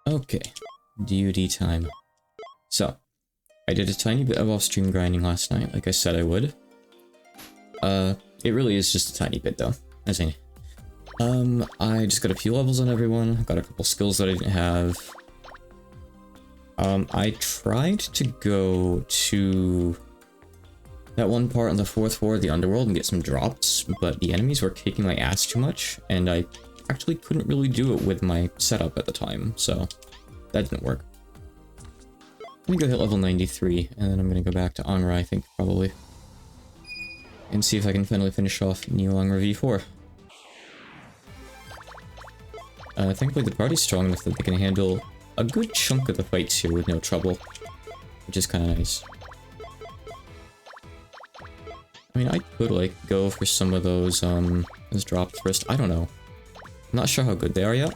Okay, duty time. So, I did a tiny bit of off-stream grinding last night, like I said I would. It really is just a tiny bit though. I just got a few levels on everyone, got a couple skills that I didn't have. I tried to go to that one part on the 4th floor of the underworld and get some drops, but the enemies were kicking my ass too much, and I actually couldn't really do it with my setup at the time, so that didn't work. Let me go hit level 93, and then I'm gonna go back to Angra, I think, probably. And see if I can finally finish off Neo Angra V4. Thankfully the party's strong enough that they can handle a good chunk of the fights here with no trouble, which is kind of nice. I mean, I could, like, go for some of those drops first. I don't know. I'm not sure how good they are yet.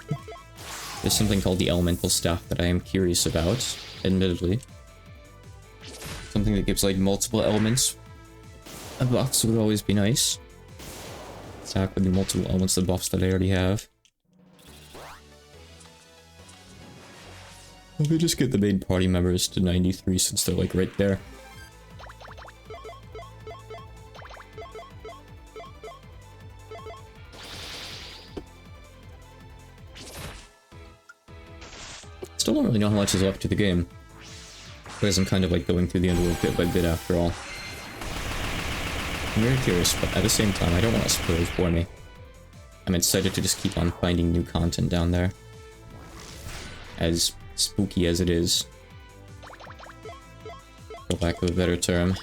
There's something called the elemental staff that I am curious about, admittedly. Something that gives, like, multiple elements. A buffs would always be nice. Stack with the multiple elements of buffs that I already have. Let me just get the main party members to 93 since they're, like, right there. Still don't really know how much is left to the game, because I'm kind of like going through the underworld bit by bit after all. I'm very curious, but at the same time, I don't want to spoil it for me. I'm excited to just keep on finding new content down there. As spooky as it is. For lack of a better term.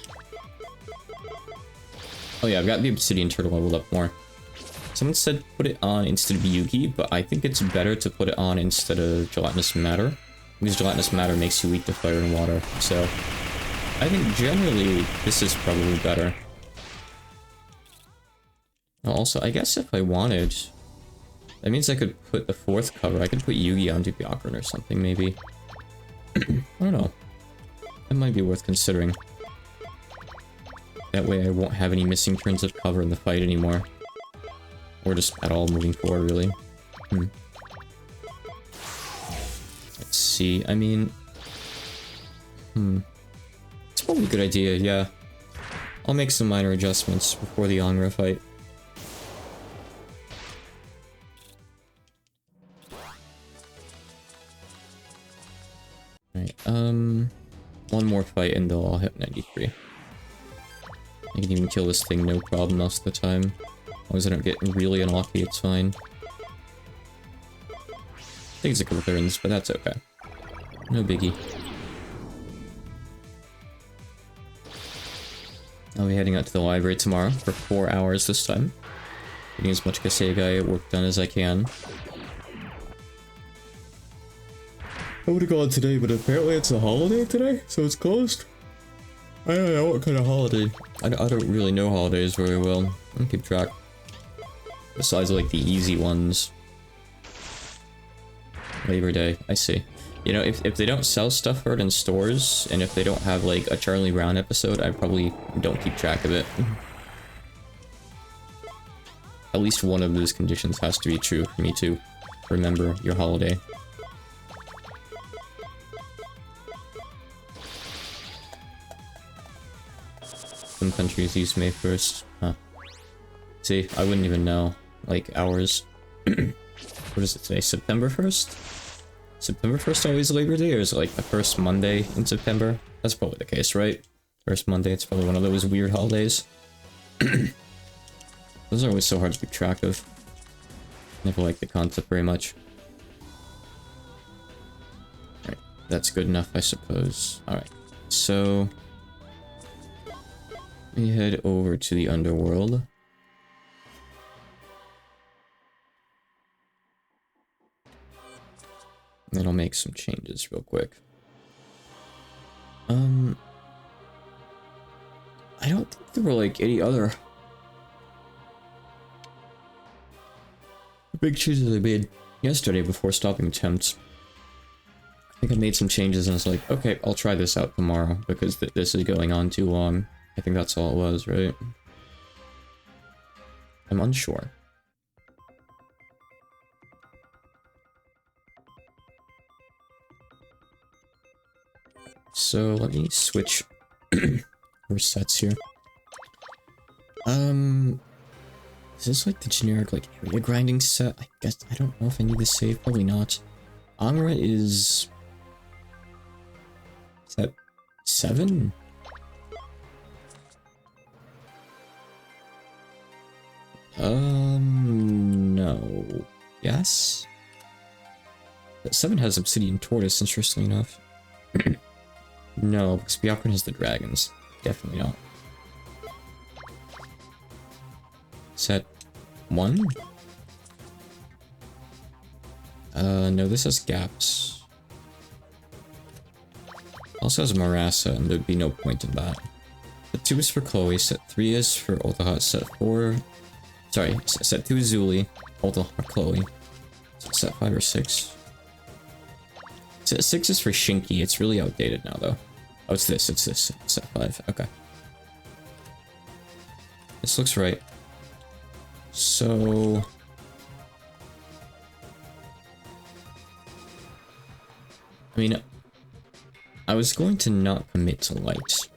Oh yeah, I've got the obsidian turtle leveled up more. Someone said put it on instead of Yugi, but I think it's better to put it on instead of gelatinous matter. Because gelatinous matter makes you weak to fire and water, so I think generally this is probably better. Also, I guess if I wanted, that means I could put the 4th cover. I could put Yugi onto Byakuran or something, maybe. I don't know. That might be worth considering. That way I won't have any missing turns of cover in the fight anymore. Or just at all moving forward, really. Let's see, I mean... It's probably a good idea, yeah. I'll make some minor adjustments before the Angra fight. Alright, one more fight and they'll all hit 93. I can even kill this thing no problem most of the time. As long as I don't get really unlucky, it's fine. Takes a couple turns, but that's okay. No biggie. I'll be heading out to the library tomorrow for 4 hours this time. Getting as much Kasegai work done as I can. I would have gone today, but apparently it's a holiday today, so it's closed. I don't know what kind of holiday. I don't really know holidays very well. I don't keep track. Besides, like, the easy ones. Labor Day, I see. You know, if they don't sell stuff for it in stores, and if they don't have, like, a Charlie Brown episode, I probably don't keep track of it. At least one of those conditions has to be true for me to remember your holiday. Some countries use May 1st. Huh. See, I wouldn't even know. Like, hours. What does it say? September 1st? September 1st always Labor Day, or is it like the first Monday in September? That's probably the case, right? First Monday, it's probably one of those weird holidays. Those are always so hard to keep track of. Never liked the concept very much. Alright, that's good enough, I suppose. Alright, so... we head over to the underworld. Then I'll make some changes real quick. I don't think there were like any other big changes I made yesterday before stopping attempts. I think I made some changes and I was like, okay, I'll try this out tomorrow because this is going on too long. I think that's all it was, right? I'm unsure. So let me switch sets here. Is this like the generic like area grinding set? I guess I don't know if I need to save, probably not. Angra is that 7? No. Yes? That 7 has Obsidian Tortoise, interestingly enough. No, because Byakuran has the dragons. Definitely not. Set 1? No, this has gaps. Also has Marasa, and there'd be no point in that. Set 2 is for Chloe, set 3 is for Ultaha, set 4... Sorry, set 2 is Zuli, Ultaha, Chloe. Set 5 or 6. Set 6 is for Shinky, it's really outdated now though. Oh, it's this, set 5, okay. This looks right. So... I mean, I was going to not commit to light.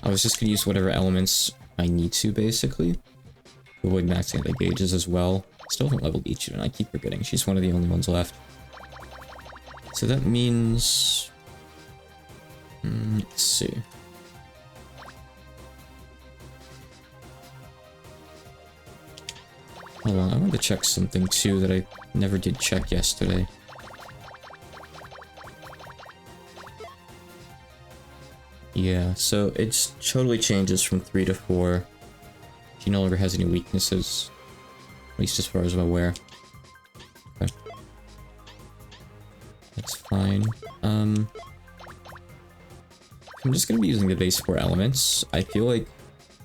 I was just going to use whatever elements I need to, basically. To avoid maxing out the gauges as well. Still haven't leveled Ichigo, and I keep forgetting. She's one of the only ones left. So that means... let's see. Hold on, I wanted to check something too that I never did check yesterday. Yeah, so it totally changes from 3 to 4. She no longer has any weaknesses. At least as far as I'm aware. Okay. That's fine. I'm just gonna be using the base 4 elements. I feel like,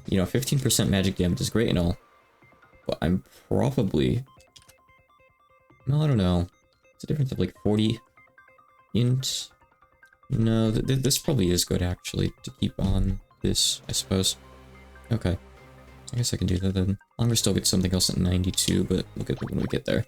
you know, 15% magic damage is great and all. But I'm probably... No, I don't know. It's a difference of like 40 int. No, this probably is good actually to keep on this, I suppose. Okay. I guess I can do that then. Longer still get something else at 92, but look at when we get there.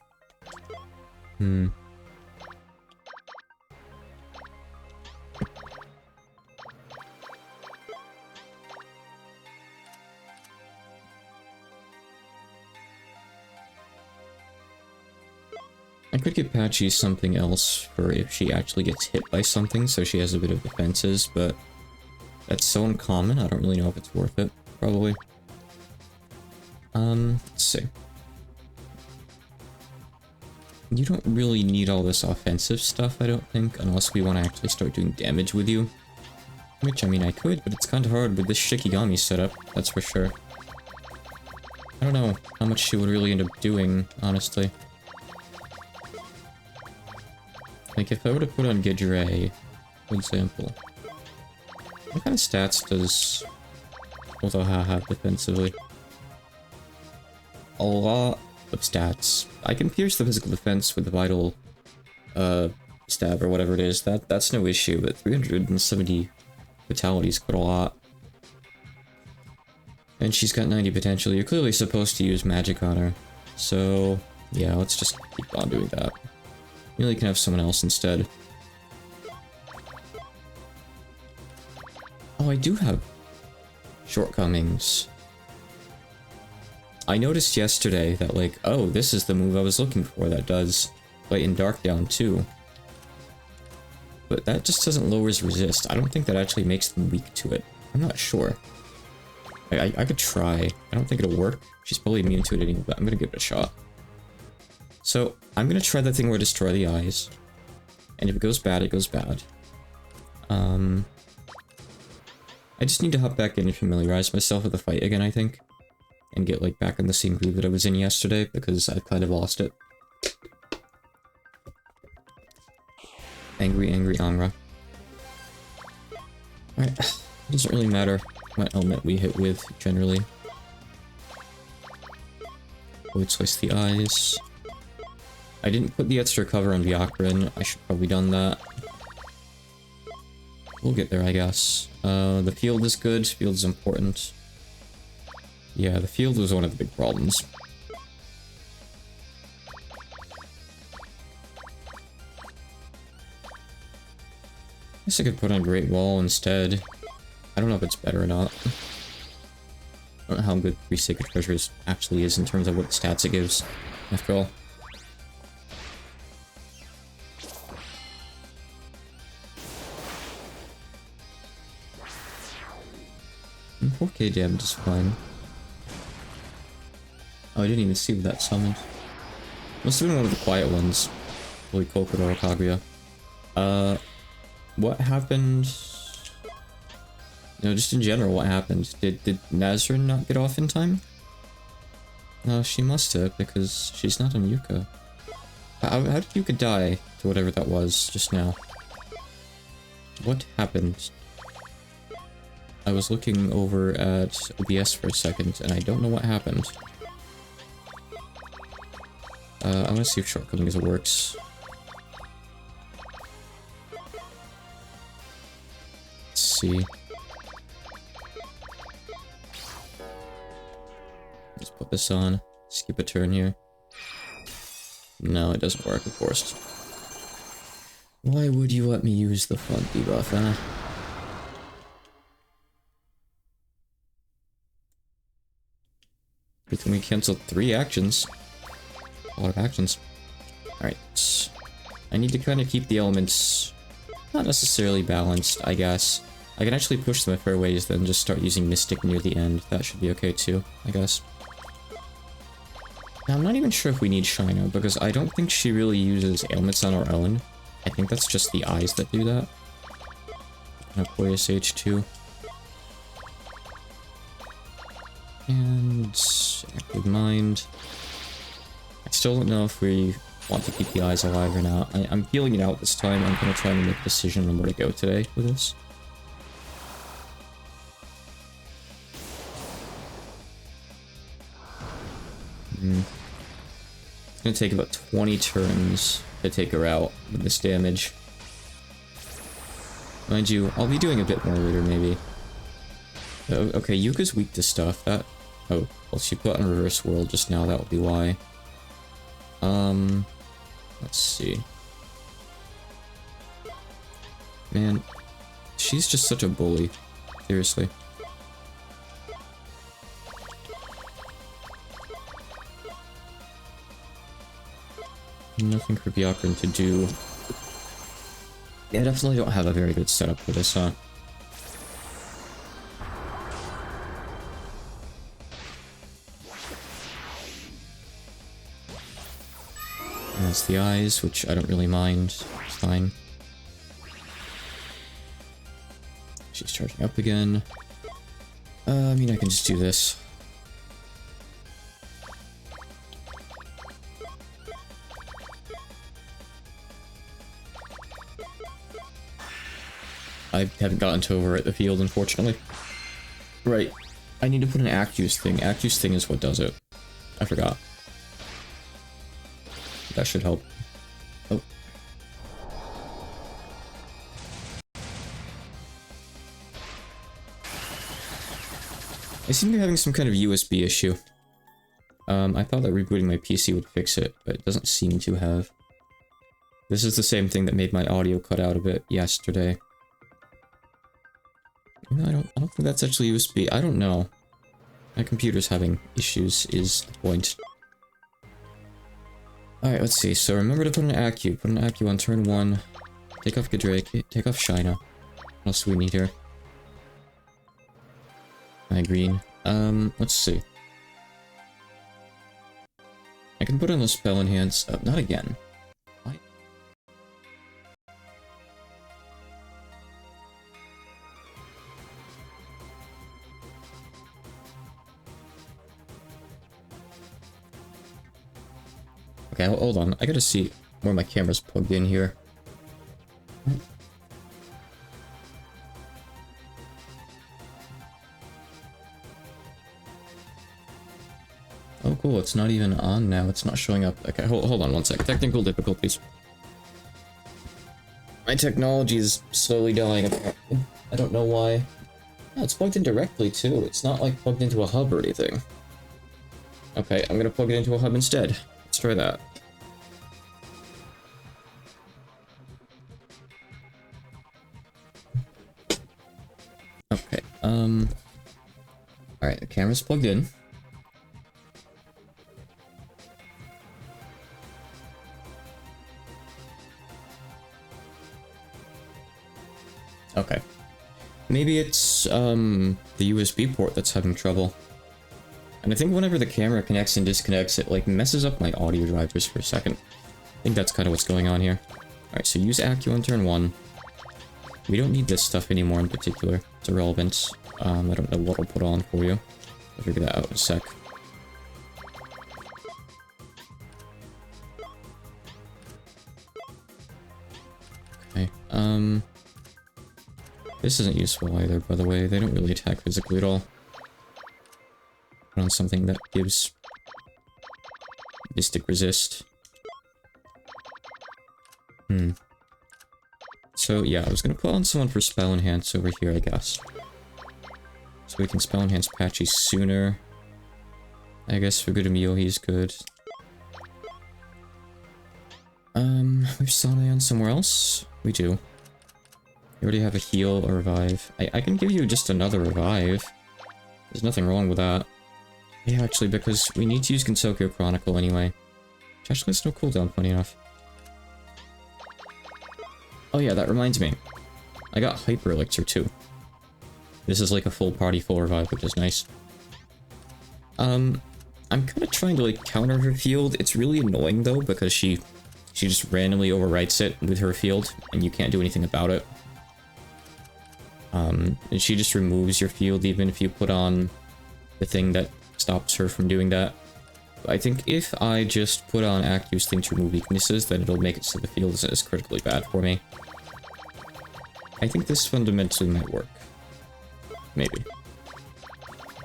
I could get Patchy something else for if she actually gets hit by something, so she has a bit of defenses, but that's so uncommon, I don't really know if it's worth it, probably. Let's see. You don't really need all this offensive stuff, I don't think, unless we want to actually start doing damage with you. Which, I mean, I could, but it's kind of hard with this Shikigami setup, that's for sure. I don't know how much she would really end up doing, honestly. Like, if I were to put on Gidre, for example, what kind of stats does Ultaha have defensively? A lot of stats. I can pierce the physical defense with the vital stab or whatever it is. That's no issue, but 370 vitality is quite a lot. And she's got 90 potential. You're clearly supposed to use magic on her. So, yeah, let's just keep on doing that. Really can have someone else instead. Oh, I do have shortcomings. I noticed yesterday that, like, oh, this is the move I was looking for that does Light and Dark down too. But that just doesn't lower his resist. I don't think that actually makes them weak to it. I'm not sure. I could try. I don't think it'll work. She's probably immune to it anyway, but I'm gonna give it a shot. So, I'm gonna try the thing where Destroy the Eyes. And if it goes bad, it goes bad. I just need to hop back in and familiarize myself with the fight again, I think. And get, like, back in the same groove that I was in yesterday, because I've kind of lost it. Angry, angry Angra. Alright, it doesn't really matter what element we hit with, generally. Void Slice the Eyes. I didn't put the extra cover on Byakuran. I should probably done that. We'll get there, I guess. The field is good. Field is important. Yeah, the field was one of the big problems. guess I could put on Great Wall instead. I don't know if it's better or not. I don't know how good 3 Sacred Treasures actually is in terms of what stats it gives, after all. And 4k damage is fine. Oh, I didn't even see what that summoned. Must have been one of the quiet ones. Holy Kokoro or Kaguya. What happened? No, just in general, what happened? Did Nazrin not get off in time? No, she must have, because she's not on Yuka. How did Yuka die to whatever that was just now? What happened? I was looking over at OBS for a second, and I don't know what happened. I want to see if Shortcomings works. Let's see. Let's put this on. Skip a turn here. No, it doesn't work, of course. Why would you let me use the front debuff, huh? Good thing we canceled 3 actions. A lot of actions. Alright. I need to kind of keep the elements not necessarily balanced, I guess. I can actually push them a fair ways, then just start using Mystic near the end. That should be okay too, I guess. Now, I'm not even sure if we need Shino, because I don't think she really uses ailments on her own. I think that's just the eyes that do that. Poise H2. And Active Mind. I still don't know if we want to keep the eyes alive or not. I'm feeling it out this time. I'm going to try and make a decision on where to go today with this. It's going to take about 20 turns to take her out with this damage. Mind you, I'll be doing a bit more later, maybe. Oh, okay, Yuka's weak to stuff. That... Oh, well, she put on Reverse World just now, that would be why. Let's see. Man, she's just such a bully. Seriously. Nothing for Byakuran to do. Yeah, I definitely don't have a very good setup for this, huh? That's the eyes, which I don't really mind. It's fine. She's charging up again. I mean, I can just do this. I haven't gotten to overwrite the field, unfortunately. Right. I need to put an Actus thing. Actus thing is what does it. I forgot. That should help. Oh. I seem to be having some kind of USB issue. I thought that rebooting my PC would fix it, but it doesn't seem to have. This is the same thing that made my audio cut out a bit yesterday. No, I don't think that's actually USB. I don't know. My computer's having issues is the point. Alright, let's see. So remember to put an Accu. Put an Accu on turn 1. Take off Gadrake. Take off Shina. What else do we need here? My green. Let's see. I can put on the spell enhance. Not again. Why? Okay, hold on. I gotta see where my camera's plugged in here. Oh, cool. It's not even on now. It's not showing up. Okay, hold on one sec. Technical difficulties. My technology is slowly dying apparently. I don't know why. No, it's plugged in directly, too. It's not, like, plugged into a hub or anything. Okay, I'm gonna plug it into a hub instead. Let's try that. Alright, the camera's plugged in. Okay. Maybe it's, the USB port that's having trouble. And I think whenever the camera connects and disconnects, it, like, messes up my audio drivers for a second. I think that's kind of what's going on here. Alright, so use Accu on turn 1. We don't need this stuff anymore in particular. It's irrelevant. I don't know what I'll put on for you. I'll figure that out in a sec. Okay, this isn't useful either, by the way. They don't really attack physically at all. Put on something that gives Mystic Resist. So yeah, I was gonna put on someone for Spell Enhance over here, I guess. So we can Spell Enhance Patchy sooner. I guess for good meal, he's good. We've Sonai on somewhere else? We do. You already have a heal or revive. I can give you just another revive. There's nothing wrong with that. Yeah, actually, because we need to use Gensokyo Chronicle anyway. Which actually has no cooldown, funny enough. Oh yeah, that reminds me. I got Hyper Elixir too. This is like a full party, full revive, which is nice. I'm kind of trying to like counter her field. It's really annoying though, because she just randomly overwrites it with her field, and you can't do anything about it. And she just removes your field even if you put on the thing that stops her from doing that. I think if I just put on Accu's thing to remove weaknesses, then it'll make it so the field isn't as critically bad for me. I think this fundamentally might work. Maybe.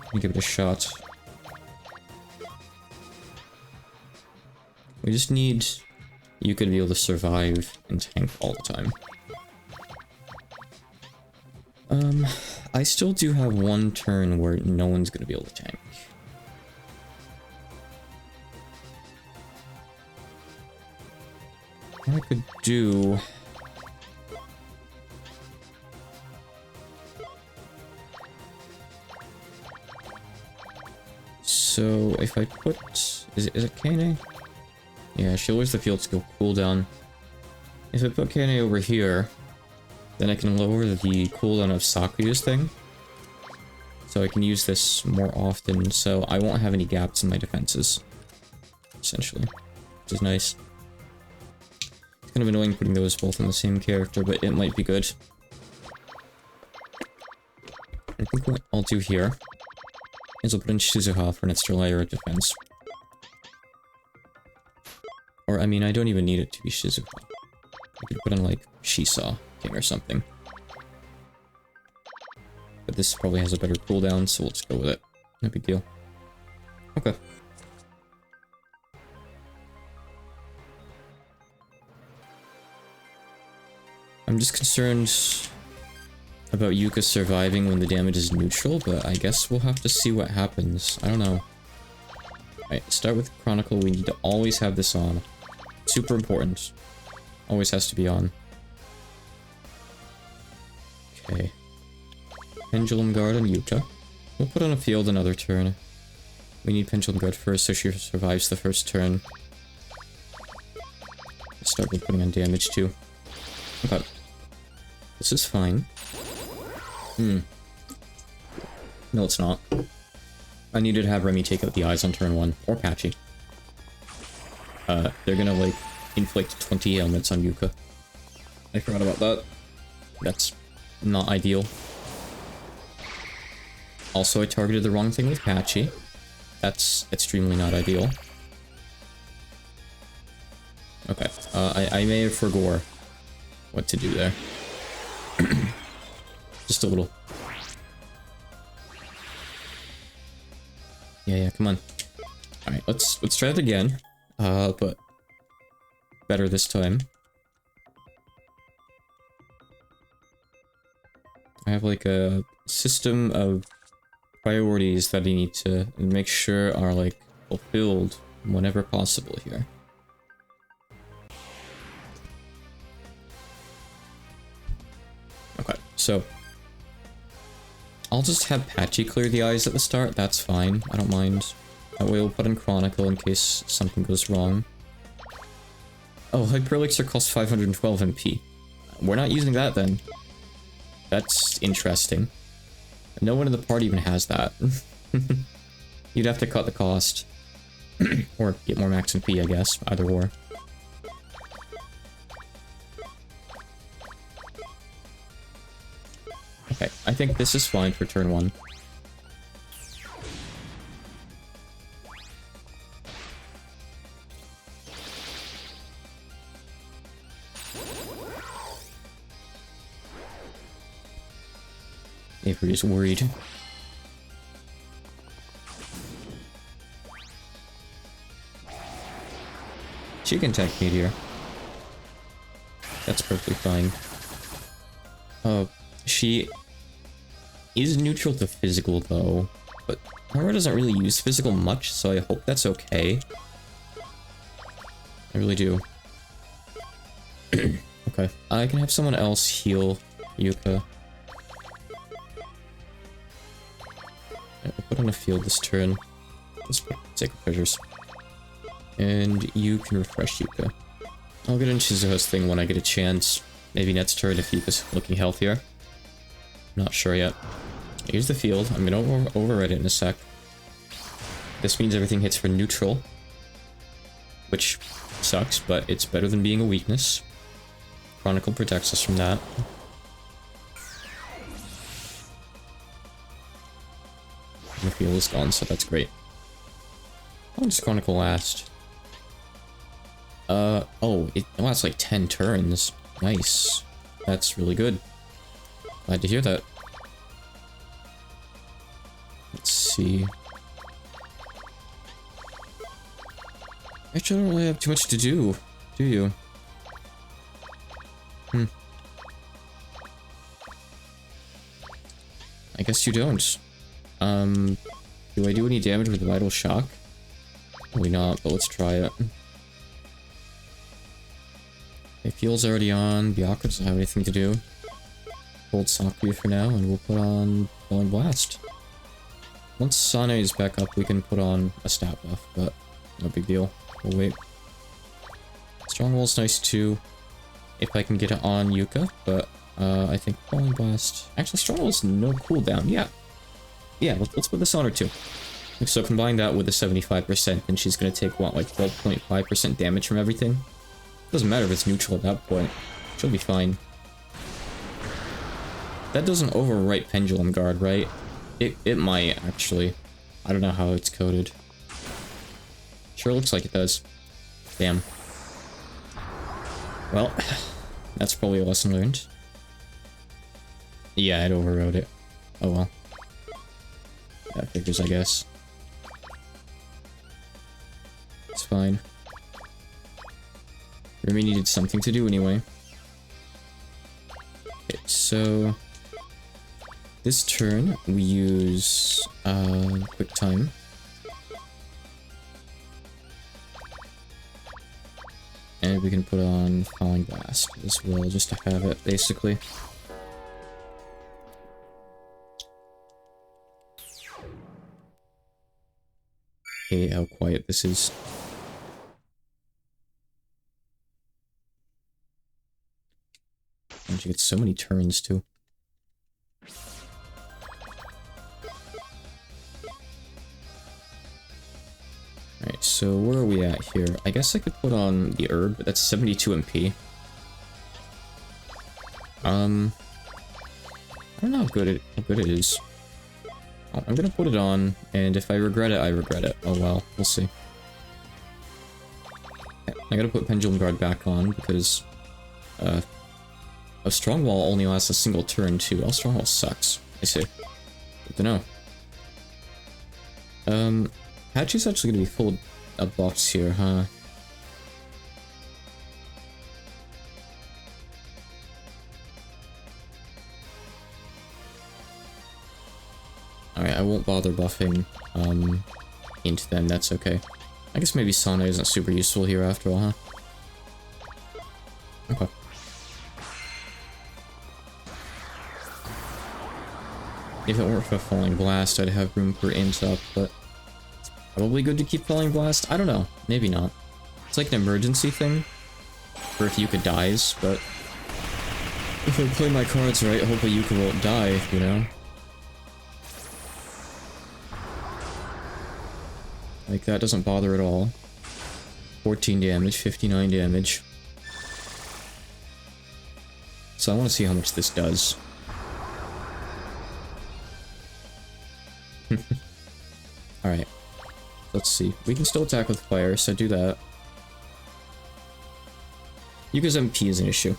Let me give it a shot. We just need you to be able to survive and tank all the time. I still do have one turn where no one's gonna be able to tank. What I could do... So, if I put... Is it Kane? Yeah, she lowers the field skill cooldown. If I put Kane over here, then I can lower the cooldown of Sakuyu's thing. So I can use this more often, so I won't have any gaps in my defenses. Essentially. Which is nice. It's kind of annoying putting those both on the same character, but it might be good. I think what I'll do here is I'll put in Shizuha for an extra layer of defense. Or, I mean, I don't even need it to be Shizuha. I could put in, like, Shisa King or something. But this probably has a better cooldown, so let's go with it. No big deal. Okay. I'm just concerned about Yuka surviving when the damage is neutral, but I guess we'll have to see what happens. I don't know. Alright, start with Chronicle. We need to always have this on. Super important. Always has to be on. Okay. Pendulum Guard on Yuka. We'll put on a field another turn. We need Pendulum Guard first so she survives the first turn. Let's start with putting on damage too. Okay. This is fine. No, it's not. I needed to have Remy take out the eyes on turn 1. Or Patchy. They're gonna, like, inflict 20 ailments on Yuka. I forgot about that. That's not ideal. Also, I targeted the wrong thing with Patchy. That's extremely not ideal. Okay, I may have forgore what to do there. Just a little. Yeah, come on. Alright, let's try it again. But better this time. I have like a system of priorities that I need to make sure are like fulfilled whenever possible here. Okay, so I'll just have Patchy clear the eyes at the start, that's fine, I don't mind. That way we'll put in Chronicle in case something goes wrong. Oh, Hyper Elixir costs 512 MP. We're not using that then. That's interesting. No one in the party even has that. You'd have to cut the cost. Or get more max MP, I guess. Either or. Okay, I think this is fine for turn 1. Avery's worried. She can tech Meteor. That's perfectly fine. She is neutral to physical though, but Aura doesn't really use physical much, so I hope that's okay. I really do. Okay, I can have someone else heal Yuka. I'll put on a field this turn, just for sacred treasures. And you can refresh Yuka. I'll get in Shizuha's thing when I get a chance. Maybe next turn if Yuka's looking healthier. Not sure yet. Here's the field. I'm gonna override it in a sec. This means everything hits for neutral. Which sucks, but it's better than being a weakness. Chronicle protects us from that. The field is gone, so that's great. How long does Chronicle last? Oh, it lasts like 10 turns. Nice. That's really good. Glad to hear that. Let's see. Actually, I don't really have too much to do you? I guess you don't. Do I do any damage with the Vital Shock? Probably not, but let's try it. Okay, Fuel's already on. Byakuya doesn't have anything to do. Hold Sakuya for now, and we'll put on Falling Blast. Once Sane is back up, we can put on a stat buff, but no big deal. We'll wait. Strongwall's nice too, if I can get it on Yuka, but I think Falling Blast... Actually, Strongwall's no cooldown, yeah. Yeah, let's put this on her too. So combine that with the 75%, and she's gonna take, what, like 12.5% damage from everything? Doesn't matter if it's neutral at that point. She'll be fine. That doesn't overwrite Pendulum Guard, right? It might, actually. I don't know how it's coded. Sure looks like it does. Damn. Well, that's probably a lesson learned. Yeah, it overrode it. Oh well. That figures, I guess. It's fine. Remy needed something to do anyway. Okay, so... This turn, we use Quick Time. And we can put on Falling Blast as well, just to have it, basically. Hey, how quiet this is. And you get so many turns, too. Alright, so where are we at here? I guess I could put on the herb, but that's 72 MP. I don't know how good it is. Oh, I'm gonna put it on, and if I regret it, I regret it. Oh well, we'll see. Okay, I gotta put Pendulum Guard back on, because a Strong Wall only lasts a single turn too. All Strong Wall sucks. I see. Good to know. Patchy's actually gonna be full of buffs here, huh? Alright, I won't bother buffing, into them, that's okay. I guess maybe Sane isn't super useful here after all, huh? Okay. If it weren't for Falling Blast, I'd have room for aims up, but probably good to keep Falling Blast? I don't know. Maybe not. It's like an emergency thing for if Yuka dies, but if I play my cards right, hopefully Yuka won't die, you know? Like, that doesn't bother at all. 14 damage, 59 damage. So I want to see how much this does. Alright. Let's see. We can still attack with fire, so do that. Yuka's MP is an issue.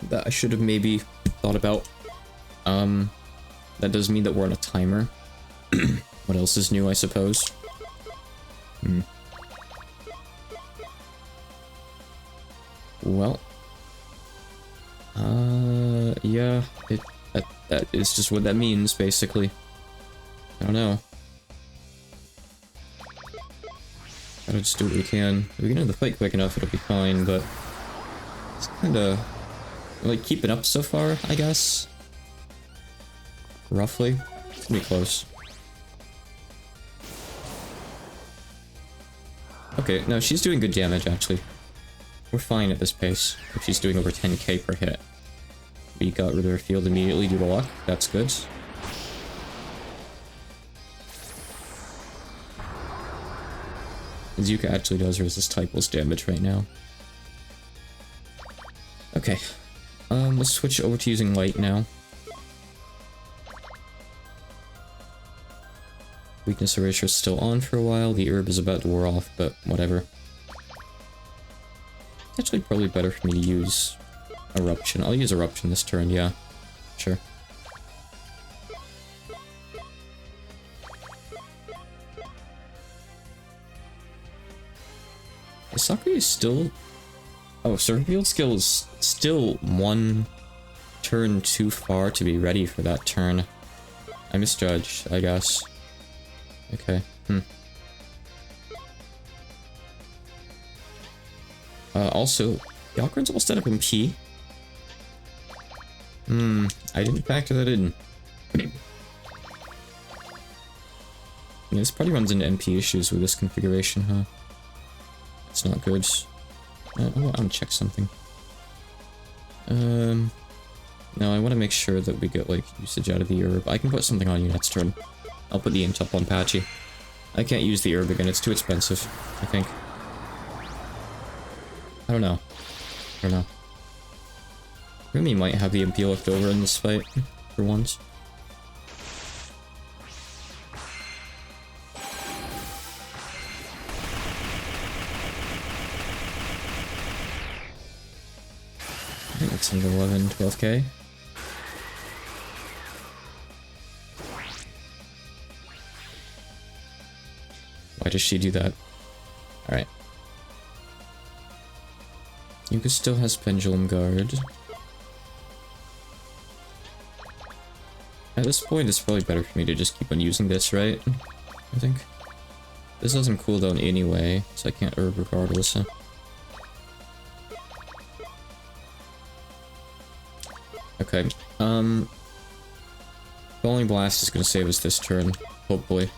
That I should have maybe thought about. That does mean that we're on a timer. What else is new, I suppose? Well. Yeah, that is just what that means, basically. I don't know. Gotta just do what we can. If we get into the fight quick enough, it'll be fine, but it's kinda like keeping up so far, I guess. Roughly. It's gonna be close. Okay, no, she's doing good damage, actually. We're fine at this pace, if she's doing over 10k per hit. We got rid of her field immediately due to luck. That's good. Zuka actually does resist typeless damage right now. Okay. Let's switch over to using light now. Weakness erasure is still on for a while. The herb is about to wear off, but whatever. It's actually probably better for me to use eruption. I'll use eruption this turn, yeah. Sure. Sakura is still... Oh, certain field skill is still one turn too far to be ready for that turn. I misjudged, I guess. Okay, also, Yalkrin's almost out of MP. I didn't factor that in. Yeah, this probably runs into MP issues with this configuration, huh? It's not good. I want to check something. No, I want to make sure that we get, like, usage out of the herb. I can put something on you next turn. I'll put the int up on Patchy. I can't use the herb again, it's too expensive, I think. I don't know. Rumi might have the MP left over in this fight, for once. I think that's under 11, 12k. Why does she do that? Alright. Yuka still has Pendulum Guard. At this point, it's probably better for me to just keep on using this, right? I think. This doesn't cool down anyway, so I can't herb regardless, huh? Okay, Falling Blast is gonna save us this turn, hopefully.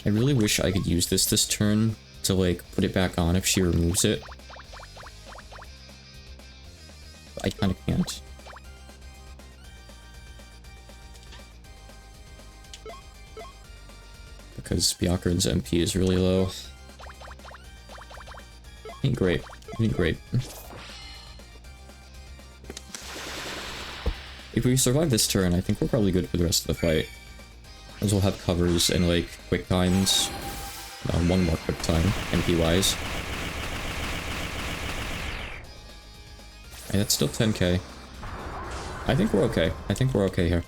I really wish I could use this turn to, like, put it back on if she removes it. But I kinda can't. Because Byakuran's MP is really low. Ain't great. Ain't great. If we survive this turn, I think we're probably good for the rest of the fight. As we'll have covers and, like, quick times. One more quick time, MP-wise. Hey, that's still 10k. I think we're okay. I think we're okay here.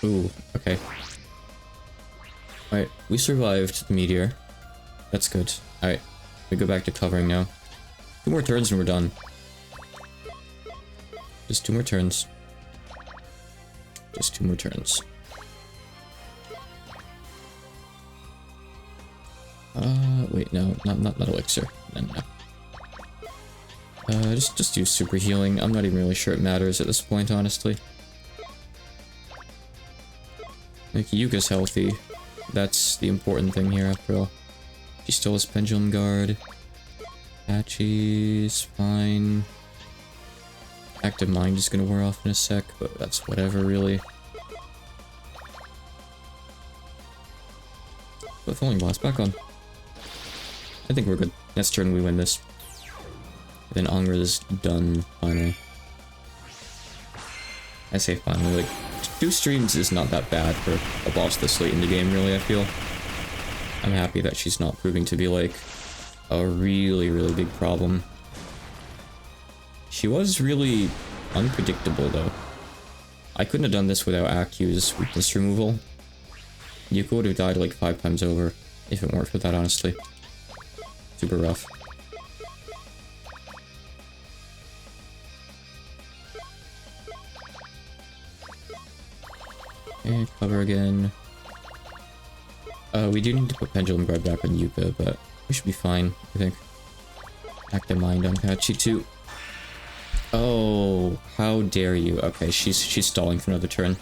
Ooh, okay. Alright, we survived the meteor. That's good. Alright, we go back to covering now. 2 more turns and we're done. Just 2 more turns. Just 2 more turns. wait, no, not elixir. No. Just do super healing. I'm not even really sure it matters at this point, honestly. Like, Yuka's healthy. That's the important thing here, after all. She still has Pendulum Guard. Patchy's fine. Active Mind is gonna wear off in a sec, but that's whatever, really. But Falling Blast back on. I think we're good. Next turn we win this. Then Angra's done, finally. I say finally, like, 2 streams is not that bad for a boss this late in the game, really, I feel. I'm happy that she's not proving to be, like, a really, really big problem. She was really unpredictable, though. I couldn't have done this without Aku's weakness removal. Yuka would have died like 5 times over if it weren't for that, honestly. Super rough. Okay, cover again. We do need to put Pendulum Guard back on Yuka, but we should be fine, I think. Active Mind on Patchy too. Oh, how dare you. Okay, she's stalling for another turn.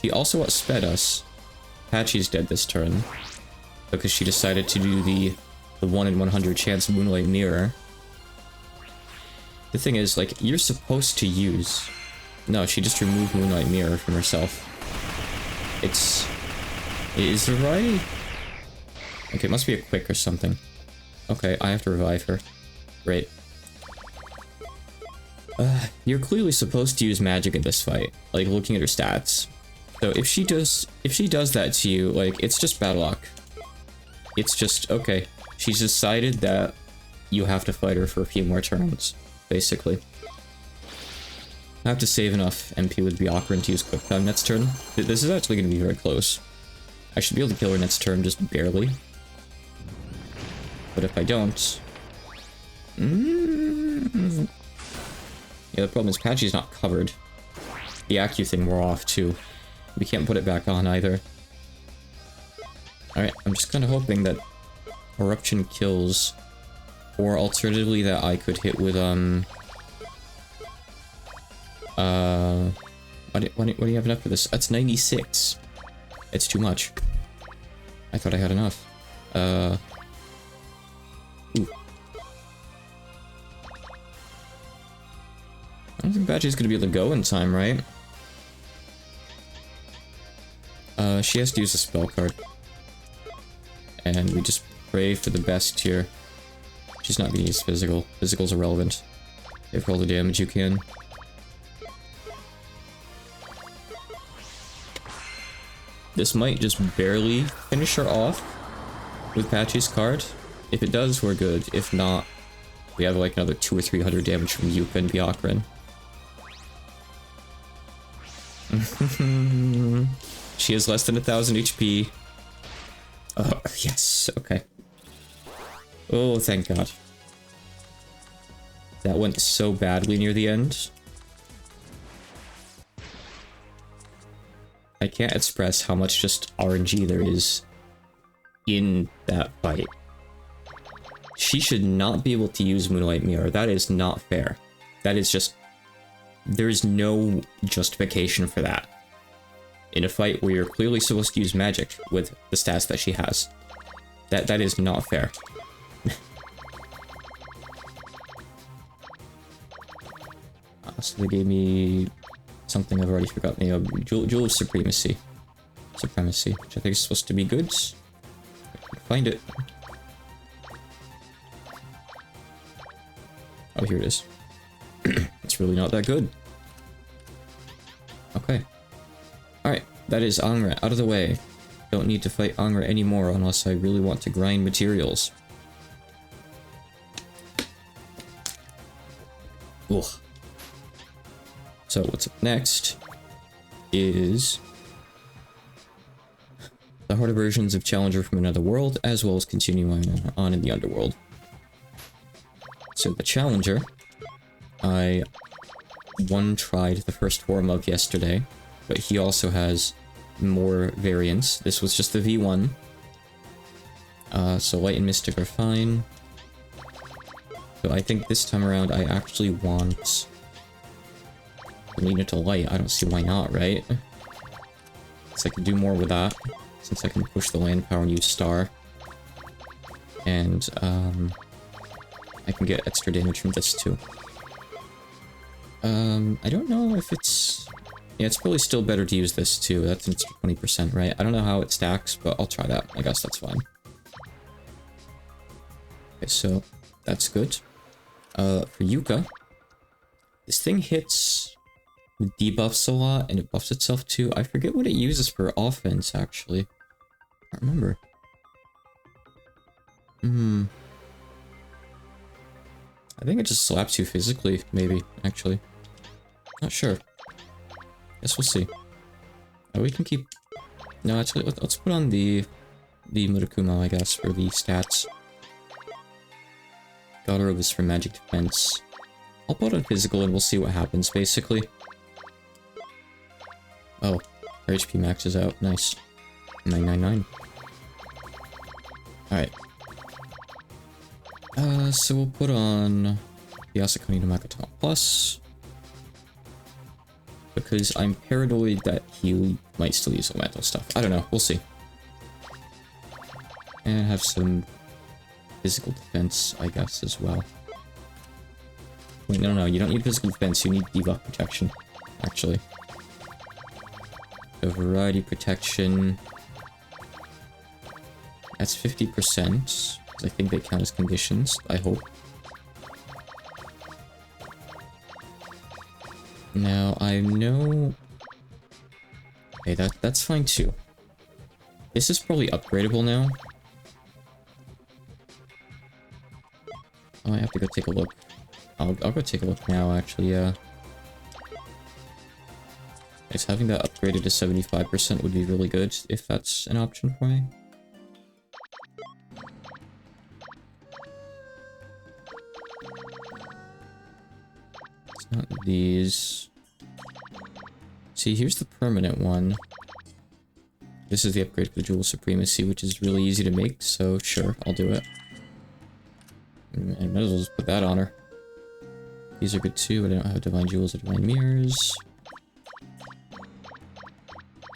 She also outsped us. Patchy's dead this turn. Because she decided to do the 1 in 100 chance Moonlight Mirror. The thing is, like, you're supposed to use... No, she just removed Moonlight Mirror from herself. Is there right? Okay, it must be a quick or something. Okay, I have to revive her. Great. You're clearly supposed to use magic in this fight, like looking at her stats. So if she does that to you, like, it's just bad luck. It's just, okay, she's decided that you have to fight her for a few more turns, basically. I have to save enough MP with Byakuran to use Quick Time next turn. This is actually going to be very close. I should be able to kill her next turn, just barely. But if I don't... Yeah, the problem is Patchy's not covered. The Acu thing wore off, too. We can't put it back on, either. Alright, I'm just kind of hoping that Eruption kills. Or alternatively that I could hit with, what do you have enough for this? That's 96. It's too much. I thought I had enough. Ooh. I don't think Patchy's gonna be able to go in time, right? She has to use a spell card. And we just pray for the best here. She's not gonna use physical. Physical's irrelevant. Give her all the damage you can. This might just barely finish her off with Patchy's card. If it does, we're good. If not, we have like another 200 or 300 damage from Yuka and Byakuran. She has less than 1000 HP. Oh, yes, okay. Oh, thank God. That went so badly near the end. I can't express how much just RNG there is in that fight. She should not be able to use Moonlight Mirror. That is not fair. That is just... There's no justification for that. In a fight where you're clearly supposed to use magic with the stats that she has. That is not fair. So they gave me something I've already forgotten. Jewel of Supremacy. Supremacy, which I think is supposed to be good. Find it. Oh, here it is. It's really not that good. Okay. Alright, that is Angra out of the way. Don't need to fight Angra anymore unless I really want to grind materials. Ugh. So what's up next is the harder versions of Challenger from Another World, as well as continuing on in the Underworld. So the Challenger, I tried the first form of yesterday, but he also has more variants. This was just the V1. So Light and Mystic are fine. So I think this time around I actually want to lean into Light. I don't see why not, right? Because I could do more with that, since I can push the land power and use Star. And, I can get extra damage from this too. I don't know if it's... Yeah, it's probably still better to use this too. That's an extra 20%, right? I don't know how it stacks, but I'll try that. I guess that's fine. Okay, so that's good. For Yuka, this thing hits with debuffs a lot, and it buffs itself too. I forget what it uses for offense, actually. I can't remember. I think it just slaps you physically, maybe, actually. Not sure. Guess we'll see. Oh, we can keep... No, actually, let's put on the Murakumo, I guess, for the stats. God Robe is for magic defense. I'll put on physical and we'll see what happens, basically. Oh, our HP max is out. Nice. 999. Alright. So we'll put on the Asakani no Makatama Plus. Because I'm paranoid that he might still use elemental stuff. I don't know. We'll see. And have some physical defense, I guess, as well. Wait, no, you don't need physical defense, you need debuff protection, actually. So variety protection... That's 50%, because I think they count as conditions, I hope. Now, I know... Okay, that's fine too. This is probably upgradable now. Oh, I have to go take a look. I'll go take a look now, actually, yeah. Guess having that upgraded to 75% would be really good, if that's an option for me. It's not these. See, here's the permanent one. This is the upgrade for the Jewel Supremacy, which is really easy to make, so sure, I'll do it. I might as well just put that on her. These are good too, but I don't have Divine Jewels or Divine Mirrors.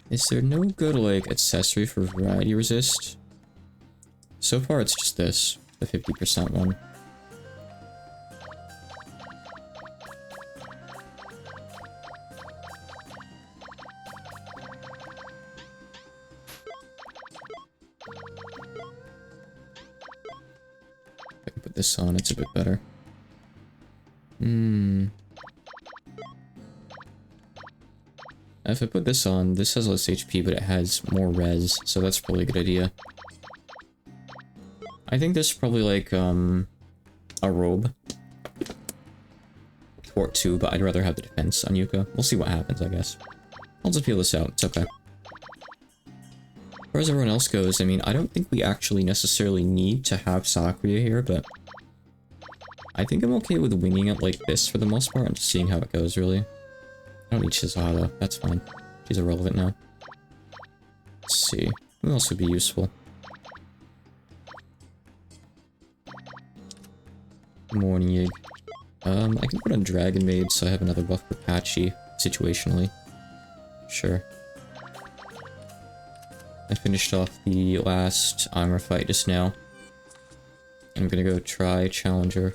Is there no good, like, accessory for Variety Resist? So far, it's just this, the 50% one. I can put this on, it's a bit better. If I put this on, this has less HP, but it has more res, so that's probably a good idea. I think this is probably like, a robe. Fort 2, but I'd rather have the defense on Yuka. We'll see what happens, I guess. I'll just feel this out, it's okay. As far as everyone else goes, I mean, I don't think we actually necessarily need to have Sakuya here, but... I think I'm okay with winging it like this for the most part, and just seeing how it goes, really. I don't need Shizuhara, that's fine. She's irrelevant now. Let's see. Who else would be useful? Morning Yig. I can put on Dragon Maid, so I have another buff for Patchy, situationally. Sure. I finished off the last armor fight just now. I'm gonna go try Challenger.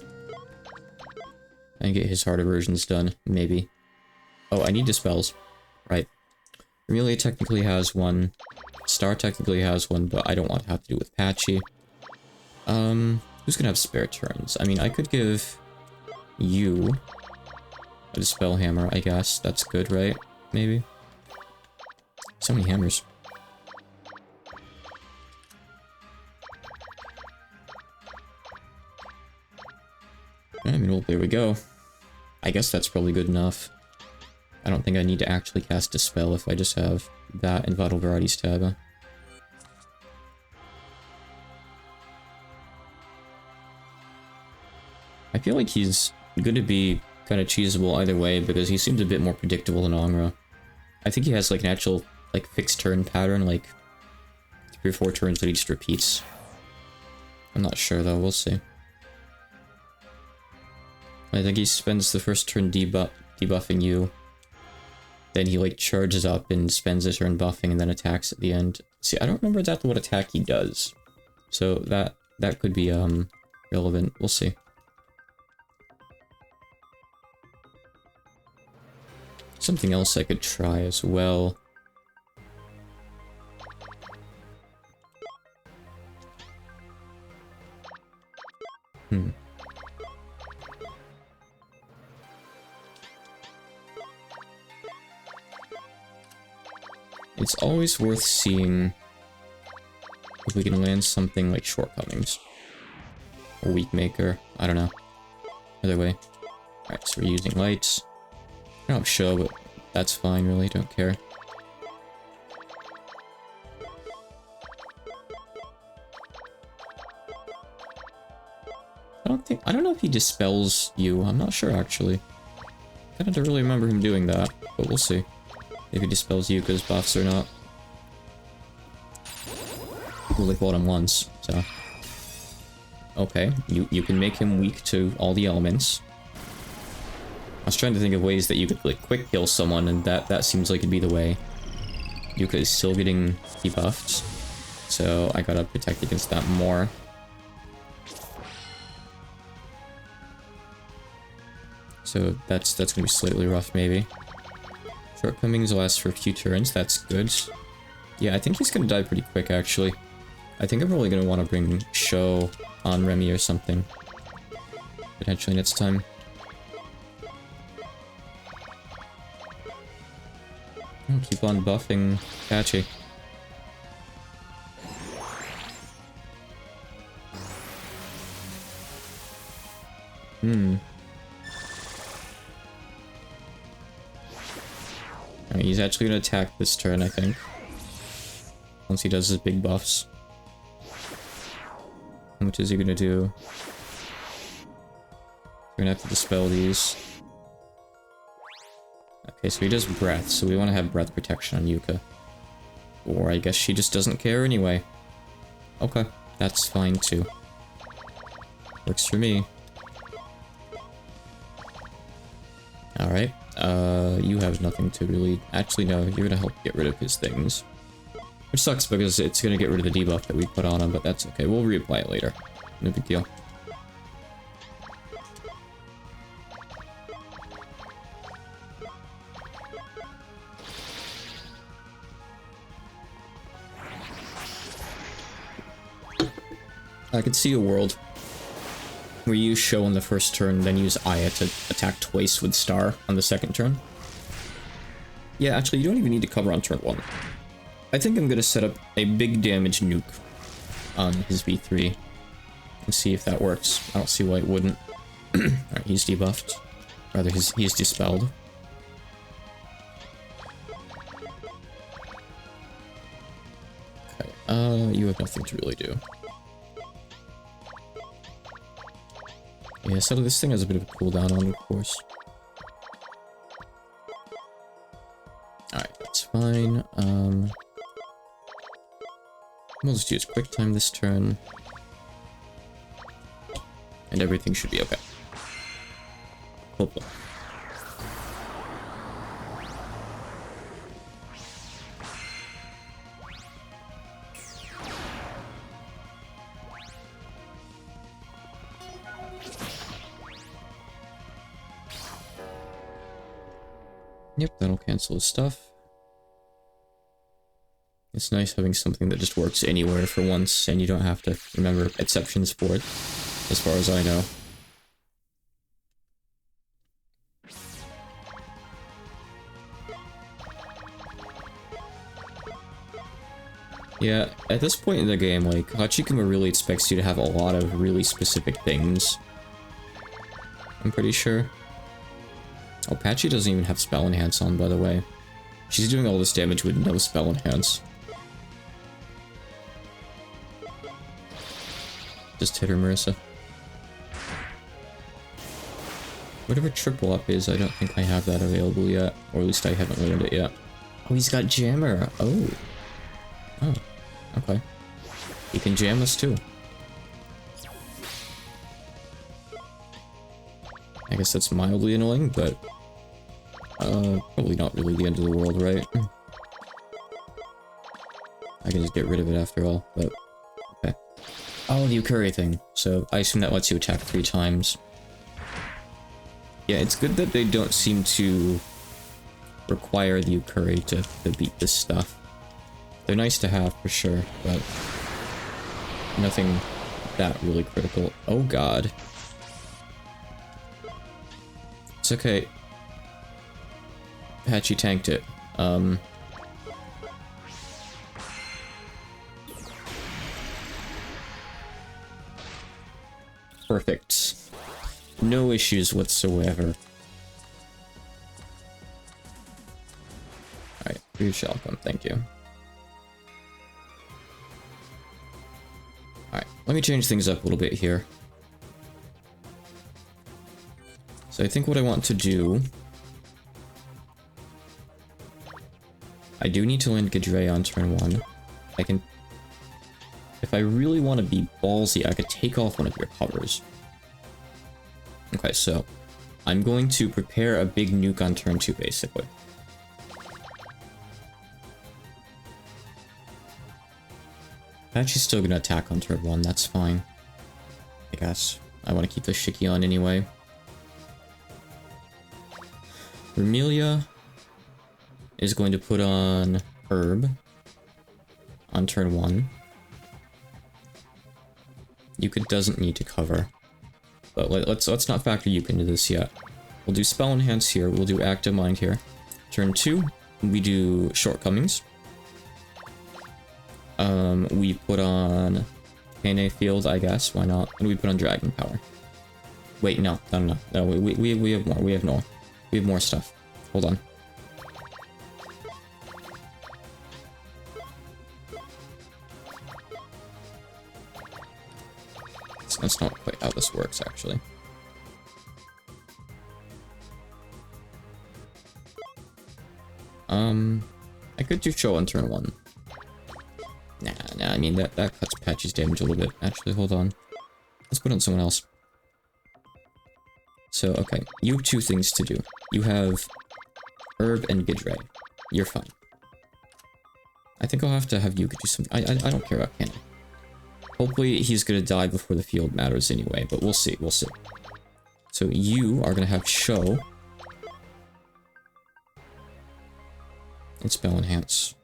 And get his harder versions done, maybe. Oh, I need Dispels. Right. Amelia technically has one. Star technically has one, but I don't want to have to do with Patchy. Who's gonna have spare turns? I mean, I could give you a Dispel Hammer, I guess. That's good, right? Maybe? So many hammers. I mean, well, there we go. I guess that's probably good enough. I don't think I need to actually cast Dispel if I just have that and Vital Varieties tab. I feel like he's going to be kind of cheesable either way because he seems a bit more predictable than Ongra. I think he has like an actual like fixed turn pattern, like 3 or 4 turns that he just repeats. I'm not sure though, we'll see. I think he spends the first turn debuffing you. Then he like charges up and spends a turn buffing and then attacks at the end. See, I don't remember exactly what attack he does. So that could be relevant. We'll see. Something else I could try as well. It's always worth seeing if we can land something like Shortcomings. Or Weak Maker. I don't know. Either way. Alright, so we're using lights. I don't show, but that's fine, really. Don't care. I don't know if he dispels you. I'm not sure, actually. I don't really remember him doing that, but we'll see. If he dispels Yuka's buffs or not. Well, they fought him once, so... Okay, you can make him weak to all the elements. I was trying to think of ways that you could, like, quick kill someone, and that seems like it'd be the way. Yuka is still getting debuffed, so I gotta protect against that more. So that's gonna be slightly rough, maybe. Shortcomings last for a few turns, that's good. Yeah, I think he's gonna die pretty quick, actually. I think I'm probably gonna want to bring Sho on Remy or something. Potentially next time. Oh, keep on buffing Patchy. Alright, he's actually gonna attack this turn, I think. Once he does his big buffs. How much is he gonna do? We're gonna have to dispel these. Okay, so he does breath, so we want to have breath protection on Yuka. Or I guess she just doesn't care anyway. Okay, that's fine too. Works for me. Alright, you have nothing to really... Actually, no, you're gonna help get rid of his things. Which sucks because it's gonna get rid of the debuff that we put on him, but that's okay. We'll reapply it later. No big deal. I could see a world where you use Sho on the first turn, then use Aya to attack twice with Star on the second turn. Yeah, actually, you don't even need to cover on turn 1. I think I'm gonna set up a big damage nuke on his V3 and see if that works. I don't see why it wouldn't. Alright, he's debuffed. Rather, he's dispelled. Okay, you have nothing to really do. Yeah, so this thing has a bit of a cooldown on it, of course. Alright, that's fine. We'll just use quick time this turn. And everything should be okay. Hopefully. Yep, that'll cancel his stuff. It's nice having something that just works anywhere for once, and you don't have to remember exceptions for it, as far as I know. Yeah, at this point in the game, like, Hachikuma really expects you to have a lot of really specific things. I'm pretty sure. Oh, Patchy doesn't even have Spell Enhance on, by the way. She's doing all this damage with no Spell Enhance. Just hit her, Marissa. Whatever triple up is, I don't think I have that available yet. Or at least I haven't learned it yet. Oh, he's got Jammer. Oh. Oh, okay. He can jam us too. I guess that's mildly annoying, but probably not really the end of the world, right? I can just get rid of it after all, but okay. Oh, the Ukuri thing. So I assume that lets you attack 3 times. Yeah, it's good that they don't seem to require the Ukuri to beat this stuff. They're nice to have for sure, but nothing that really critical. Oh god. It's okay. Patchy tanked it. Perfect. No issues whatsoever. Alright, you shall come, thank you. Alright, let me change things up a little bit here. So I think what I want to do... I do need to land Gidre on turn 1. I can... If I really want to be ballsy, I could take off one of your covers. Okay, so I'm going to prepare a big nuke on turn 2, basically. Patchy's still gonna attack on turn 1, that's fine. I guess. I want to keep the Shiki on anyway. Vermelia is going to put on Herb on turn 1. Yuka doesn't need to cover. But let's not factor Yuka into this yet. We'll do Spell Enhance here, we'll do Active Mind here. Turn 2, we do Shortcomings. We put on Kane Field, I guess, why not? And we put on Dragon Power. Wait, no, we have more, we have more stuff. Hold on. That's not quite how this works, actually. I could do Show on turn 1. Nah, I mean, that cuts Patchy's damage a little bit. Actually, hold on. Let's put on someone else. So, okay, you have 2 things to do. You have Herb and Gidre. You're fine. I think I'll have to have you do something. I don't care about Cannon. Hopefully he's gonna die before the field matters anyway, but we'll see, we'll see. So you are gonna have Show. And Spell Enhance.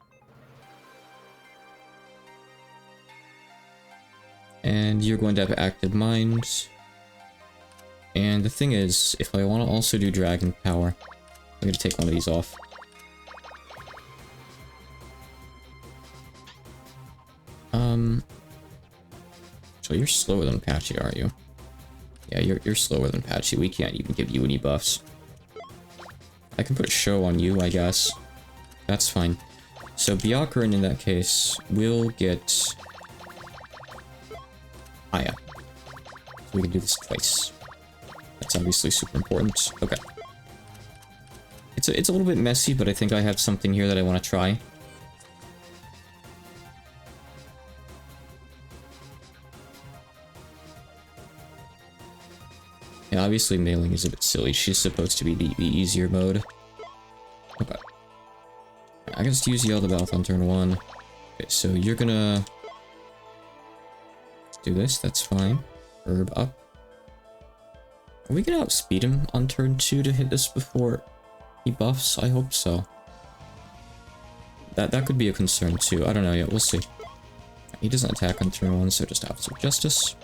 And you're going to have Active Mind. And the thing is, if I want to also do Dragon Power, I'm gonna take one of these off. So you're slower than Patchy, aren't you? Yeah, you're slower than Patchy. We can't even give you any buffs. I can put Show on you, I guess. That's fine. So Byakuran, in that case, will get Aya. So we can do this twice. That's obviously super important. Okay. It's a little bit messy, but I think I have something here that I want to try. Yeah, obviously Mailing is a bit silly. She's supposed to be the easier mode. Okay. I can just use Yell the Mouth on turn 1. Okay, so you're gonna do this, that's fine. Herb up. Are we gonna outspeed him on turn 2 to hit this before he buffs? I hope so. That could be a concern too. I don't know yet, we'll see. He doesn't attack on turn 1, so just Officer of Justice.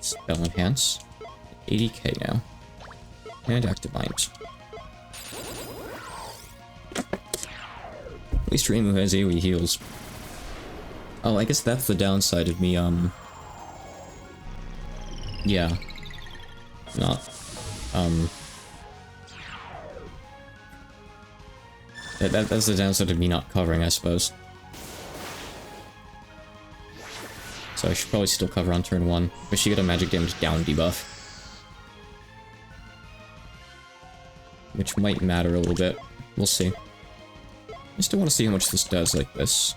Spell Enhance. 80k now. And Active Mind. At least Reimu has AoE heals. Oh, I guess that's the downside of me, yeah. Not, that's the downside of me not covering, I suppose. So I should probably still cover on turn 1, but she get a magic damage down debuff. Which might matter a little bit. We'll see. I still want to see how much this does like this.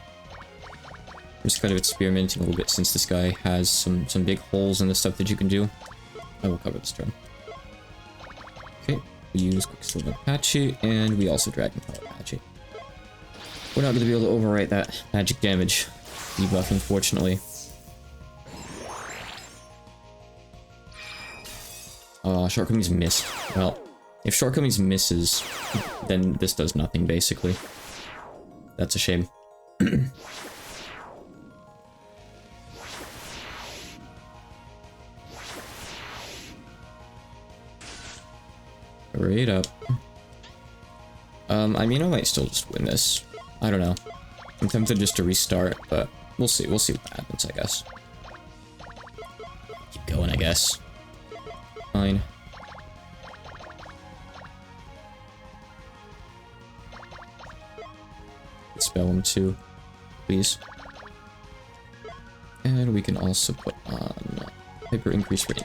I'm just kind of experimenting a little bit since this guy has some big holes in the stuff that you can do. I will cover this turn. Okay, we use Quicksilver Apache, and we also Dragon Power Apache. We're not going to be able to overwrite that magic damage debuff, unfortunately. Shortcomings missed. Well, if Shortcomings misses, then this does nothing, basically. That's a shame. Right up. I mean, I might still just win this. I don't know. I'm tempted just to restart, but we'll see. We'll see what happens, I guess. Keep going, I guess. Fine. Spell him too, please. And we can also put on hyper increase rate.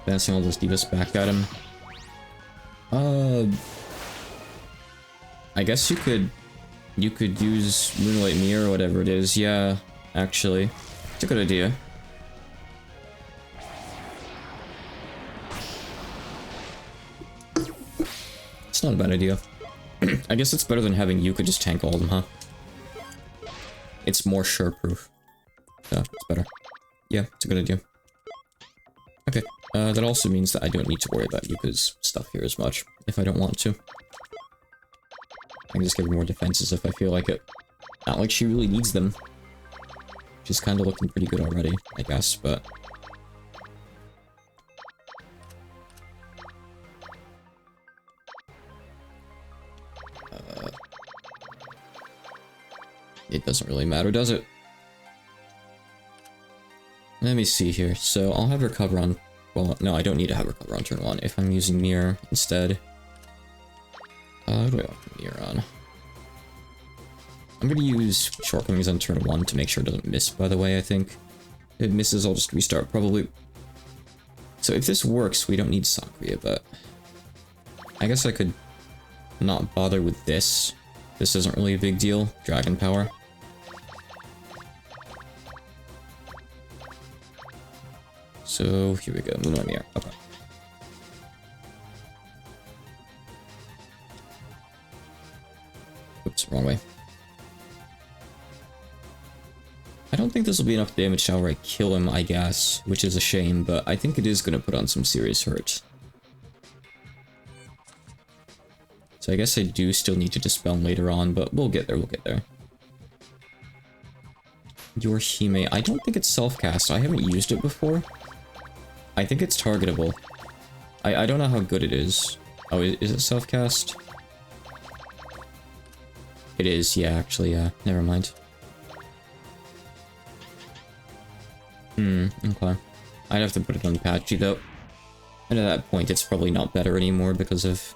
Bouncing all those divas back at him. I guess you could use Moonlight Mirror or whatever it is. Yeah, actually, it's a good idea. It's not a bad idea. I guess it's better than having Yuka just tank all of them, huh? It's more sure-proof. So, it's better. Yeah, it's a good idea. Okay, that also means that I don't need to worry about Yuka's stuff here as much, if I don't want to. I can just give her more defenses if I feel like it. Not like she really needs them. She's kind of looking pretty good already, I guess, but... it doesn't really matter, does it? Let me see here. So I'll have her cover on... Well, no, I don't need to have her cover on turn 1 if I'm using Mirror instead. What do I want Mirror on? I'm gonna use Shortcomings on turn 1 to make sure it doesn't miss, by the way, I think. If it misses, I'll just restart, probably. So if this works, we don't need Sakria, but... I guess I could not bother with this. This isn't really a big deal. Dragon Power. So, here we go. Moonlight Mirror. Okay. Oops, wrong way. I don't think this will be enough damage to outright kill him, I guess, which is a shame, but I think it is going to put on some serious hurt. So I guess I do still need to dispel him later on, but we'll get there, we'll get there. Your Hime. I don't think it's self-cast. I haven't used it before. I think it's targetable. I don't know how good it is. Oh, is it self-cast? It is, yeah, actually, yeah. Never mind. Okay. I'd have to put it on Apache, though. And at that point, it's probably not better anymore because of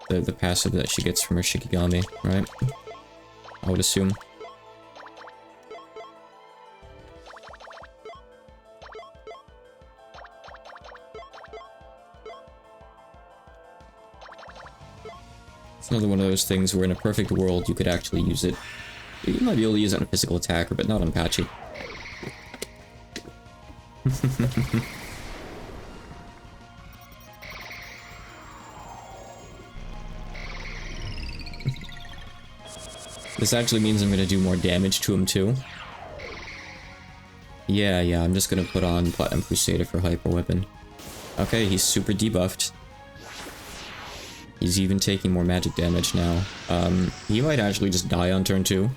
the passive that she gets from her Shikigami, right? I would assume. It's another one of those things where in a perfect world you could actually use it. You might be able to use it on a physical attacker, but not on Apache. This actually means I'm gonna do more damage to him too. Yeah, I'm just gonna put on Platinum Crusader for Hyper Weapon. Okay, he's super debuffed. He's even taking more magic damage now. He might actually just die on turn 2.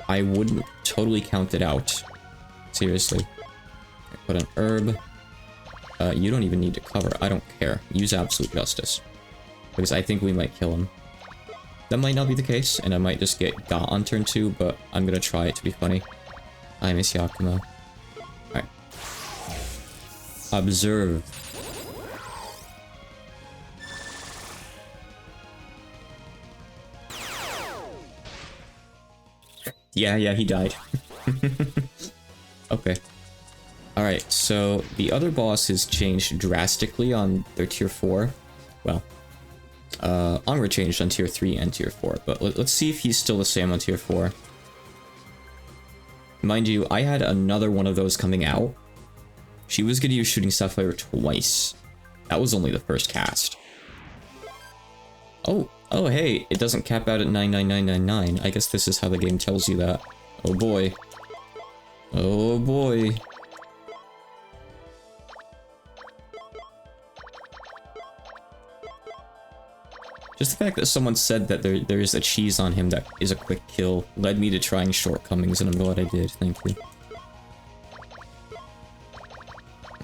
I wouldn't totally count it out. Seriously. Put an herb. You don't even need to cover. I don't care. Use Absolute Justice. Because I think we might kill him. That might not be the case, and I might just get got on turn 2, but I'm gonna try it to be funny. I miss Yakumo. Alright. Observe. Yeah, he died. Okay. Alright, so the other boss has changed drastically on their tier 4. Well, Onward changed on tier 3 and tier 4, but let's see if he's still the same on tier 4. Mind you, I had another one of those coming out, She was gonna use Shooting Sapphire twice. That was only the first cast. Oh, hey, it doesn't cap out at 99999. I guess this is how the game tells you that. Oh boy. Oh boy. Just the fact that someone said that there is a cheese on him that is a quick kill led me to trying Shortcomings, and I'm glad I did. Thank you.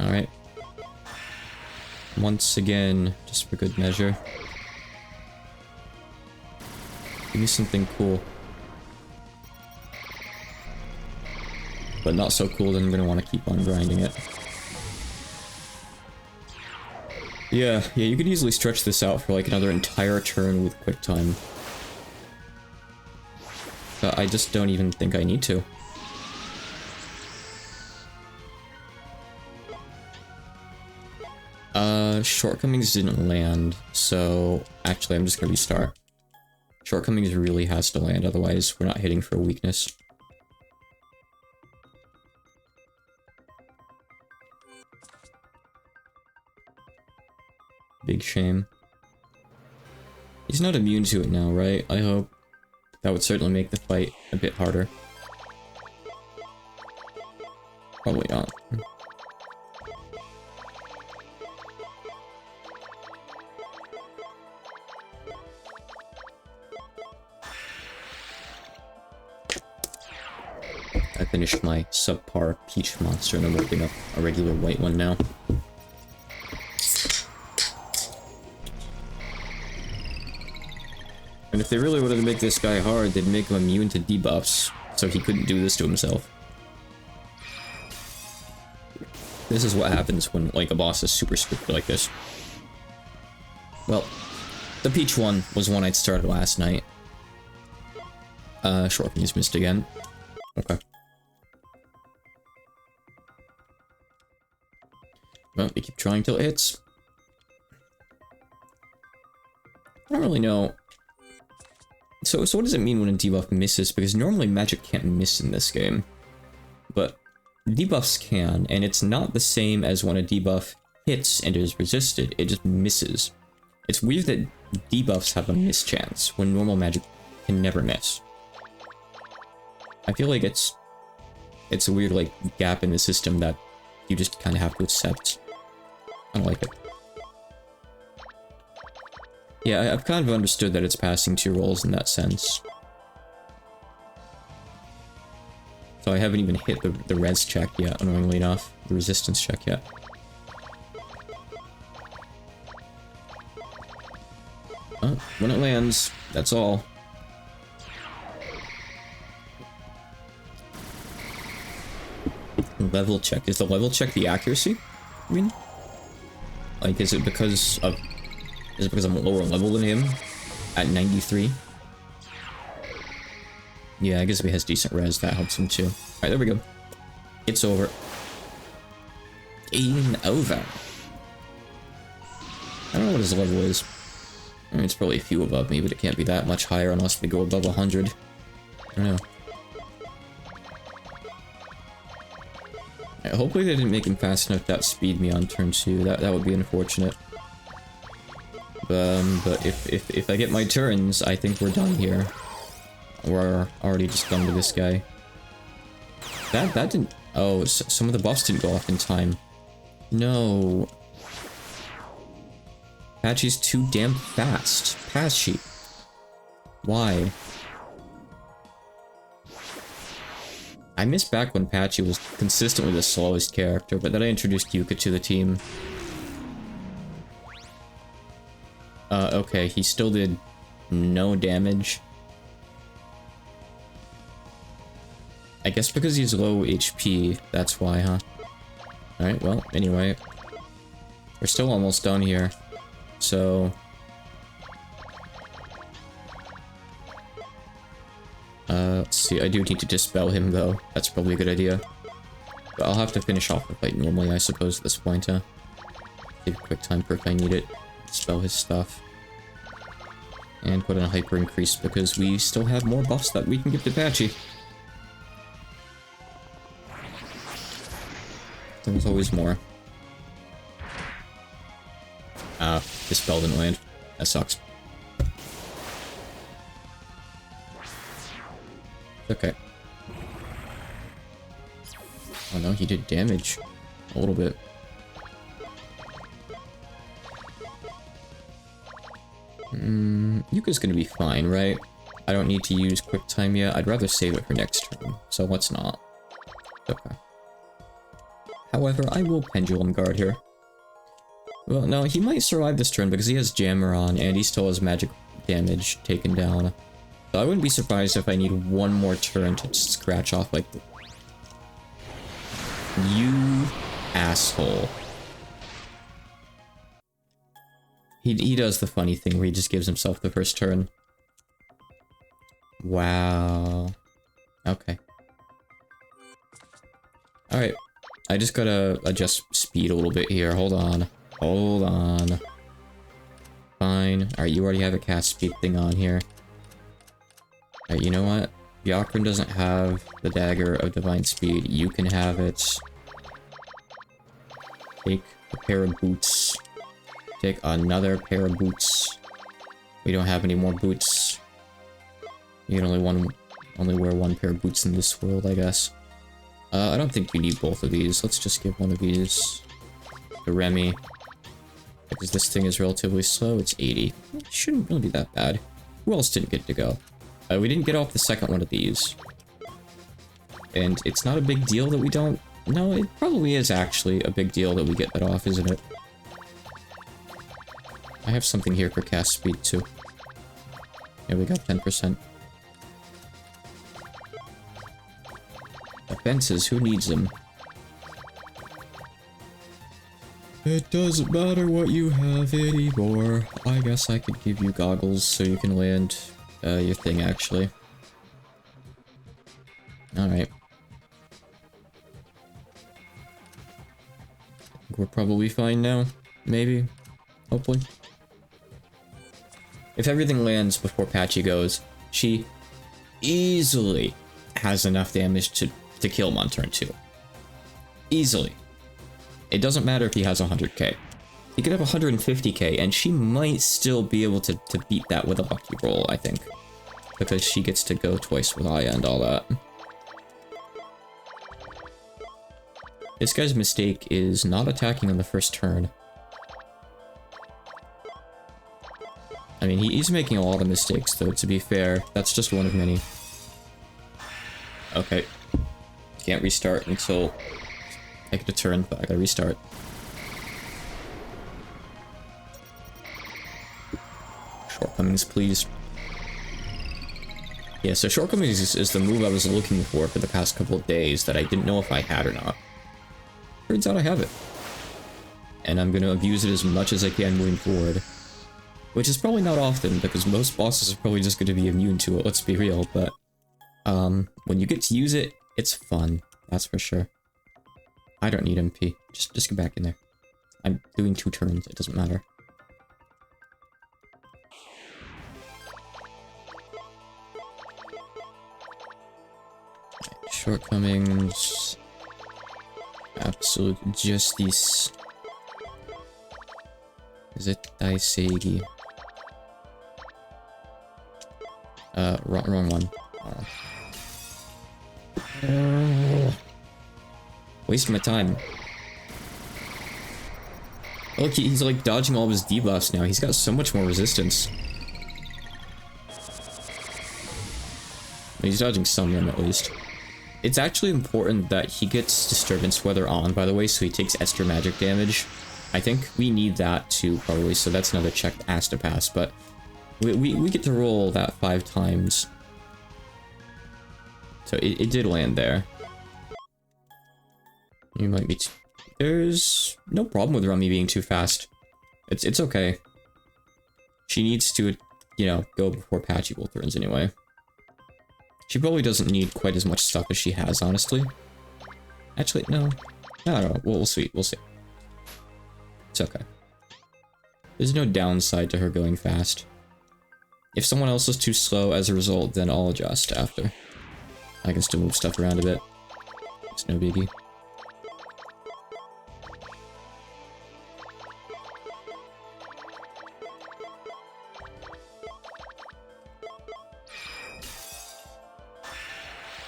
Alright. Once again, just for good measure. Give me something cool. But not so cool that I'm gonna want to keep on grinding it. Yeah, you could easily stretch this out for like another entire turn with quick time. But I just don't even think I need to. Shortcomings didn't land, so actually I'm just gonna restart. Shortcomings really has to land, otherwise we're not hitting for a weakness. Big shame. He's not immune to it now, right? I hope. That would certainly make the fight a bit harder. Probably not. I finished my subpar peach monster and I'm working up a regular white one now. And if they really wanted to make this guy hard, they'd make him immune to debuffs, so he couldn't do this to himself. This is what happens when, like, a boss is super scripted like this. Well, the peach one was one I'd started last night. Shortcomings missed again. Okay. Well, we keep trying till it hits. I don't really know. So what does it mean when a debuff misses? Because normally magic can't miss in this game. But debuffs can, and it's not the same as when a debuff hits and is resisted, it just misses. It's weird that debuffs have a miss chance, when normal magic can never miss. I feel like it's a weird, like, gap in the system that you just kind of have to accept. I don't like it. Yeah, I've kind of understood that it's passing two rolls in that sense. So I haven't even hit the res check yet, annoyingly enough. The resistance check yet. Oh, when it lands, that's all. Level check. Is the level check the accuracy? I mean? Like, is it because I'm lower level than him? At 93? Yeah, I guess if he has decent res, that helps him too. Alright, there we go. It's over. Game over. I don't know what his level is. I mean, it's probably a few above me, but it can't be that much higher unless they go above 100. I don't know. Yeah, hopefully they didn't make him fast enough to outspeed me on turn 2. That would be unfortunate. But if I get my turns, I think we're done here. We're already just done with this guy. That didn't... Oh, some of the buffs didn't go off in time. No. Patchy's too damn fast. Patchy. Why? I miss back when Patchy was consistently the slowest character, but then I introduced Yuka to the team. Okay, he still did no damage. I guess because he's low HP, that's why, huh? Alright, well, anyway. We're still almost done here. So... let's see, I do need to dispel him, though. That's probably a good idea. But I'll have to finish off the fight normally, I suppose, at this point, huh? Take a quick time perk, I need it. Dispel his stuff. And put in a hyper increase, because we still have more buffs that we can give to Patchy. There's always more. This spell didn't land. That sucks. Okay. Oh no, he did damage. A little bit. Yuka's gonna be fine, right? I don't need to use quick time yet. I'd rather save it for next turn, so let's not. Okay. However, I will Pendulum Guard here. Well, no, he might survive this turn because he has Jammer on, and he still has magic damage taken down. So I wouldn't be surprised if I need one more turn to scratch off, like... You asshole. He does the funny thing where he just gives himself the first turn. Wow. Okay. Alright. I just gotta adjust speed a little bit here. Hold on. Hold on. Fine. Alright, you already have a cast speed thing on here. Alright, you know what? Yakrin doesn't have the Dagger of Divine Speed. You can have it. Take a pair of boots. Take another pair of boots. We don't have any more boots. You can only wear one pair of boots in this world, I guess. I don't think we need both of these. Let's just give one of these to Remy. Because this thing is relatively slow. It's 80. It shouldn't really be that bad. Who else didn't get to go? We didn't get off the second one of these. And it's not a big deal that we don't... No, it probably is actually a big deal that we get that off, isn't it? I have something here for cast speed, too. Yeah, we got 10%. Offenses, who needs them? It doesn't matter what you have anymore. I guess I could give you goggles so you can land your thing, actually. Alright. We're probably fine now. Maybe. Hopefully. If everything lands before Patchy goes, she easily has enough damage to kill him on turn 2. Easily. It doesn't matter if he has 100k. He could have 150k, and she might still be able to beat that with a lucky roll, I think. Because she gets to go twice with Aya and all that. This guy's mistake is not attacking on the first turn. I mean, he's making a lot of mistakes, though, to be fair. That's just one of many. Okay. Can't restart until I get a turn, but I gotta restart. Shortcomings, please. Yeah, so Shortcomings is the move I was looking for the past couple of days that I didn't know if I had or not. Turns out I have it. And I'm gonna abuse it as much as I can moving forward. Which is probably not often, because most bosses are probably just gonna be immune to it, let's be real, but... when you get to use it, it's fun. That's for sure. I don't need MP. Just get back in there. I'm doing 2 turns, it doesn't matter. Shortcomings. Absolute justice. Zettai Seigi. Wrong one. Wasting my time. Look, he's like dodging all of his debuffs now. He's got so much more resistance. He's dodging some of them at least. It's actually important that he gets Disturbance Weather on, by the way, so he takes extra magic damage. I think we need that too, probably, so that's another check that has to pass, but we get to roll that 5 times. So it did land there. You might be there's no problem with Rummy being too fast. It's okay. She needs to, you know, go before Patchy both turns anyway. She probably doesn't need quite as much stuff as she has, honestly. Actually, no. I don't know. We'll see. We'll see. It's okay. There's no downside to her going fast. If someone else is too slow as a result, then I'll adjust after. I can still move stuff around a bit. It's no biggie.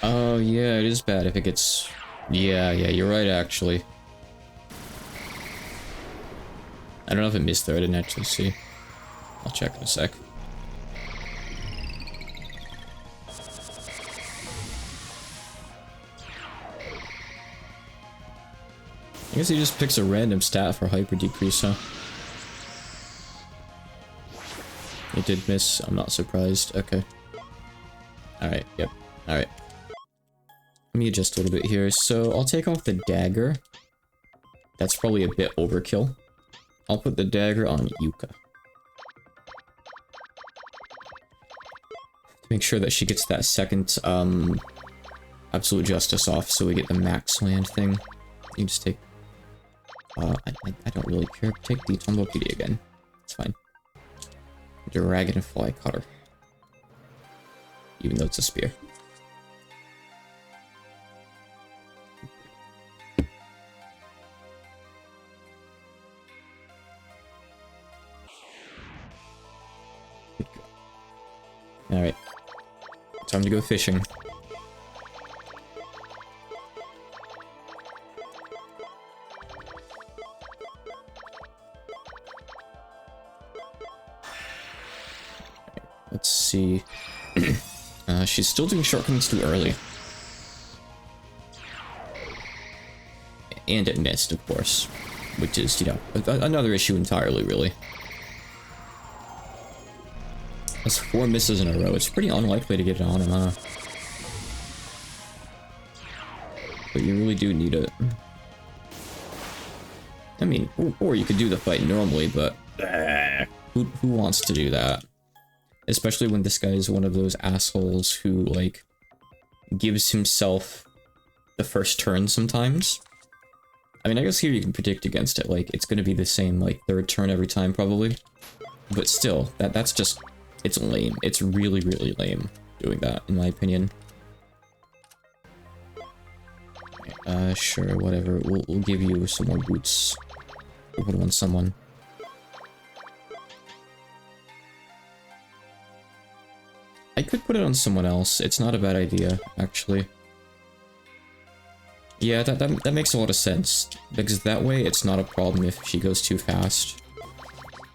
Oh, yeah, it is bad if it gets... Yeah, you're right, actually. I don't know if it missed there, I didn't actually see. I'll check in a sec. I guess he just picks a random stat for hyper decrease, huh? It did miss, I'm not surprised. Okay. Alright, yep. Alright. Let me adjust a little bit here. So, I'll take off the dagger. That's probably a bit overkill. I'll put the dagger on Yuka. To make sure that she gets that second, Absolute Justice off, so we get the max land thing. You just take... I don't really care. Take the Tombow PD again. It's fine. Dragonfly Cutter. Even though it's a spear. Alright. Time to go fishing. Let's see. She's still doing shortcuts too early. And it missed, of course. Which is, you know, another issue entirely, really. That's 4 misses in a row. It's pretty unlikely to get it on him, huh? But you really do need it. I mean, or you could do the fight normally, but... Who wants to do that? Especially when this guy is one of those assholes who, like, gives himself the first turn sometimes. I mean, I guess here you can predict against it, like, it's gonna be the same, like, 3rd turn every time, probably. But still, that's just... It's lame. It's really, really lame doing that, in my opinion. Sure, whatever. We'll give you some more boots. We'll put them on someone. I could put it on someone else. It's not a bad idea, actually. Yeah, that makes a lot of sense. Because that way, it's not a problem if she goes too fast.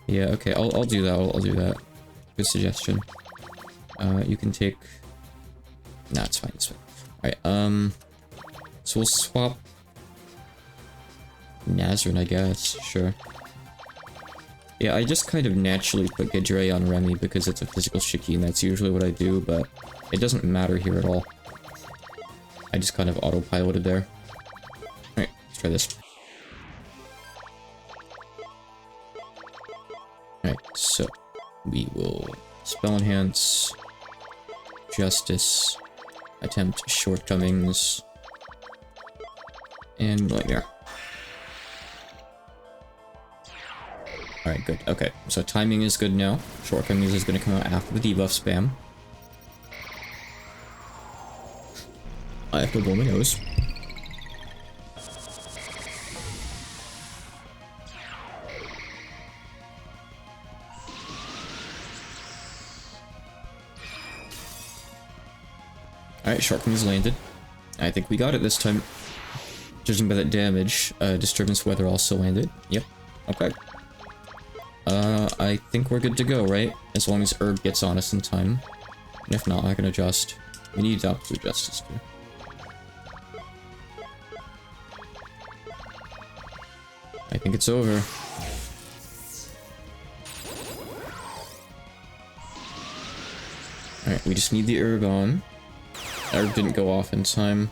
Yeah, okay, I'll do that. I'll do that. Good suggestion. You can take... Nah, it's fine, it's fine. Alright, so we'll swap... Nazarene, I guess. Sure. Yeah, I just kind of naturally put Gedre on Remy because it's a physical Shiki, and that's usually what I do, but it doesn't matter here at all. I just kind of autopiloted there. Alright, let's try this. Alright, so we will Spell Enhance, Justice, Attempt Shortcomings, and like there. Alright, good. Okay, so timing is good now. Shortcomings is going to come out after the debuff spam. I have to blow my nose. Alright, Shortcomings landed. I think we got it this time. Judging by that damage, Disturbance Weather also landed. Yep. Okay. I think we're good to go, right? As long as Herb gets on us in time. And if not, I can adjust. We need Absolute Justice too. I think it's over. Alright, we just need the Herb on. Herb didn't go off in time.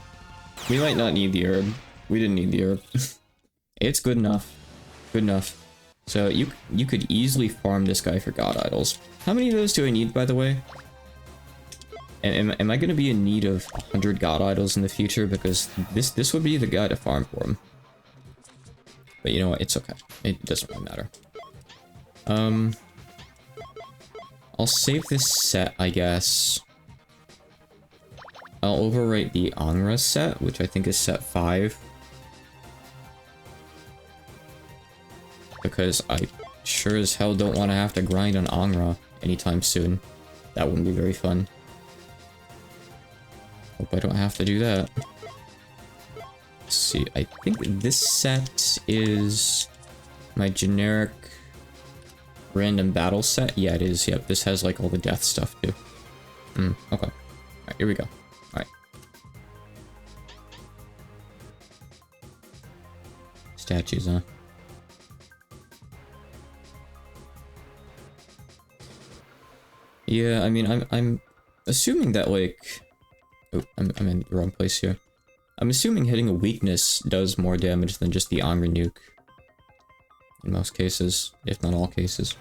We might not need the Herb. We didn't need the Herb. It's good enough. Good enough. So you could easily farm this guy for God Idols. How many of those do I need, by the way? And am I going to be in need of 100 God Idols in the future? Because this would be the guy to farm for him. But you know what? It's okay. It doesn't really matter. I'll save this set, I guess. I'll overwrite the Angra set, which I think is set 5. Because I sure as hell don't want to have to grind on Angra anytime soon. That wouldn't be very fun. Hope I don't have to do that. Let's see, I think this set is my generic random battle set. Yeah, it is. Yep, this has like all the death stuff too. Okay. Alright, here we go. Alright. Statues, huh? Yeah, I mean, I'm assuming that, like... Oh, I'm in the wrong place here. I'm assuming hitting a weakness does more damage than just the Angry Nuke. In most cases, if not all cases.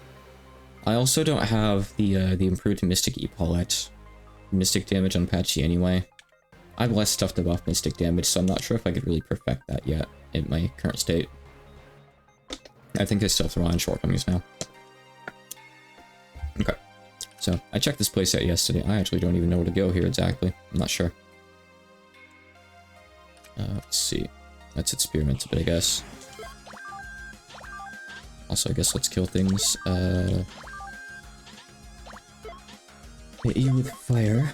I also don't have the improved Mystic Epaulet. Mystic damage on Patchy anyway. I have less stuff to buff Mystic damage, so I'm not sure if I could really perfect that yet in my current state. I think I still throw on shortcomings now. Okay. So, I checked this place out yesterday. I actually don't even know where to go here exactly. I'm not sure. Let's see. Let's experiment a bit, I guess. Also, I guess let's kill things. Hit you with fire.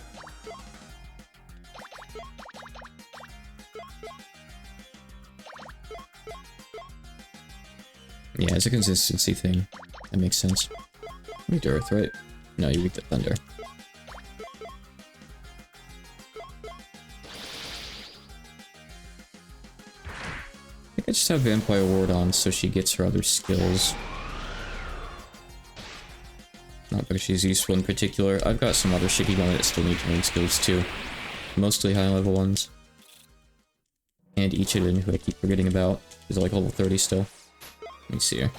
Yeah, it's a consistency thing. That makes sense. Weak to earth, right? No, you're weak to thunder. I think I just have Vampire Ward on so she gets her other skills. Not because she's useful in particular. I've got some other Shikigami that still need to learn skills too. Mostly high level ones. And Ichirin, who I keep forgetting about, is like level 30 still. Let me see here.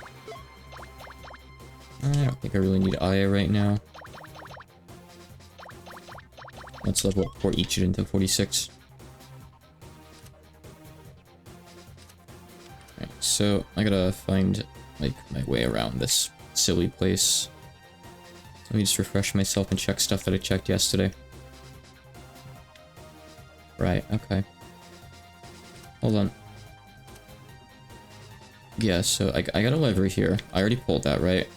I don't think I really need Aya right now. Let's level up for Ichirin to 46. Alright, so I gotta find, like, my way around this silly place. Let me just refresh myself and check stuff that I checked yesterday. Right, okay. Hold on. Yeah, so I got a lever here. I already pulled that, right?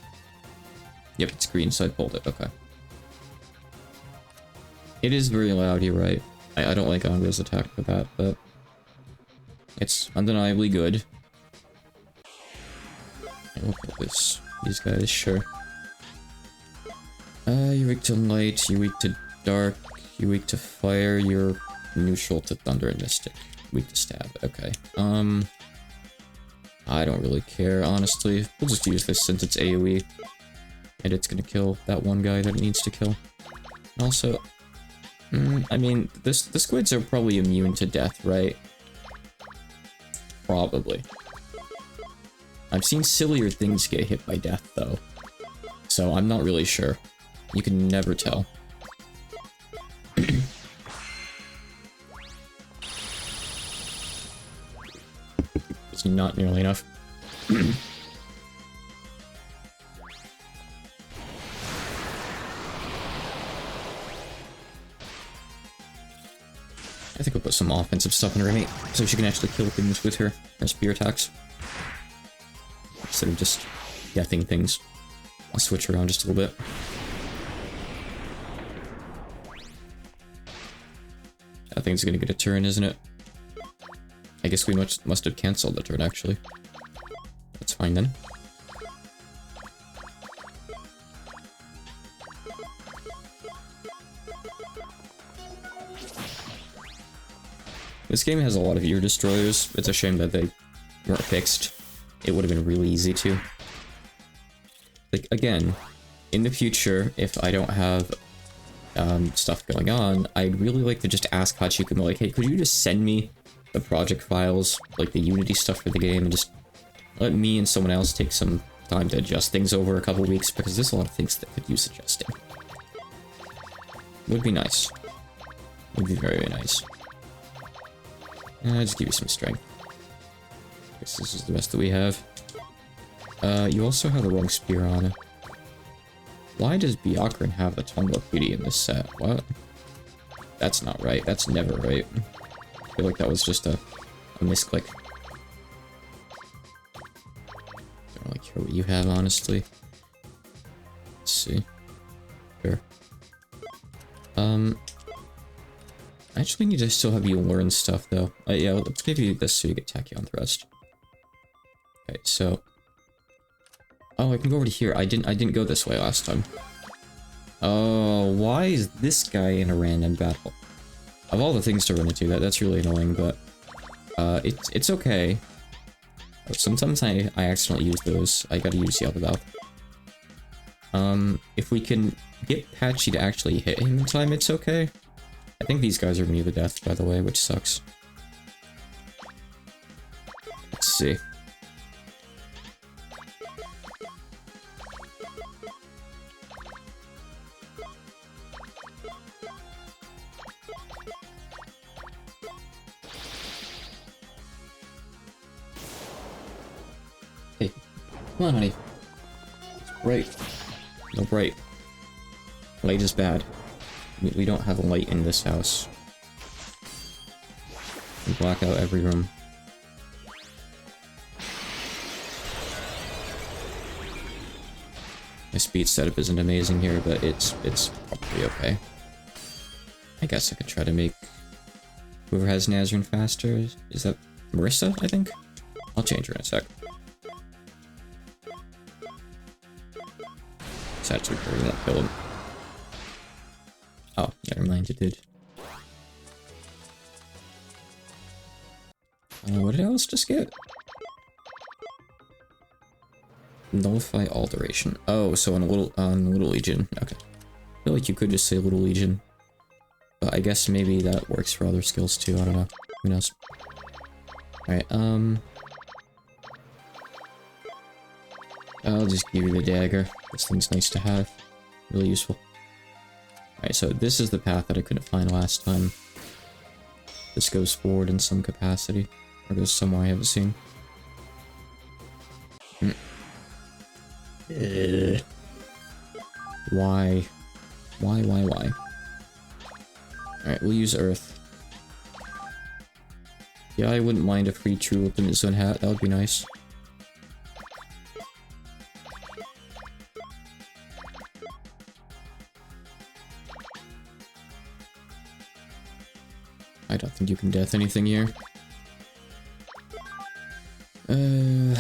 Yep, it's green, so I pulled it. Okay. It is very loud, you're right. I don't like Angra's attack for that, but... it's undeniably good. We'll kill these guys, sure. You're weak to light, you're weak to dark, you're weak to fire, you're neutral to thunder and mystic. Weak to stab, okay. I don't really care, honestly. We'll just use this since it's AoE. And it's gonna kill that one guy that it needs to kill. Also, I mean, the squids are probably immune to death, right? Probably. I've seen sillier things get hit by death, though. So I'm not really sure. You can never tell. It's not nearly enough. I think we'll put some offensive stuff in her mate, so she can actually kill things with her spear attacks. Instead of just deathing things. I'll switch around just a little bit. I think it's gonna get a turn, isn't it? I guess we must have cancelled the turn, actually. That's fine then. This game has a lot of ear destroyers. It's a shame that they weren't fixed. It would have been really easy to. Like, again, in the future, if I don't have stuff going on, I'd really like to just ask Hachiko, like, hey, could you just send me the project files, like the Unity stuff for the game, and just let me and someone else take some time to adjust things over a couple weeks, because there's a lot of things that could use adjusting. Would be nice. Would be very, very nice. Just give you some strength. Guess this is the best that we have. You also have the wrong spear on. Why does Byakurin have the Tongue of Beauty in this set? What? That's not right. That's never right. I feel like that was just a misclick. Don't really care what you have, honestly. Let's see. Sure. I actually need to still have you learn stuff, though. Yeah, let's give you this so you get Tachyon Thrust. Okay, so... Oh, I can go over to here. I didn't go this way last time. Oh, why is this guy in a random battle? Of all the things to run into, that's really annoying, but... it's okay. Sometimes I accidentally use those. I gotta use the other valve. If we can get Patchy to actually hit him in time, it's okay. I think these guys are immune to death, by the way, which sucks. Let's see. Hey, come on, honey. It's bright. No bright. Light is bad. We don't have light in this house. We black out every room. My speed setup isn't amazing here, but it's probably okay. I guess I could try to make whoever has Nazarene faster. Is that Marissa, I think? I'll change her in a sec. It's actually pretty won't kill him. Oh, never mind, it did. What did I else just get? Nullify all duration. Oh, so on Little Legion. Okay. I feel like you could just say Little Legion. But I guess maybe that works for other skills too, I don't know. Who knows? Alright, I'll just give you the dagger. This thing's nice to have. Really useful. Alright, so this is the path that I couldn't find last time. This goes forward in some capacity. Or goes somewhere I haven't seen. Why? Why? Alright, we'll use Earth. Yeah, I wouldn't mind a free True Ultimate Zone hat, that would be nice. I don't think you can death anything here. I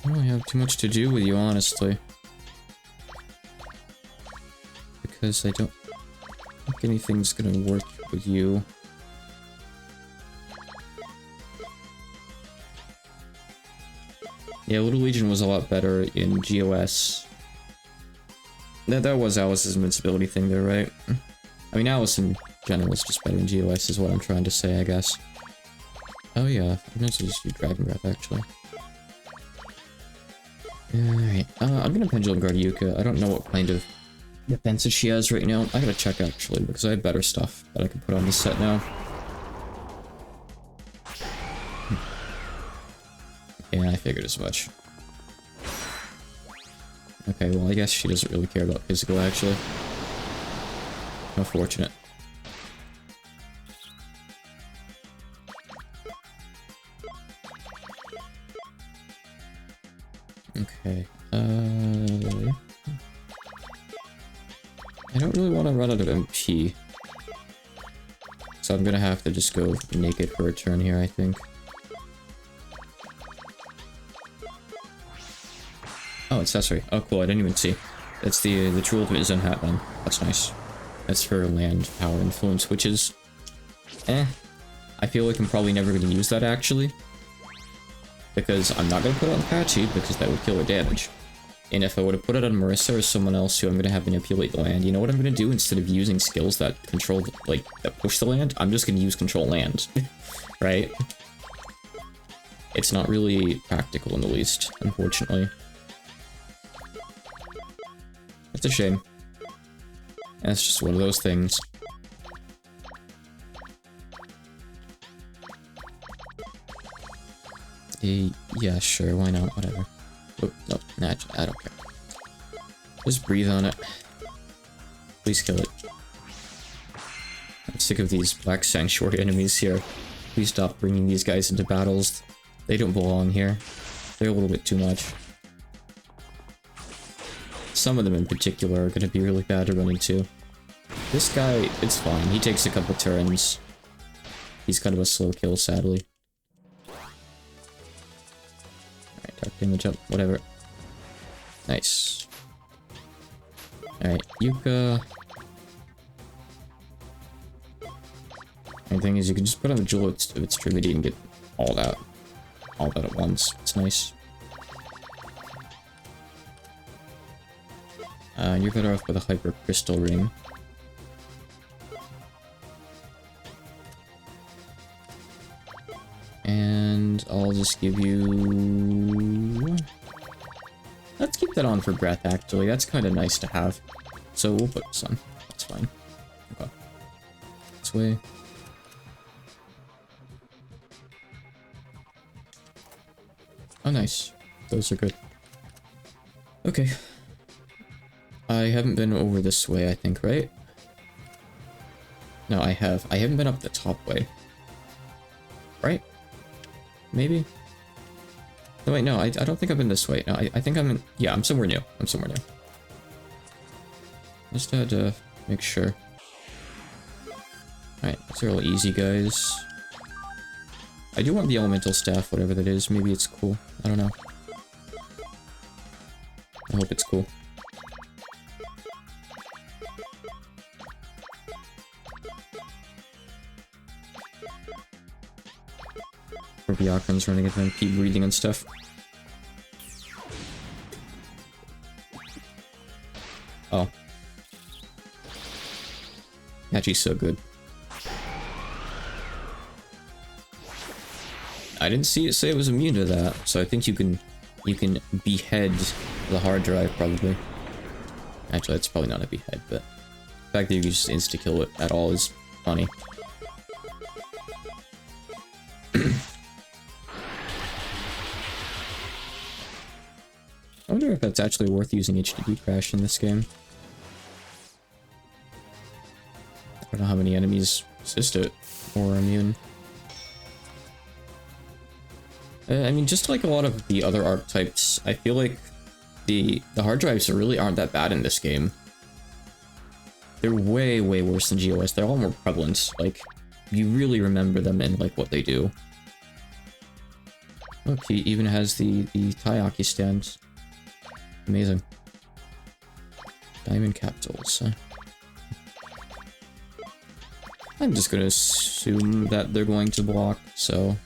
don't really have too much to do with you, honestly. Because I don't think anything's gonna work with you. Yeah, Little Legion was a lot better in GOS. That was Alice's invincibility thing there, right? I mean, Alice in general is just better in GOS is what I'm trying to say, I guess. Oh yeah, I'm gonna just do Dragon Breath, actually. Alright, I'm gonna Pendulum Guard Yuka. I don't know what kind of defenses she has right now. I gotta check, actually, because I have better stuff that I can put on this set now. Yeah, I figured as much. Okay, well, I guess she doesn't really care about physical, actually. How fortunate. Okay, I don't really want to run out of MP. So I'm gonna have to just go naked for a turn here, I think. Oh, accessory. Oh, cool. I didn't even see. That's the True Ultimate Zone hat then. That's nice. That's for land power influence, which is... I feel like I'm probably never going to use that, actually. Because I'm not going to put it on Patchy, because that would kill her damage. And if I would have put it on Marissa or someone else who I'm going to have manipulate the land, you know what I'm going to do? Instead of using skills that control, like, that push the land, I'm just going to use control land. Right? It's not really practical in the least, unfortunately. It's a shame. And it's just one of those things. Yeah, sure, why not? Whatever. Oh, no, nah, I don't care. Just breathe on it. Please kill it. I'm sick of these Black Sanctuary enemies here. Please stop bringing these guys into battles. They don't belong here. They're a little bit too much. some of them in particular are gonna be really bad to run into. This guy, it's fine. He takes a couple turns. He's kind of a slow kill, sadly. Alright, dark damage up, whatever. Nice. Alright, Yuka. And the thing is, you can just put on the Jewel of its Trinity and get all that at once. It's nice. You're better off with a Hyper Crystal Ring. And I'll just give you... Let's keep that on for breath, actually. That's kind of nice to have. So we'll put this on. That's fine. Okay. This way. Oh, nice. Those are good. Okay. I haven't been over this way, I think, right? No, I have. I haven't been up the top way. Right? Maybe? No, wait, no, I don't think I've been this way. No, I think I'm in... Yeah, I'm somewhere new. I'm somewhere new. Just had to make sure. Alright, these are all easy, guys. I do want the elemental staff, whatever that is. Maybe it's cool. I don't know. I hope it's cool. Or Byakuran's running at them, keep breathing and stuff. Oh. Hachi's so good. I didn't see it say it was immune to that, so I think you can behead the hard drive, probably. Actually, it's probably not a behead, but the fact that you can just insta-kill it at all is funny. I wonder if that's actually worth using HDD Crash in this game. I don't know how many enemies resist it or are immune. I mean, just like a lot of the other archetypes, I feel like the hard drives really aren't that bad in this game. They're way, way worse than GOS. They're all more prevalent. Like, you really remember them and like what they do. Look, he even has the Taiyaki stands. Amazing. Diamond capsules. I'm just gonna assume that they're going to block, so...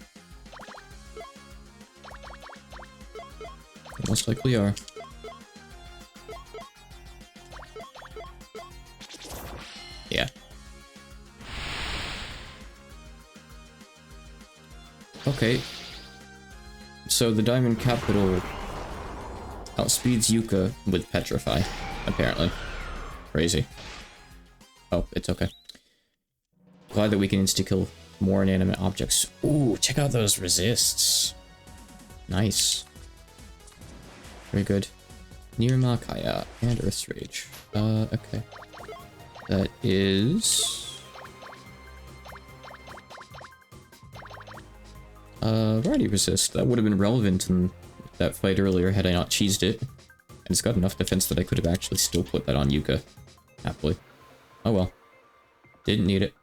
They most likely are. Yeah. Okay. So the Diamond Capital outspeeds Yuka with Petrify, apparently. Crazy. Oh, it's okay. Glad that we can insta-kill more inanimate objects. Ooh, check out those resists. Nice. Very good. Nirmakaya and Earth's Rage. Okay. That is... Variety Resist. That would have been relevant in that fight earlier had I not cheesed it. And it's got enough defense that I could have actually still put that on Yuka. Happily. Oh well. Didn't need it.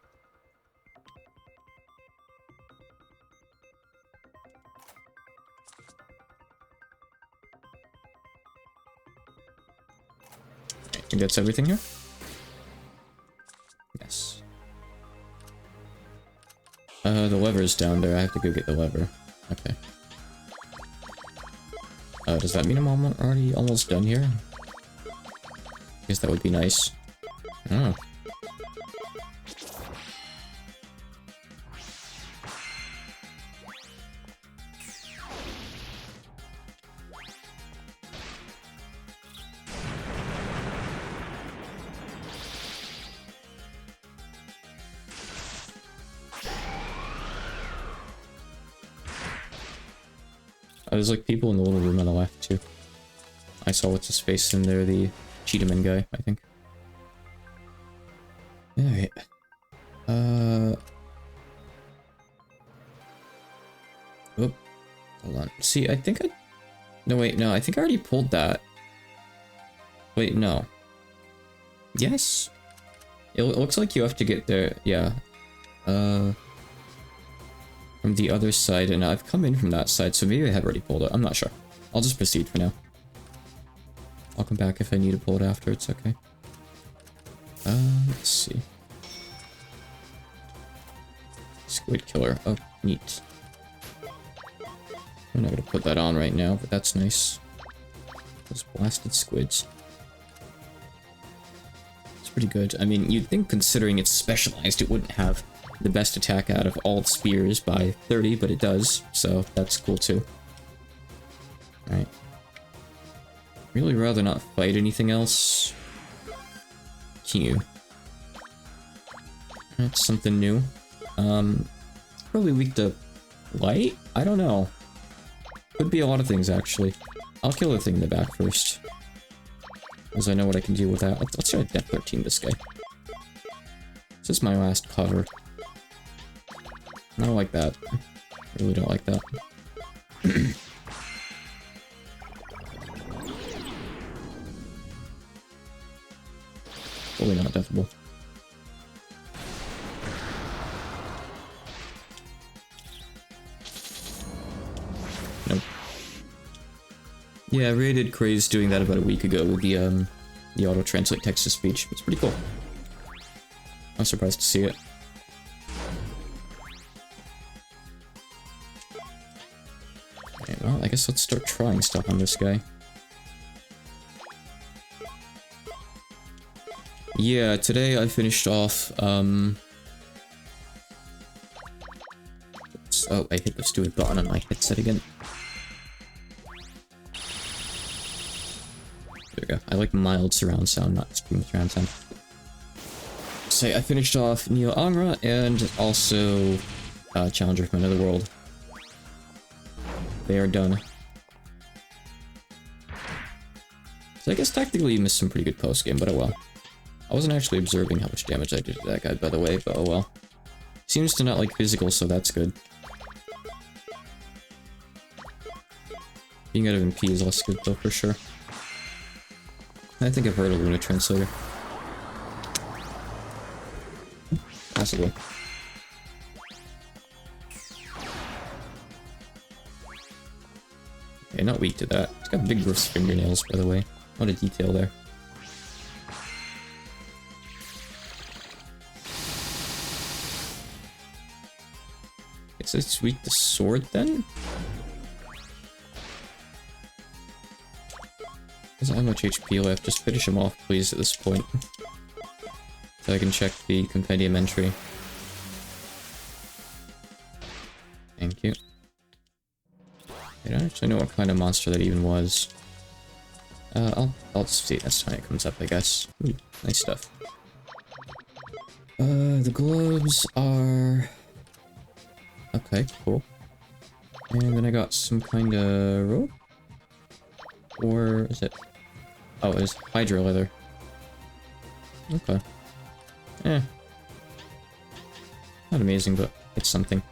I think that's everything here? Yes. The lever's down there. I have to go get the lever. Okay. Does that mean I'm already almost done here? I guess that would be nice. Oh. There's like people in the little room on the left too. I saw what's his face in there, the Cheetahman guy, I think. Alright. Oop. Hold on. See, I think I... No, wait, no, I think I already pulled that. Wait, no. Yes? It looks like you have to get there, yeah. From the other side, and I've come in from that side, so maybe I have already pulled it. I'm not sure. I'll just proceed for now. I'll come back if I need to pull it after, it's okay. Let's see. Squid killer. Oh, neat. I'm not gonna put that on right now, but that's nice. Those blasted squids. It's pretty good. I mean, you'd think considering it's specialized, it wouldn't have the best attack out of all spears by 30, but it does, so that's cool too. Alright. Really rather not fight anything else. Q. That's something new. Probably weak to light? I don't know. Could be a lot of things, actually. I'll kill the thing in the back first. Because I know what I can do with that. Let's try Death 13 this guy. This is my last cover. I don't like that. I really don't like that. Totally not deathable. Nope. Yeah, I really did craze doing that about a week ago with the auto-translate text-to-speech. It's pretty cool. I'm surprised to see it. Okay, well, I guess let's start trying stuff on this guy. Yeah, today I finished off, oops, oh, I hit the stupid button on my headset again. There we go. I like mild surround sound, not extreme surround sound. Say, I finished off Neo Angra and also Challenger from Another World. They are done. So I guess technically you missed some pretty good post-game, but oh well. I wasn't actually observing how much damage I did to that guy, by the way, but oh well. Seems to not like physical, so that's good. Being out of MP is less good, though, for sure. I think I've heard of Luna Translator. Possibly. Okay, not weak to that. It's got big gross fingernails, by the way. What a detail there. Guess it's weak to sword, then? Doesn't have much HP left. Just finish him off, please, at this point. So I can check the compendium entry. Thank you. I don't actually know what kind of monster that even was. I'll see next time it comes up, I guess. Ooh, nice stuff. The gloves are... Okay, cool. And then I got some kind of rope? Or is it... Oh, it is Hydra leather. Okay. Eh. Not amazing, but it's something.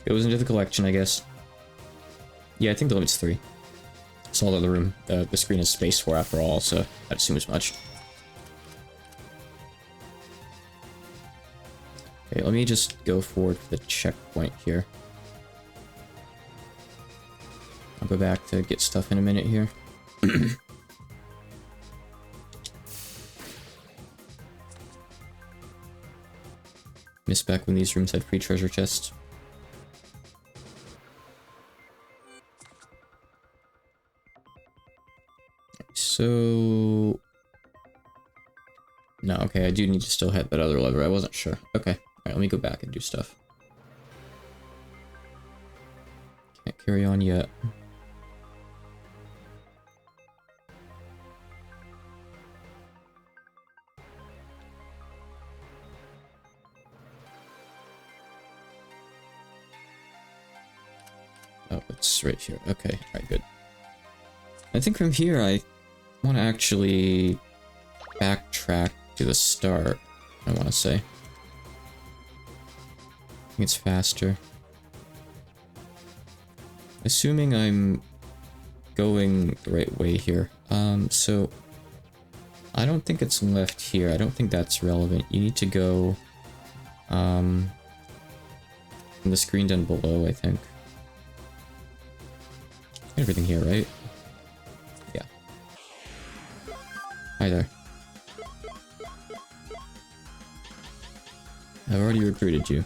Goes into the collection, I guess. Yeah, I think the limit's 3. It's all in the room. The screen is space for after all, so I'd assume as much. Okay, let me just go forward for the checkpoint here. I'll go back to get stuff in a minute here. Missed back when these rooms had free treasure chests. So... No, okay, I do need to still hit that other lever. I wasn't sure. Okay, alright, let me go back and do stuff. Can't carry on yet. Oh, it's right here. Okay, alright, good. I think from here I want to actually backtrack to the start, I want to say. I think it's faster. Assuming I'm going the right way here. So I don't think it's left here. I don't think that's relevant. You need to go, from the screen down below, I think. Everything here, right? Yeah. Hi there. I've already recruited you.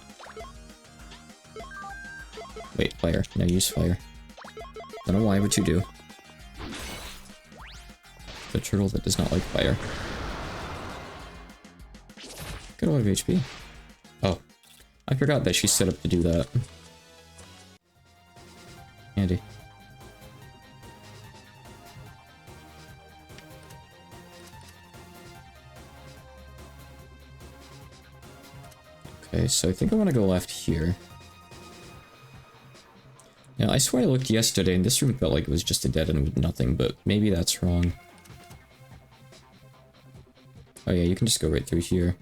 Wait, fire. Now use fire. Don't know why, but you do. The turtle that does not like fire. Got a lot of HP. Oh. I forgot that she's set up to do that. Handy. Okay, so I think I want to go left here. Now, I swear I looked yesterday and this room felt like it was just a dead end with nothing, but maybe that's wrong. Oh yeah, you can just go right through here.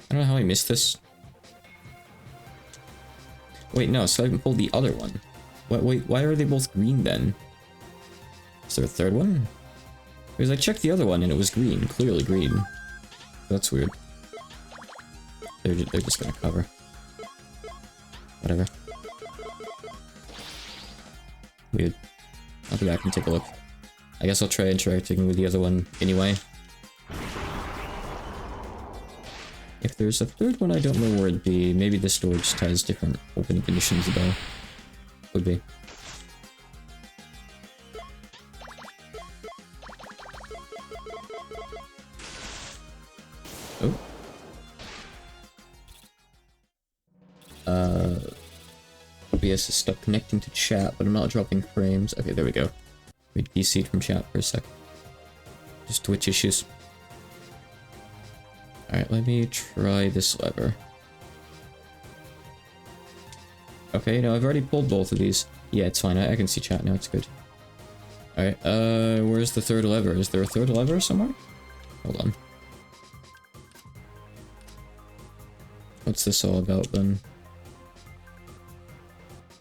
I don't know how I missed this. Wait, no, so I haven't pulled the other one. Wait, why are they both green then? Is there a third one? Because I checked the other one and it was green, clearly green. That's weird. They're just gonna cover. Whatever. Weird. I'll go back and take a look. I guess I'll try interacting with the other one anyway. If there's a third one, I don't know where it'd be. Maybe this door just has different opening conditions though. Would be. Oh. OBS is stuck connecting to chat, but I'm not dropping frames. Okay, there we go. We PC'd from chat for a sec. Just Twitch issues. Alright, let me try this lever. Okay, no, I've already pulled both of these. Yeah, it's fine. I can see chat now. It's good. Alright, where's the third lever? Is there a third lever somewhere? Hold on. What's this all about then?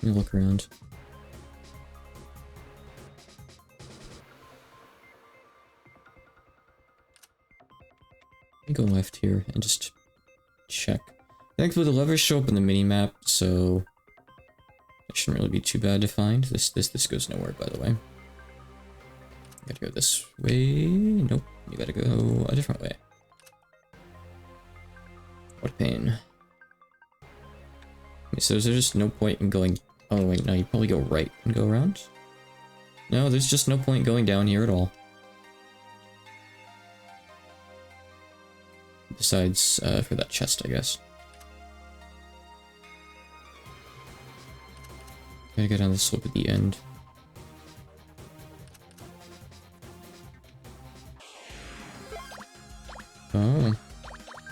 Let me look around. Let me go left here and just check. Thankfully the levers show up in the mini-map, so it shouldn't really be too bad to find. This goes nowhere, by the way. Gotta go this way. Nope, you gotta go a different way. What a pain. Okay, so is there just no point in going... Oh wait, no, you probably go right and go around? No, there's just no point going down here at all. Besides, for that chest, I guess. Gotta go down the slope at the end. Oh.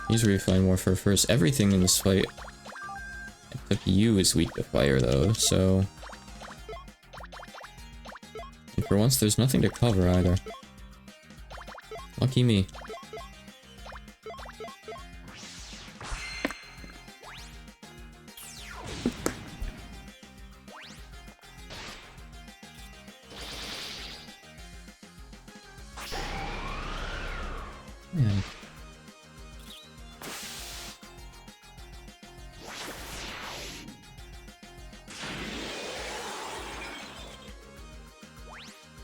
Here's where you find Warfare first. Everything in this fight, except you, is weak to fire, though, so... And for once, there's nothing to cover, either. Lucky me. Man.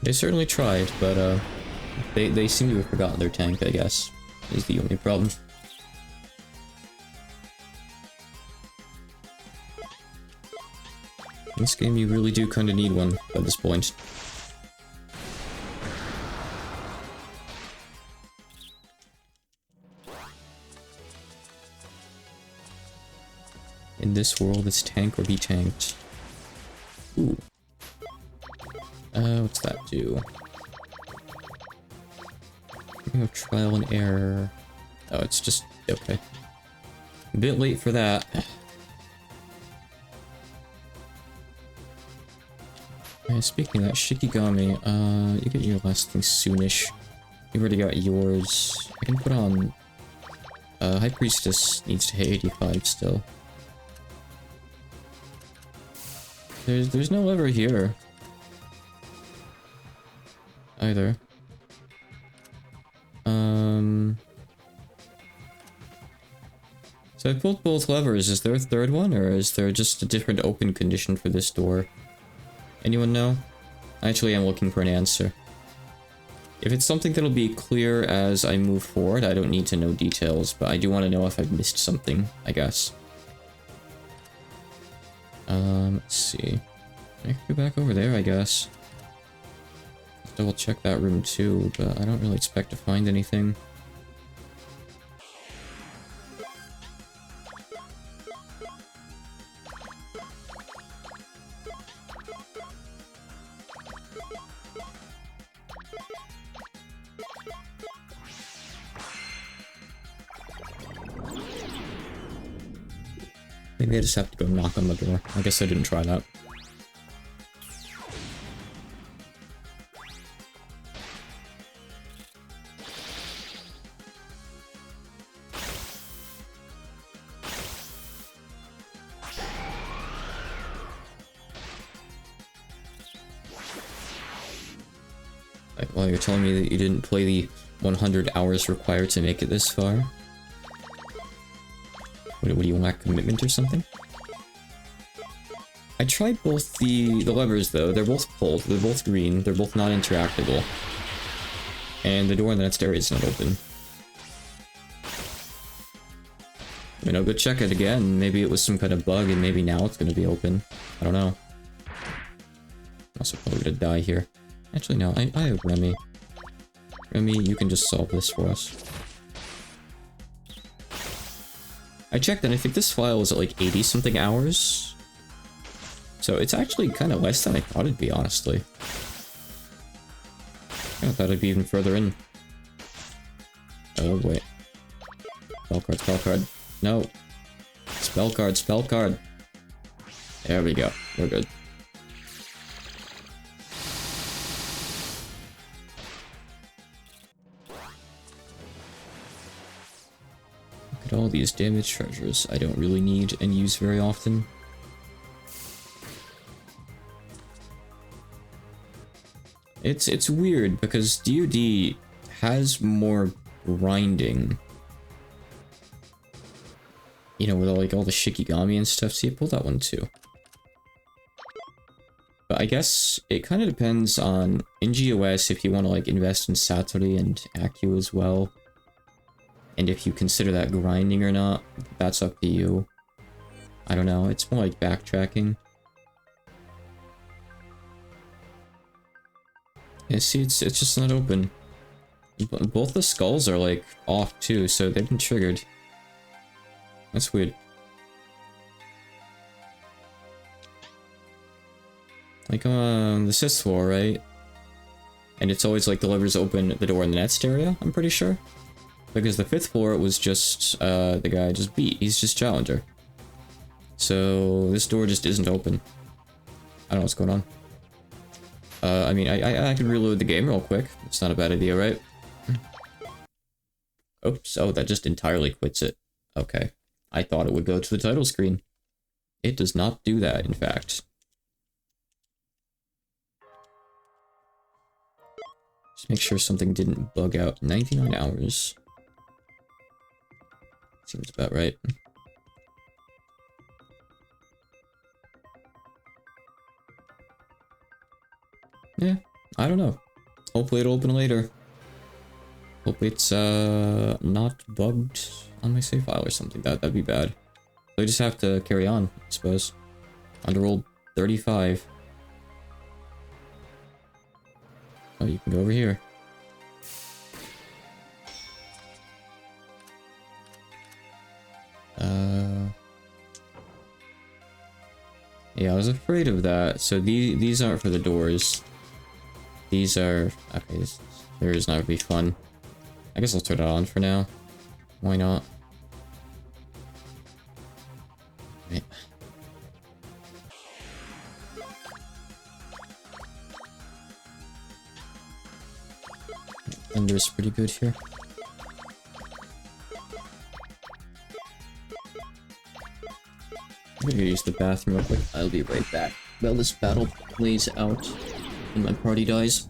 They certainly tried, but they seem to have forgotten their tank, I guess, is the only problem. In this game, you really do kind of need one at this point. In this world, it's tank or be tanked. Ooh. What's that do? Trial and error. Oh, it's just... okay. A bit late for that. Speaking of that, Shikigami, you get your last thing soonish. You've already got yours. I can put on... High Priestess needs to hit 85 still. There's no lever here. Either. So I pulled both levers. Is there a third one, or is there just a different open condition for this door? Anyone know? Actually, I'm looking for an answer. If it's something that'll be clear as I move forward, I don't need to know details, but I do want to know if I've missed something, I guess. Let's see. I can go back over there, I guess. Double check that room too, but I don't really expect to find anything. Maybe I just have to go knock on the door. I guess I didn't try that. Like, well, you're telling me that you didn't play the 100 hours required to make it this far? What do you want, commitment or something? I tried both the levers though. They're both pulled. They're both green. They're both not interactable. And the door in the next area is not open. I mean, I'll go check it again. Maybe it was some kind of bug and maybe now it's going to be open. I don't know. I'm also probably going to die here. Actually, no. I have Remy. Remy, you can just solve this for us. I checked and I think this file is at like 80-something hours. So it's actually kind of less than I thought it'd be, honestly. I thought it'd be even further in. Oh, wait. Spell card, spell card. No. Spell card, spell card. There we go. We're good. Look at all these damaged treasures I don't really need and use very often. It's weird because DoD has more grinding. You know, with all, like, all the Shikigami and stuff. See, I pulled that one too. But I guess it kind of depends on, in GOS, if you want to, like, invest in Satori and Accu as well. And if you consider that grinding or not, that's up to you. I don't know, it's more like backtracking. Yeah, see, it's just not open. Both the skulls are, like, off too, so they've been triggered. That's weird. Like, the 6th floor, right? And it's always, like, the levers open the door in the next area, I'm pretty sure. Because the 5th floor, it was just, the guy just beat. He's just Challenger. So, this door just isn't open. I don't know what's going on. I mean, I can reload the game real quick. It's not a bad idea, right? Oops, oh, that just entirely quits it. Okay. I thought it would go to the title screen. It does not do that, in fact. Just make sure something didn't bug out. 99 hours. Seems about right. Yeah, I don't know. Hopefully it'll open later. Hopefully it's not bugged on my save file or something. That'd be bad. So I just have to carry on, I suppose. Underworld 35. Oh, you can go over here. Yeah, I was afraid of that. So these aren't for the doors. These are... Okay, this is not gonna be fun. I guess I'll turn it on for now. Why not? Right. Thunder is pretty good here. I'm gonna use the bathroom real quick. I'll be right back. While this battle plays out and my party dies.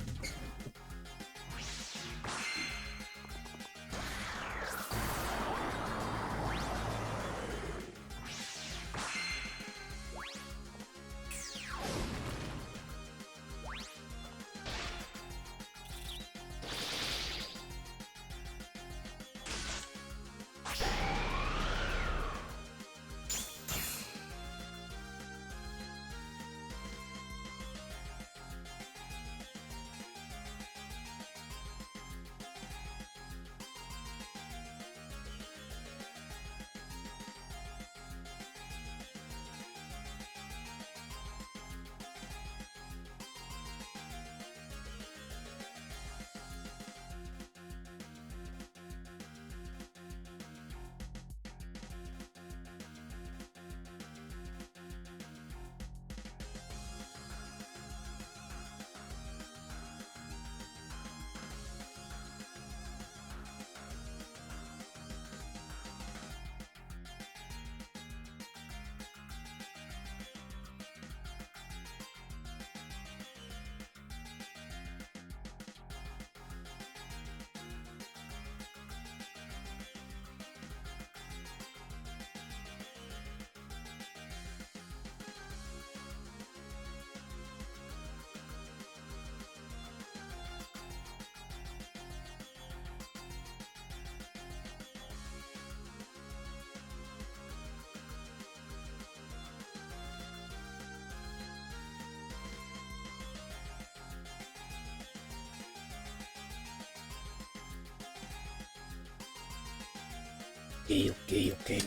Okay.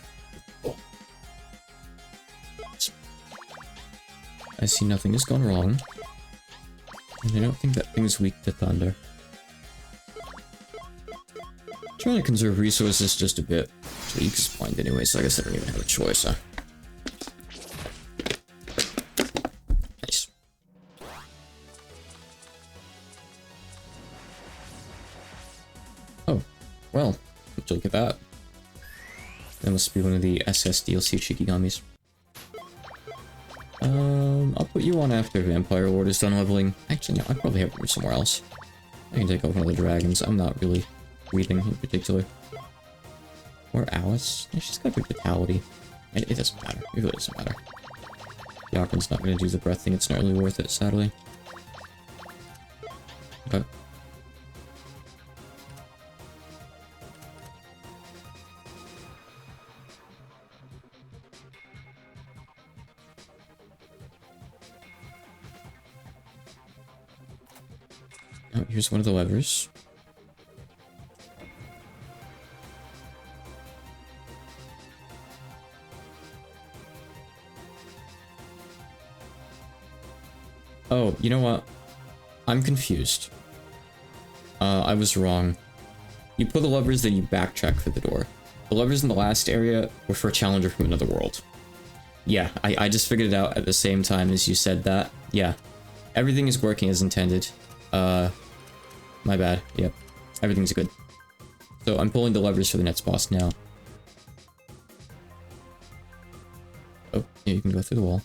Oh. I see nothing has gone wrong. And I don't think that thing is weak to thunder. Trying to conserve resources just a bit. So you can blind anyway, so I guess I don't even have a choice, huh? Nice. Oh, well, look at that. That must be one of the SS DLC Shikigamis. I'll put you on after Vampire Lord is done leveling. Actually, no, I probably have room somewhere else. I can take out one of the dragons. I'm not really reading in particular. Or Alice. Yeah, she's got good vitality. And it doesn't matter. It really doesn't matter. Yakun's not going to do the breath thing. It's not really worth it, sadly. Okay. Oh, here's one of the levers. Oh, you know what? I'm confused. I was wrong. You pull the levers, then you backtrack for the door. The levers in the last area were for a challenger from another world. Yeah, I just figured it out at the same time as you said that. Yeah. Everything is working as intended. My bad. Yep. Everything's good. So I'm pulling the levers for the next boss now. Oh, yeah, you can go through the wall.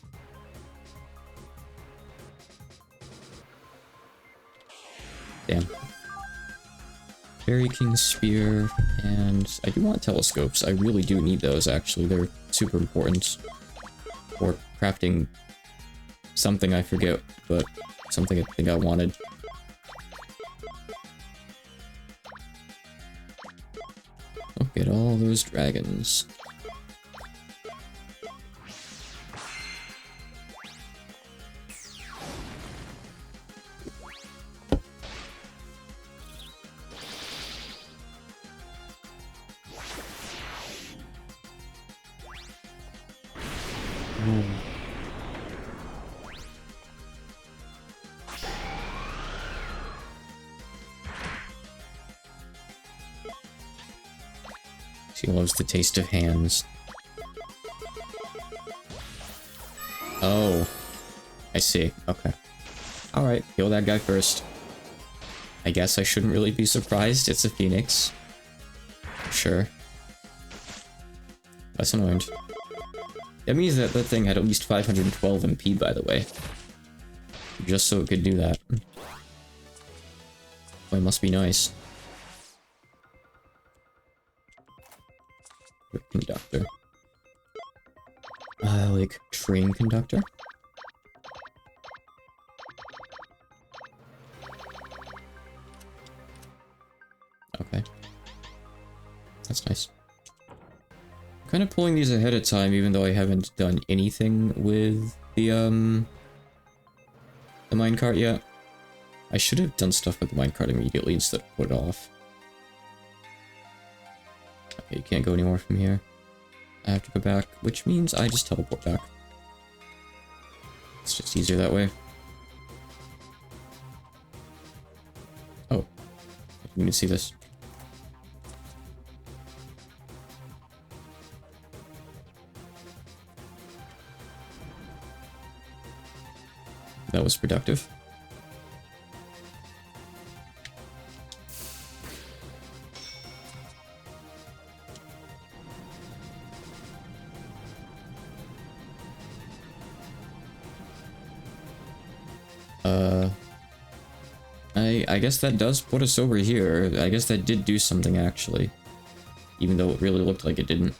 Damn. Fairy King's Spear, and I do want telescopes. I really do need those, actually. They're super important. For crafting something I forget, but something I think I wanted. Look at all those dragons. She loves the taste of hands. Oh. I see. Okay. Alright, kill that guy first. I guess I shouldn't really be surprised. It's a phoenix. Sure. That's annoying. That means that that thing had at least 512 MP, by the way. Just so it could do that. Boy, must be nice. Conductor. Like, train conductor? Okay. That's nice. I'm kind of pulling these ahead of time, even though I haven't done anything with the minecart yet. I should have done stuff with the minecart immediately instead of put it off. Okay, you can't go anymore from here. I have to go back, which means I just teleport back. It's just easier that way. Oh. I didn't even see this. That was productive. I guess that does put us over here. I guess that did do something, actually. Even though it really looked like it didn't.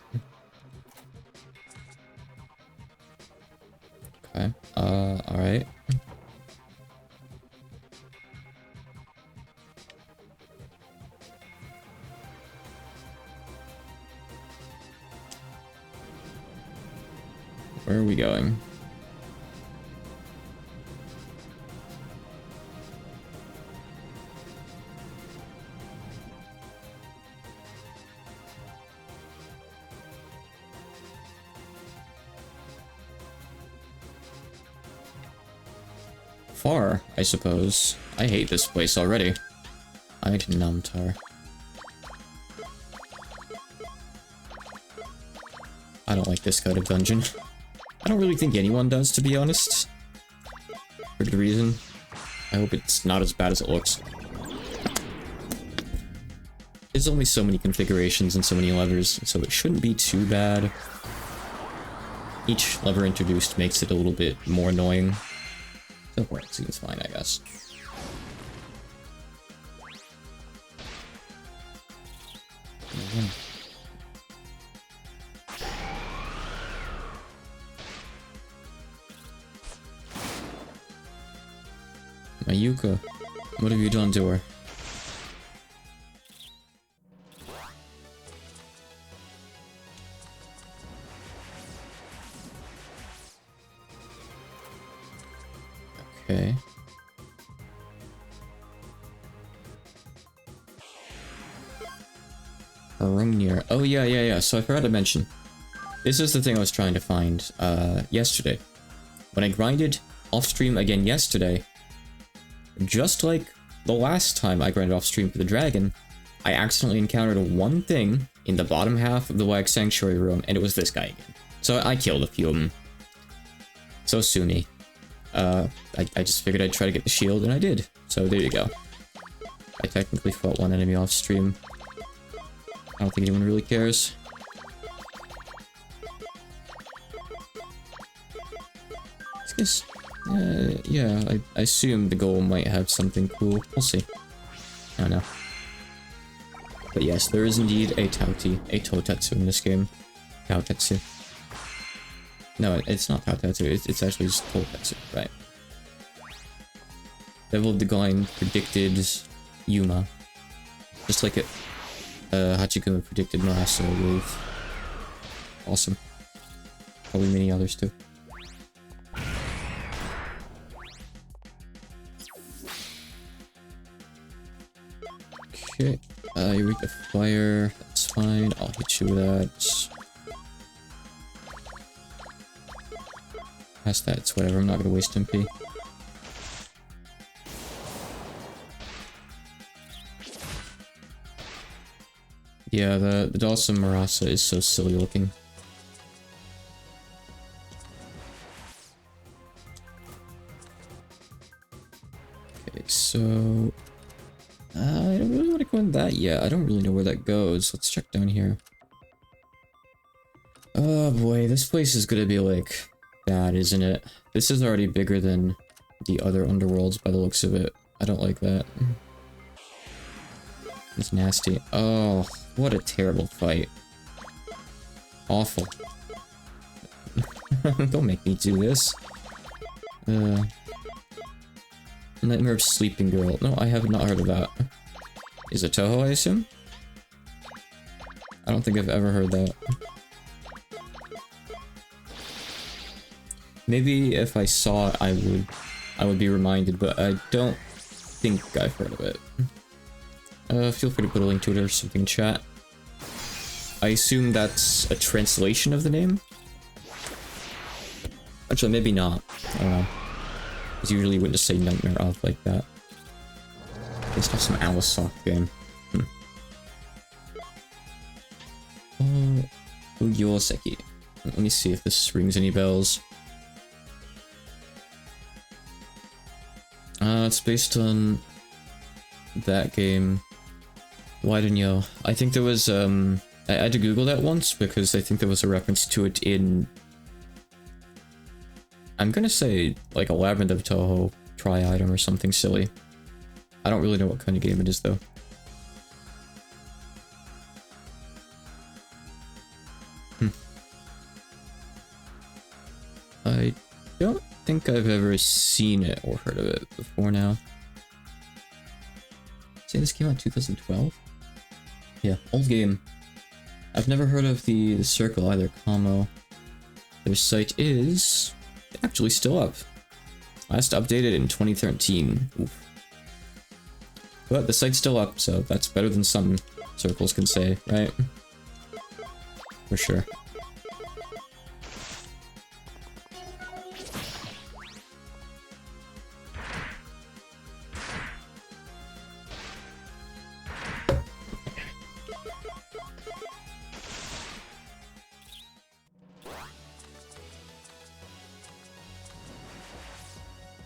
Okay, alright. Where are we going? far, I suppose. I hate this place already. I'd Namtar. I don't like this kind of dungeon. I don't really think anyone does, to be honest. For good reason. I hope it's not as bad as it looks. There's only so many configurations and so many levers, so it shouldn't be too bad. Each lever introduced makes it a little bit more annoying. So far, it seems fine, I guess. Mayuka, what have you done to her? Okay. Ringnir. Oh yeah. So I forgot to mention. This is the thing I was trying to find yesterday. When I grinded off stream again yesterday, just like the last time I grinded off stream for the dragon, I accidentally encountered one thing in the bottom half of the Wax Sanctuary room, and it was this guy again. So I killed a few of them. So Suni. I just figured I'd try to get the shield, and I did. So there you go. I technically fought one enemy off stream. I don't think anyone really cares. I guess, yeah, I assume the goal might have something cool. We'll see. I don't know. But yes, there is indeed a Totetsu in this game. Tautetsu. No, it's not Tautetsu, it's actually just Totetsu, right. Devil Divine predicted Yuma. Just like it, Hachikuma predicted Marasa, I believe. Awesome. Probably many others too. Okay, you read the fire, that's fine, I'll hit you with that. Past that, it's whatever, I'm not gonna waste MP. Yeah, the Dawson Marasa is so silly looking. Okay, so... I don't really want to go in that yet. I don't really know where that goes. Let's check down here. Oh boy, this place is gonna be like... bad, isn't it? This is already bigger than the other underworlds by the looks of it. I don't like that. It's nasty. Oh, what a terrible fight. Awful. Don't make me do this. Nightmare of Sleeping Girl. No, I have not heard of that. Is it Toho, I assume? I don't think I've ever heard that. Maybe if I saw it, I would be reminded, but I don't think I've heard of it. Feel free to put a link to it or something in chat. I assume that's a translation of the name? Actually, maybe not. I don't know. Because usually you wouldn't just say Nightmare of like that. Based off some Alice Soft game. Uyoseki. Let me see if this rings any bells. It's based on that game. Why didn't you? I think there was, I had to Google that once because I think there was a reference to it in... I'm gonna say, like, a Labyrinth of Toho tri-item or something silly. I don't really know what kind of game it is, though. I don't think I've ever seen it or heard of it before now. Say this came out in 2012? Yeah, old game. I've never heard of the Circle either, Como. Their site is actually still up. Last updated in 2013. Oof. But the site's still up, so that's better than some circles can say, right? For sure.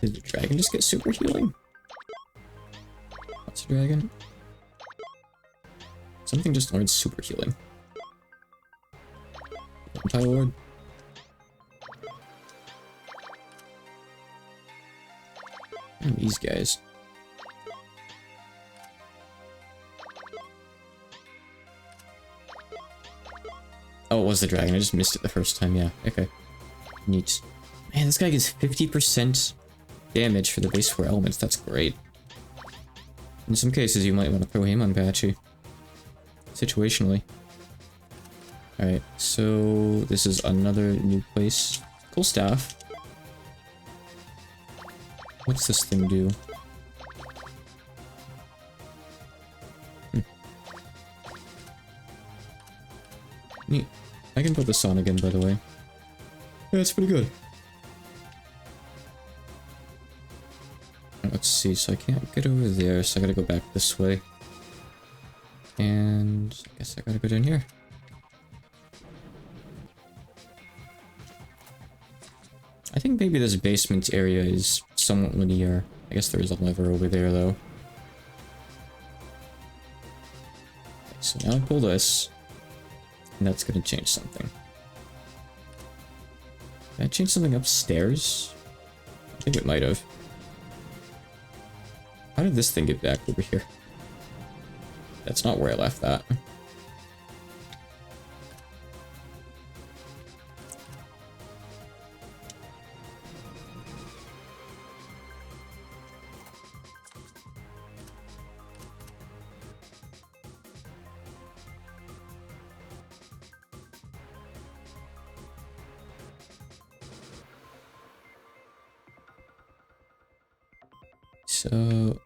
Did the dragon just get super healing? What's a dragon? Something just learned super healing. Anti-Lord. And these guys. Oh, it was the dragon. I just missed it the first time. Yeah, okay. Neat. Man, this guy gets 50% damage for the base 4 elements. That's great. In some cases, you might want to throw him on Patchy. Situationally. Alright, so this is another new place. Cool staff. What's this thing do? Neat. I can put this on again, by the way. Yeah, it's pretty good. Let's see, so I can't get over there, so I gotta go back this way. And I guess I gotta go down here. I think maybe this basement area is somewhat linear. I guess there is a lever over there, though. Okay, so now I pull this, and that's gonna change something. Did I change something upstairs? I think it might have. How did this thing get back over here? That's not where I left that. So...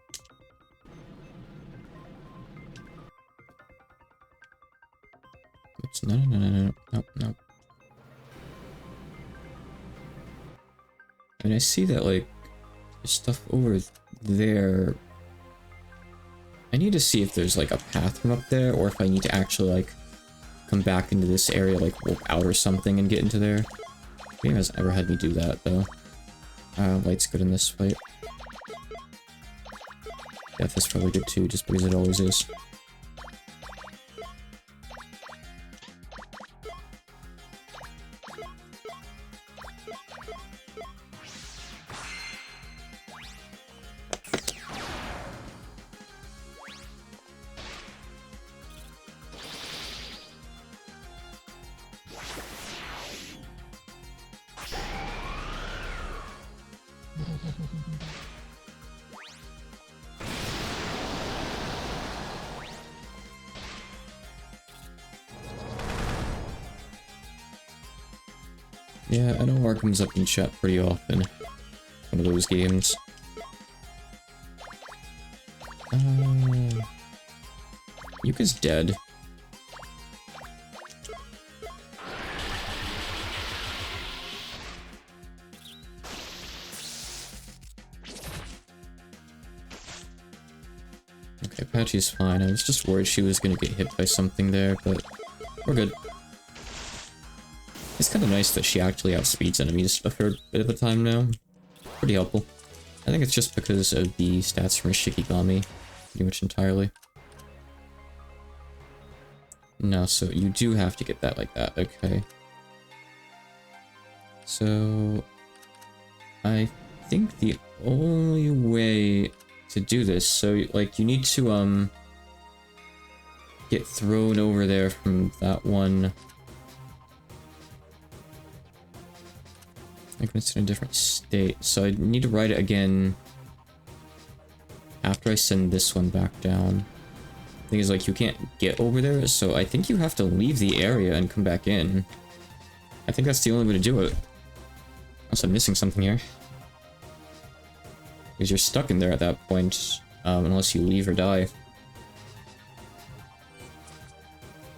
Oops, no. I mean, I see that, like, there's stuff over there. I need to see if there's, like, a path from up there, or if I need to actually, like, come back into this area, like, warp out or something and get into there. Game has never had me do that, though. Light's good in this fight. Death is probably good too, just because it always is. Yeah, I know R comes up in chat pretty often. One of those games. Yuka's dead. Okay, Patchy's fine. I was just worried she was gonna get hit by something there, but we're good. It's kind of nice that she actually outspeeds enemies a fair bit of the time now. Pretty helpful. I think it's just because of the stats from Shikigami, pretty much entirely. No, so you do have to get that like that, okay. So... I think the only way to do this, so, like, you need to, get thrown over there from that one... I think it's in a different state, so I need to write it again after I send this one back down. The thing is, like, you can't get over there, so I think you have to leave the area and come back in. I think that's the only way to do it. Unless I'm missing something here. Because you're stuck in there at that point, unless you leave or die.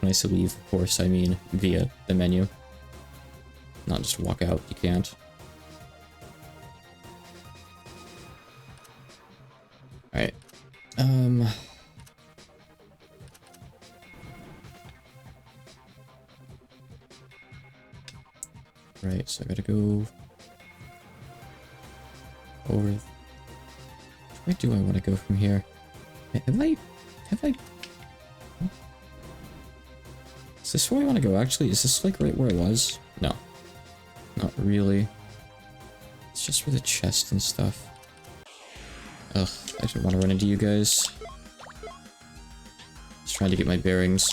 When I say leave, of course, I mean via the menu. Not just walk out, you can't. Alright. Right, so I gotta go over. Where do I want to go from here? Have I... Is this where I want to go? Actually, is this like right where I was? No. Not really. It's just for the chest and stuff. Ugh, I didn't want to run into you guys. Just trying to get my bearings.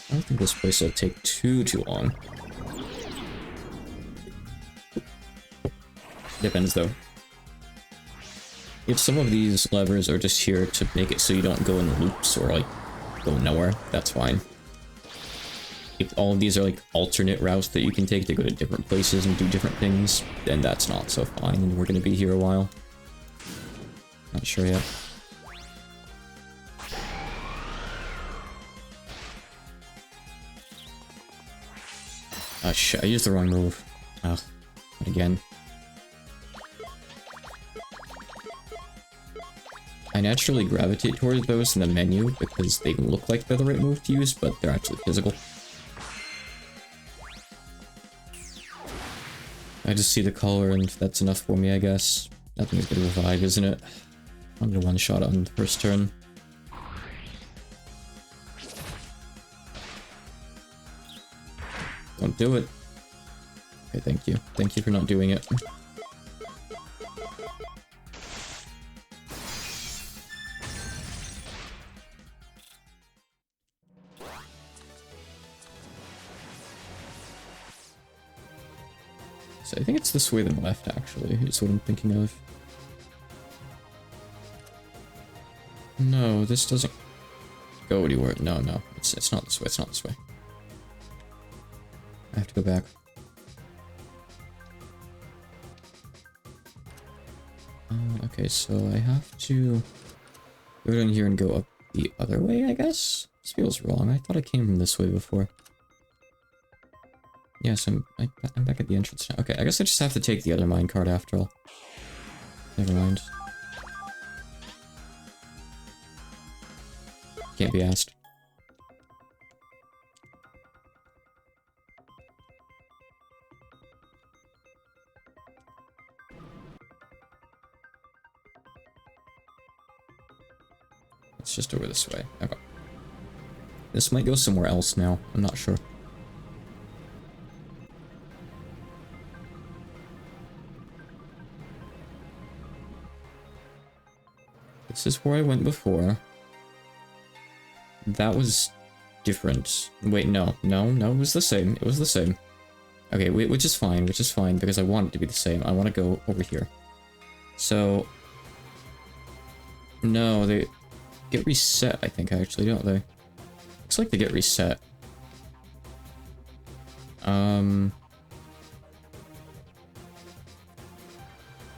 I don't think this place will take too long. Depends though. If some of these levers are just here to make it so you don't go in loops or like go nowhere, that's fine. If all of these are like alternate routes that you can take to go to different places and do different things, then that's not so fine and we're gonna be here a while. Not sure yet. Ah shit, I used the wrong move. Ugh, again. I naturally gravitate towards those in the menu because they look like they're the right move to use, but they're actually physical. I just see the color and that's enough for me, I guess. Nothing's gonna revive, isn't it? I'm gonna one-shot on the first turn. Don't do it. Okay, thank you. Thank you for not doing it. So I think it's this way than left, actually, is what I'm thinking of. No, this doesn't go anywhere. No, no, it's not this way, it's not this way. I have to go back. Okay, so I have to go down here and go up the other way, I guess? This feels wrong. I thought I came from this way before. Yes, I'm back at the entrance now. Okay, I guess I just have to take the other minecart after all. Never mind. Can't be asked. It's just over this way. Okay. This might go somewhere else now. I'm not sure. This is where I went before. That was different. Wait, no, it was the same. It was the same. Okay, which is fine, because I want it to be the same. I want to go over here. So... No, they get reset, I think, actually, don't they? Looks like they get reset.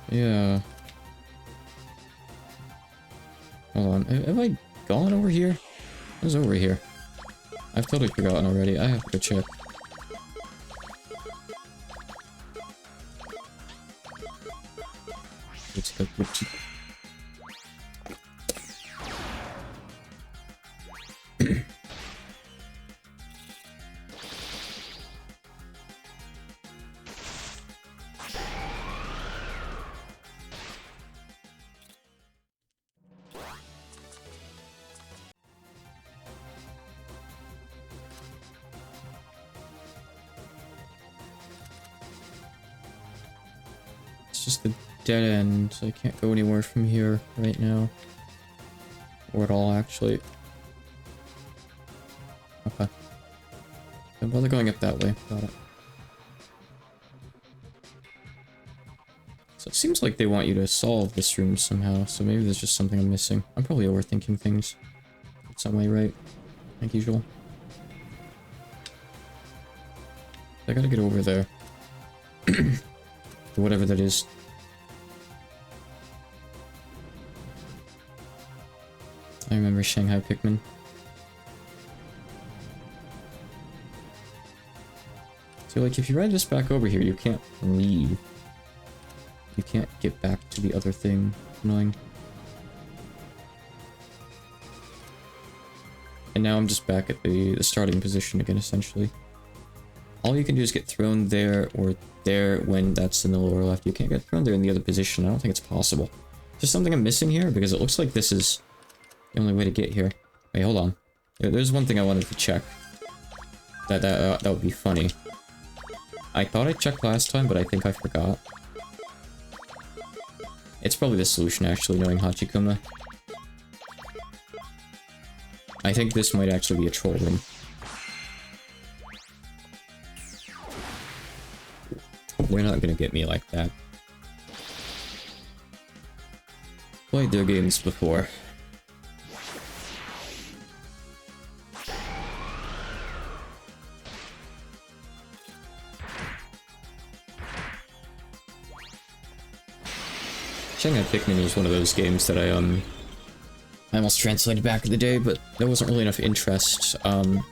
Yeah. Hold on, have I gone over here? I was over here. I've totally forgotten already. I have to go check. Let's go. Just a dead end, so I can't go anywhere from here right now. Or at all, actually. Okay. Don't bother going up that way. Got it. So it seems like they want you to solve this room somehow, so maybe there's just something I'm missing. I'm probably overthinking things. Some way, right? Like usual. I gotta get over there. Whatever that is. I remember Shanghai Pikmin. So like if you ride this back over here, you can't leave. You can't get back to the other thing. Annoying. And now I'm just back at the starting position again, essentially. All you can do is get thrown there or there when that's in the lower left. You can't get thrown there in the other position. I don't think it's possible. Is there something I'm missing here? Because it looks like this is the only way to get here. Wait, hold on. There's one thing I wanted to check. That would be funny. I thought I checked last time, but I think I forgot. It's probably the solution, actually, knowing Hachikuma. I think this might actually be a troll room. They're not gonna get me like that. Played their games before. Shanghai Pikmin was one of those games that I almost translated back in the day, but there wasn't really enough interest. That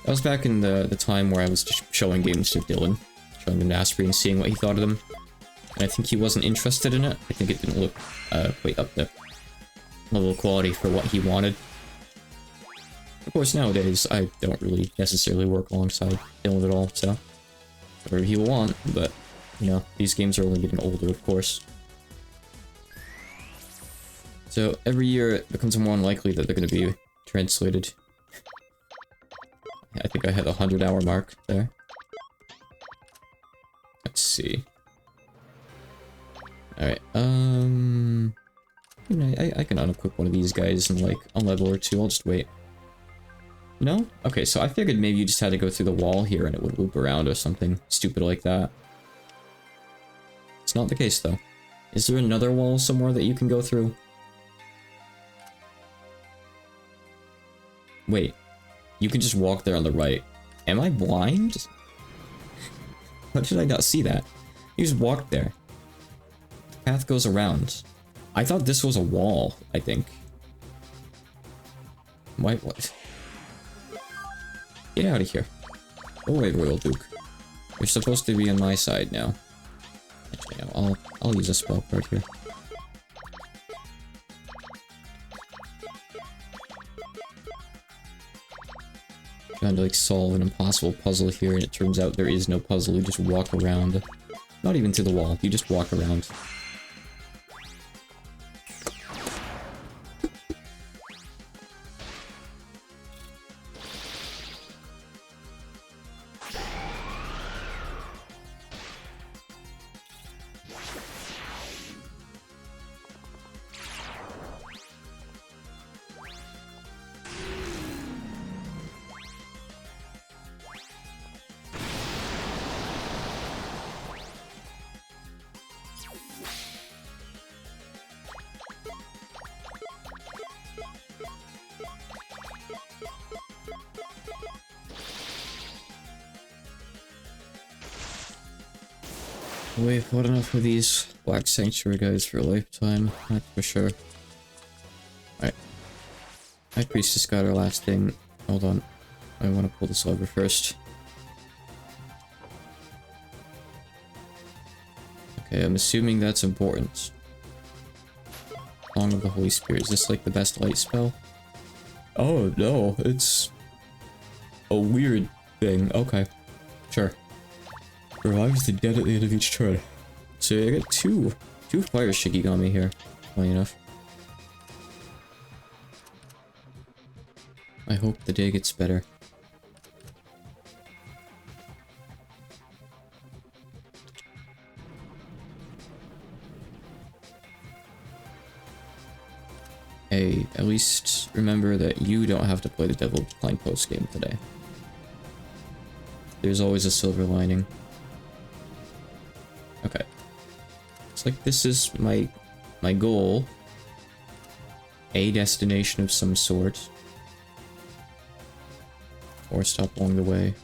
was back in the time where I was just showing games to Dylan, showing them to Asprey and seeing what he thought of them. And I think he wasn't interested in it. I think it didn't look quite up the level of quality for what he wanted. Of course, nowadays, I don't really necessarily work alongside Dylan at all, so whatever he will want, but, you know, these games are only getting older, of course. So every year it becomes more unlikely that they're going to be translated. I think I had the 100-hour mark there. Let's see. Alright, you know, I can unequip one of these guys in like a level or two. I'll just wait. No? Okay, so I figured maybe you just had to go through the wall here and it would loop around or something stupid like that. It's not the case though. Is there another wall somewhere that you can go through? Wait, you can just walk there on the right. Am I blind? How did I not see that? You just walked there. The path goes around. I thought this was a wall, I think. Why, what? Get out of here. Go away, Royal Duke. You're supposed to be on my side now. Actually, no, I'll use a spell card here. Trying to like solve an impossible puzzle here, and it turns out there is no puzzle. You just walk around. Not even to the wall, you just walk around. We've had enough of these Black Sanctuary guys for a lifetime, that's for sure. Alright. High Priestess got our last thing. Hold on. I want to pull this lever first. Okay, I'm assuming that's important. Song of the Holy Spirit. Is this like the best light spell? Oh no, it's a weird thing. Okay, sure. Revives the dead at the end of each turn. So I got two fire Shikigami here, funny enough. I hope the day gets better. Hey, at least remember that you don't have to play the Devil's Decline post game today. There's always a silver lining. Okay. It's like this is my goal. A destination of some sort. Or stop along the way.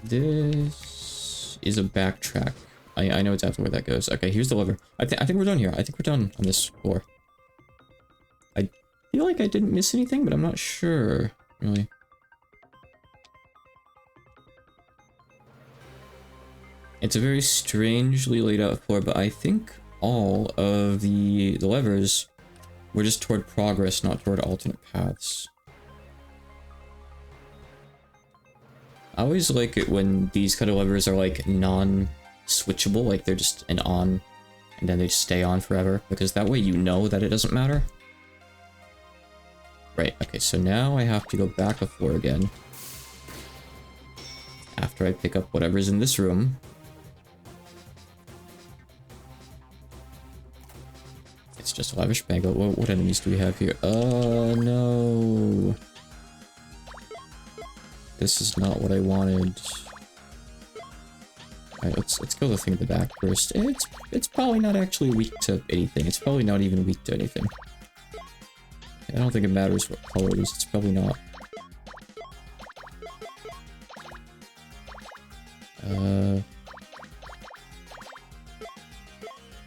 This is a backtrack. I know exactly where that goes. Okay, here's the lever. I think we're done here. I think we're done on this floor. I feel like I didn't miss anything, but I'm not sure, really. It's a very strangely laid out floor, but I think all of the levers were just toward progress, not toward alternate paths. I always like it when these kind of levers are like non-switchable, like they're just an on, and then they just stay on forever, because that way you know that it doesn't matter. Right, okay, so now I have to go back a floor again. After I pick up whatever's in this room. It's just a lavish banquet. What enemies do we have here? No. This is not what I wanted. Alright, let's kill the thing at the back first. It's probably not actually weak to anything. It's probably not even weak to anything. I don't think it matters what color it is. It's probably not.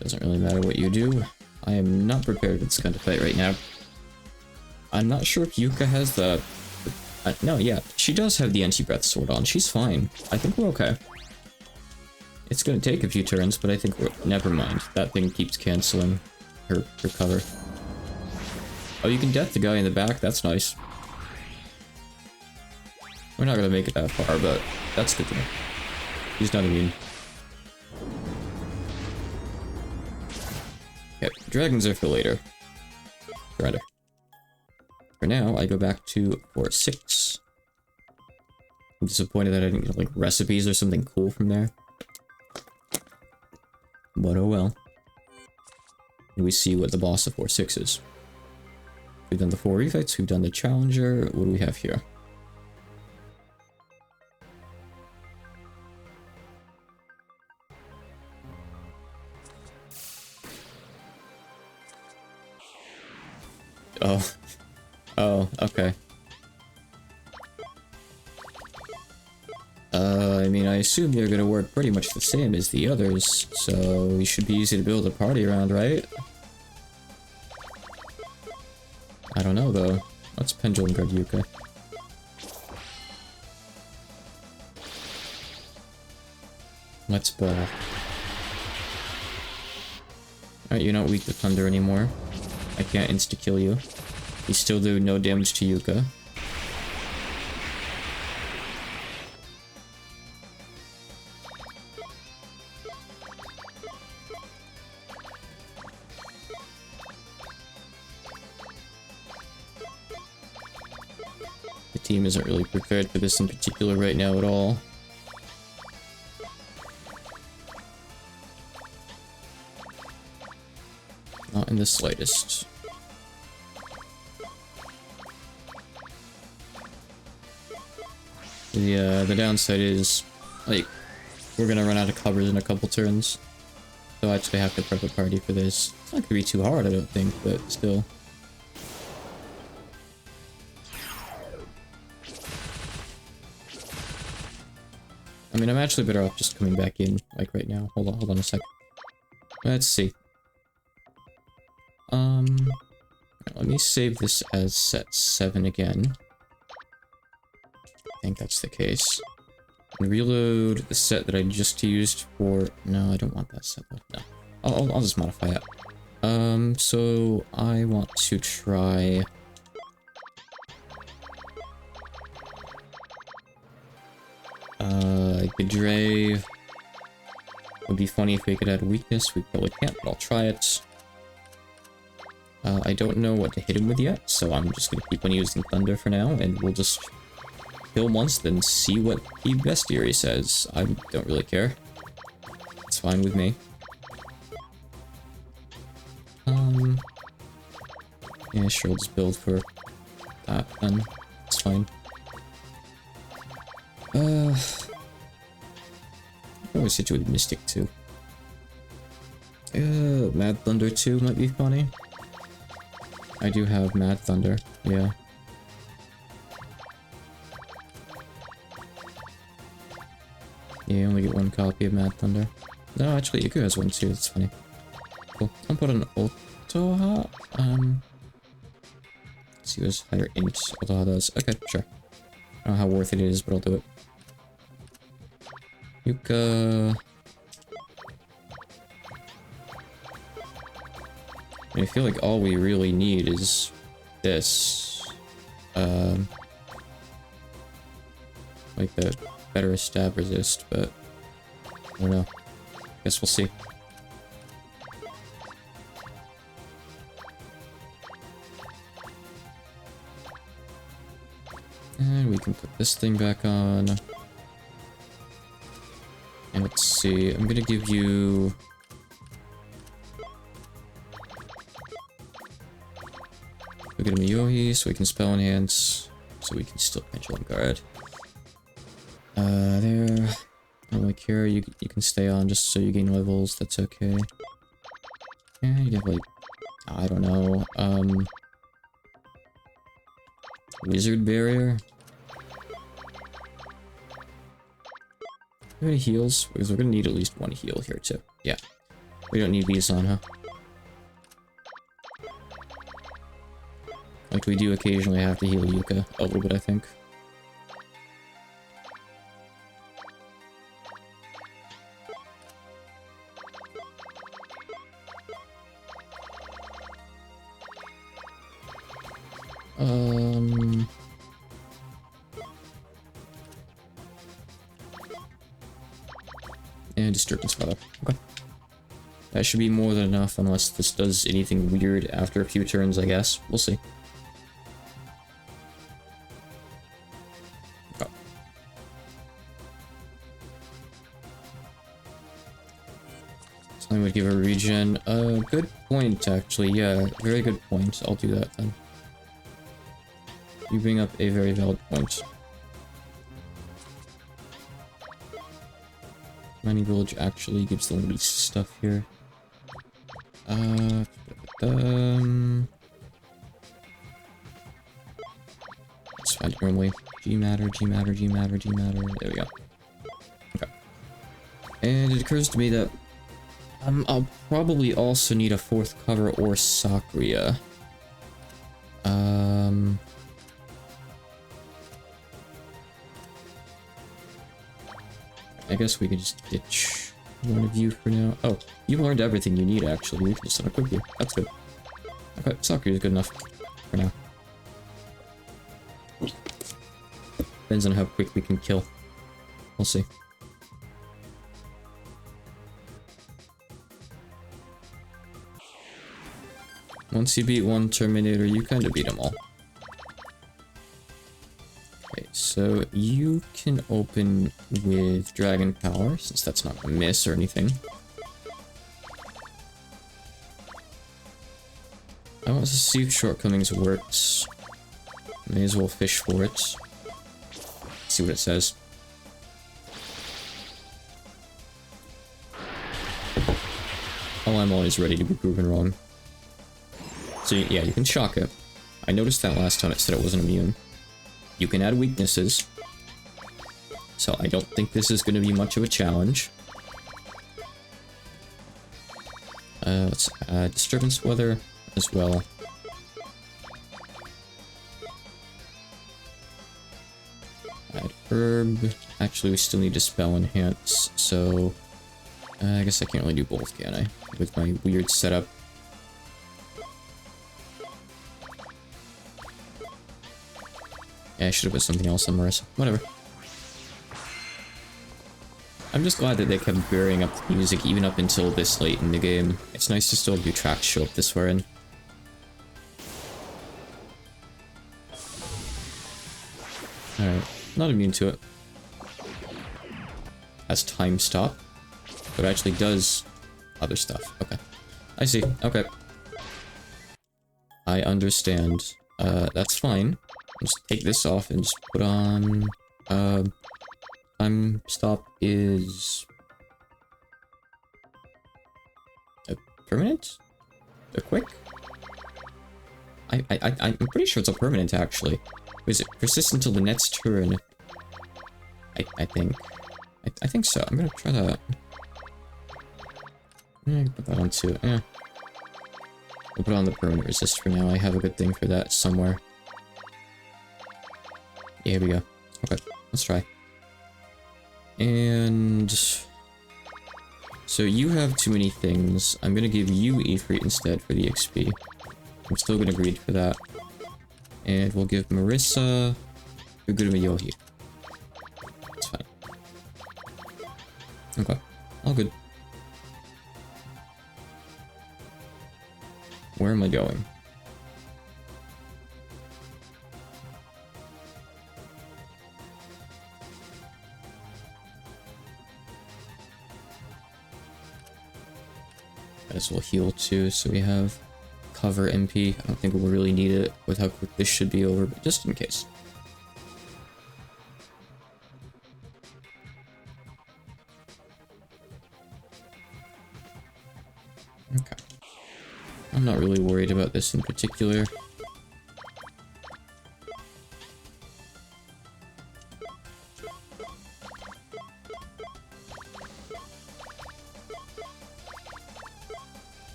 Doesn't really matter what you do. I am not prepared for this kind of fight right now. I'm not sure if Yuka has the... no, yeah, she does have the anti-breath sword on. She's fine. I think we're okay. It's gonna take a few turns, but I think we're... Never mind. That thing keeps canceling her cover. Oh, you can death the guy in the back. That's nice. We're not gonna make it that far, but that's good to know. He's not immune. Okay, dragons are for later. Rather. For now, I go back to 4-6. I'm disappointed that I didn't get, like, recipes or something cool from there. But oh well. And we see what the boss of 4-6 is. We've done the 4 refights, we've done the challenger. What do we have here? Oh. Oh, okay. I mean, I assume you're gonna work pretty much the same as the others, so you should be easy to build a party around, right? I don't know, though. Let's Pendulum Guard Yuka. Let's ball. Alright, you're not weak to thunder anymore. I can't insta-kill you. You still do no damage to Yuka. The team isn't really prepared for this in particular right now at all. Not in the slightest. The downside is, like, we're gonna run out of covers in a couple turns. So I actually have to prep a party for this. It's not gonna be too hard, I don't think, but still. I mean, I'm actually better off just coming back in, like, right now. Hold on a sec. Let's see. Let me save this as set 7 again. I think that's the case. And reload the set that I just used for... No, I don't want that set though. No. I'll just modify it. So I want to try... Gidre... Would be funny if we could add a weakness. We probably can't, but I'll try it. I don't know what to hit him with yet, so I'm just gonna keep on using Thunder for now, and we'll just kill him once, then see what the bestiary says. I don't really care. It's fine with me. Yeah, sure, I'll just build for that, then. It's fine. I always hit you with Mystic, too. Mad Thunder 2 might be funny. I do have Mad Thunder, yeah. Yeah, you only get one copy of Mad Thunder. No, actually, Iku has one too, that's funny. Cool. I'll put an Ultoha. Let's see what higher int Ultoha does. Okay, sure. I don't know how worth it is, but I'll do it. Yuka... I feel like all we really need is this. Like the better stab resist, but I don't know. Guess we'll see. And we can put this thing back on. And let's see, I'm gonna give you... We'll get a Miyohi so we can spell enhance, so we can still pendulum guard. There. I don't really care, you can stay on just so you gain levels, that's okay. Yeah, you have like, I don't know, Wizard Barrier? How many heals? Because we're gonna need at least one heal here too. Yeah. We don't need these on, huh? Like we do occasionally have to heal Yuka a little bit, I think. And Disturbance Weather. Okay. That should be more than enough, unless this does anything weird after a few turns, I guess. We'll see. Okay. So I would give a regen. Good point, actually. Yeah, very good point. I'll do that then. You bring up a very valid point. Mining Village actually gives the least stuff here. It's fine normally. G matter, G matter, G matter, G matter. There we go. Okay. And it occurs to me that I'll probably also need a fourth cover or Sakria. I guess we could just ditch one of you for now. Oh, you've learned everything you need, actually. We can just unequip you. That's good. Okay, Sakura is good enough for now. Depends on how quick we can kill. We'll see. Once you beat one Terminator, you kind of beat them all. Okay, so you can open with Dragon Power, since that's not a miss or anything. I want to see if Shortcomings works. May as well fish for it. See what it says. Oh, I'm always ready to be proven wrong. So yeah, you can shock it. I noticed that last time it said it wasn't immune. You can add weaknesses. So I don't think this is going to be much of a challenge. Let's add Disturbance Weather as well. Add Herb. Actually, we still need to spell enhance, so I guess I can't really do both, can I? With my weird setup. Yeah, I should have put something else on Marissa. Whatever. I'm just glad that they kept varying up the music even up until this late in the game. It's nice to still have new tracks show up this far in. Alright, not immune to it. Has time stop, but actually does other stuff. Okay. I see. Okay. I understand. That's fine. Just take this off and just put on, time stop is a permanent? A quick? I'm pretty sure it's a permanent, actually. Is it persist until the next turn? I think. I think so. I'm gonna try that. Yeah, put that on too. Yeah. We'll put on the permanent resist for now. I have a good thing for that somewhere. Yeah, here we go. Okay, let's try. And So you have too many things. I'm gonna give you Ifrit instead for the XP. I'm still gonna greed for that. And we'll give Marissa Ugurumi. That's fine. Okay. All good. Where am I going? Might as well heal too, so we have cover MP. I don't think we'll really need it with how quick this should be over, but just in case. Okay. I'm not really worried about this in particular.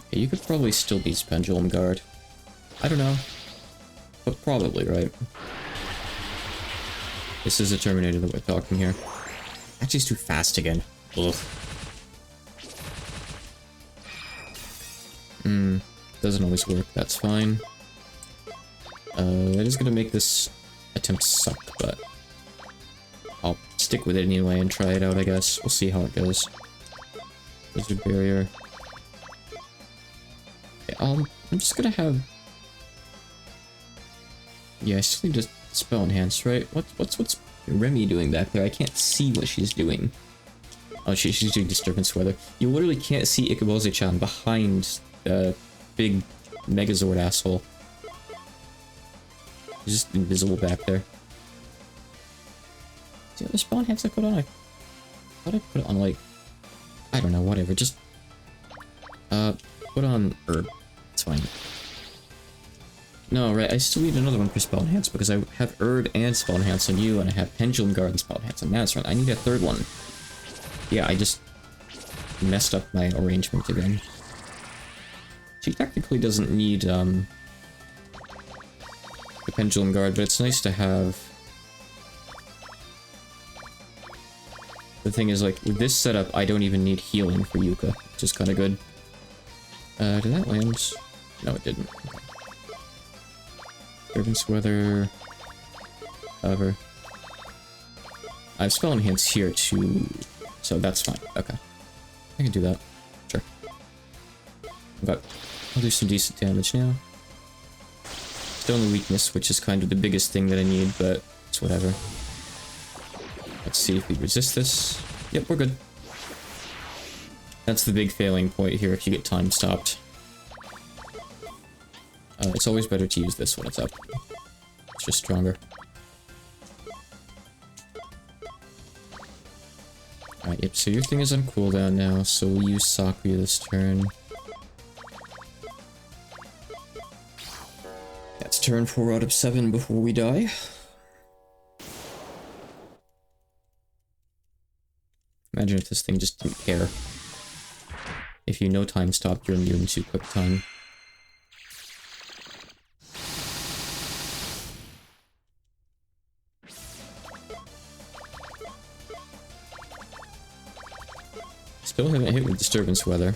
Okay, you could probably still beat Pendulum Guard. I don't know. But probably, right? This is a Terminated that we're talking here. Actually, it's too fast again. Ugh. Doesn't always work, that's fine. It is gonna make this attempt suck, but I'll stick with it anyway and try it out, I guess. We'll see how it goes. Wizard Barrier. Okay, I'm just gonna have... Yeah, I still need to spell enhance, right? What's Remy doing back there? I can't see what she's doing. Oh, she's doing Disturbance Weather. You literally can't see Ikaboze-chan behind the big Megazord asshole. He's just invisible back there. See other spell enhance I put on? I thought I put it on, like... I don't know, whatever. Just... put on Herb. It's fine. No, right, I still need another one for Spell Enhance because I have Erd and Spell Enhance on you, and I have Pendulum Guard and Spell Enhance on Mazron. I need a third one. Yeah, I just messed up my arrangement again. She technically doesn't need, the Pendulum Guard, but it's nice to have... The thing is, like, with this setup, I don't even need healing for Yuka, which is kind of good. Did that land? No, it didn't. Okay. Disturbance Weather... Cover. I have Spell Enhance here too, so that's fine. Okay. I can do that. Sure. Okay. I'll do some decent damage now. Still in the weakness, which is kind of the biggest thing that I need, but it's whatever. Let's see if we resist this. Yep, we're good. That's the big failing point here if you get time stopped. It's always better to use this when it's up. It's just stronger. Alright, yep, so your thing is on cooldown now, so we'll use Sakuya this turn. That's turn 4 out of 7 before we die. Imagine if this thing just didn't care. If you know time stop, you're immune to quick time. Still haven't hit with Disturbance Weather.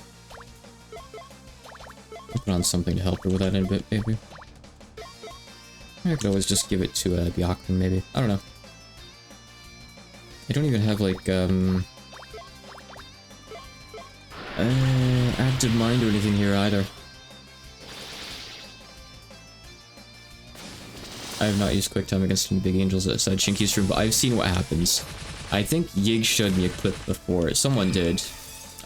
I'll put on something to help her with that in a bit, maybe. I could always just give it to Byakuren, maybe. I don't know. I don't even have, like, active mind or anything here either. I have not used quick time against any big angels outside Shinki's room, but I've seen what happens. I think Yig showed me a clip before, someone did,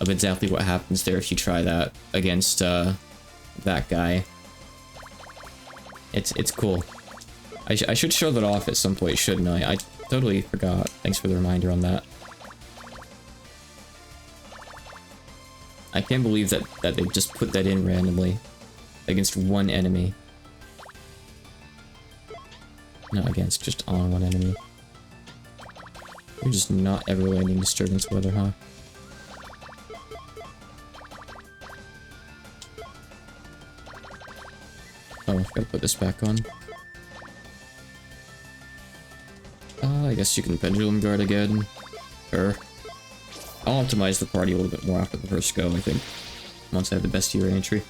of exactly what happens there if you try that against that guy. It's cool. I should show that off at some point, shouldn't I? I totally forgot. Thanks for the reminder on that. I can't believe that they just put that in randomly against one enemy. Not against, just on one enemy. You're just not ever landing Disturbance Weather, huh? Oh, I've got to put this back on. I guess you can Pendulum Guard again. Sure. I'll optimize the party a little bit more after the first go, I think. Once I have the best tier entry.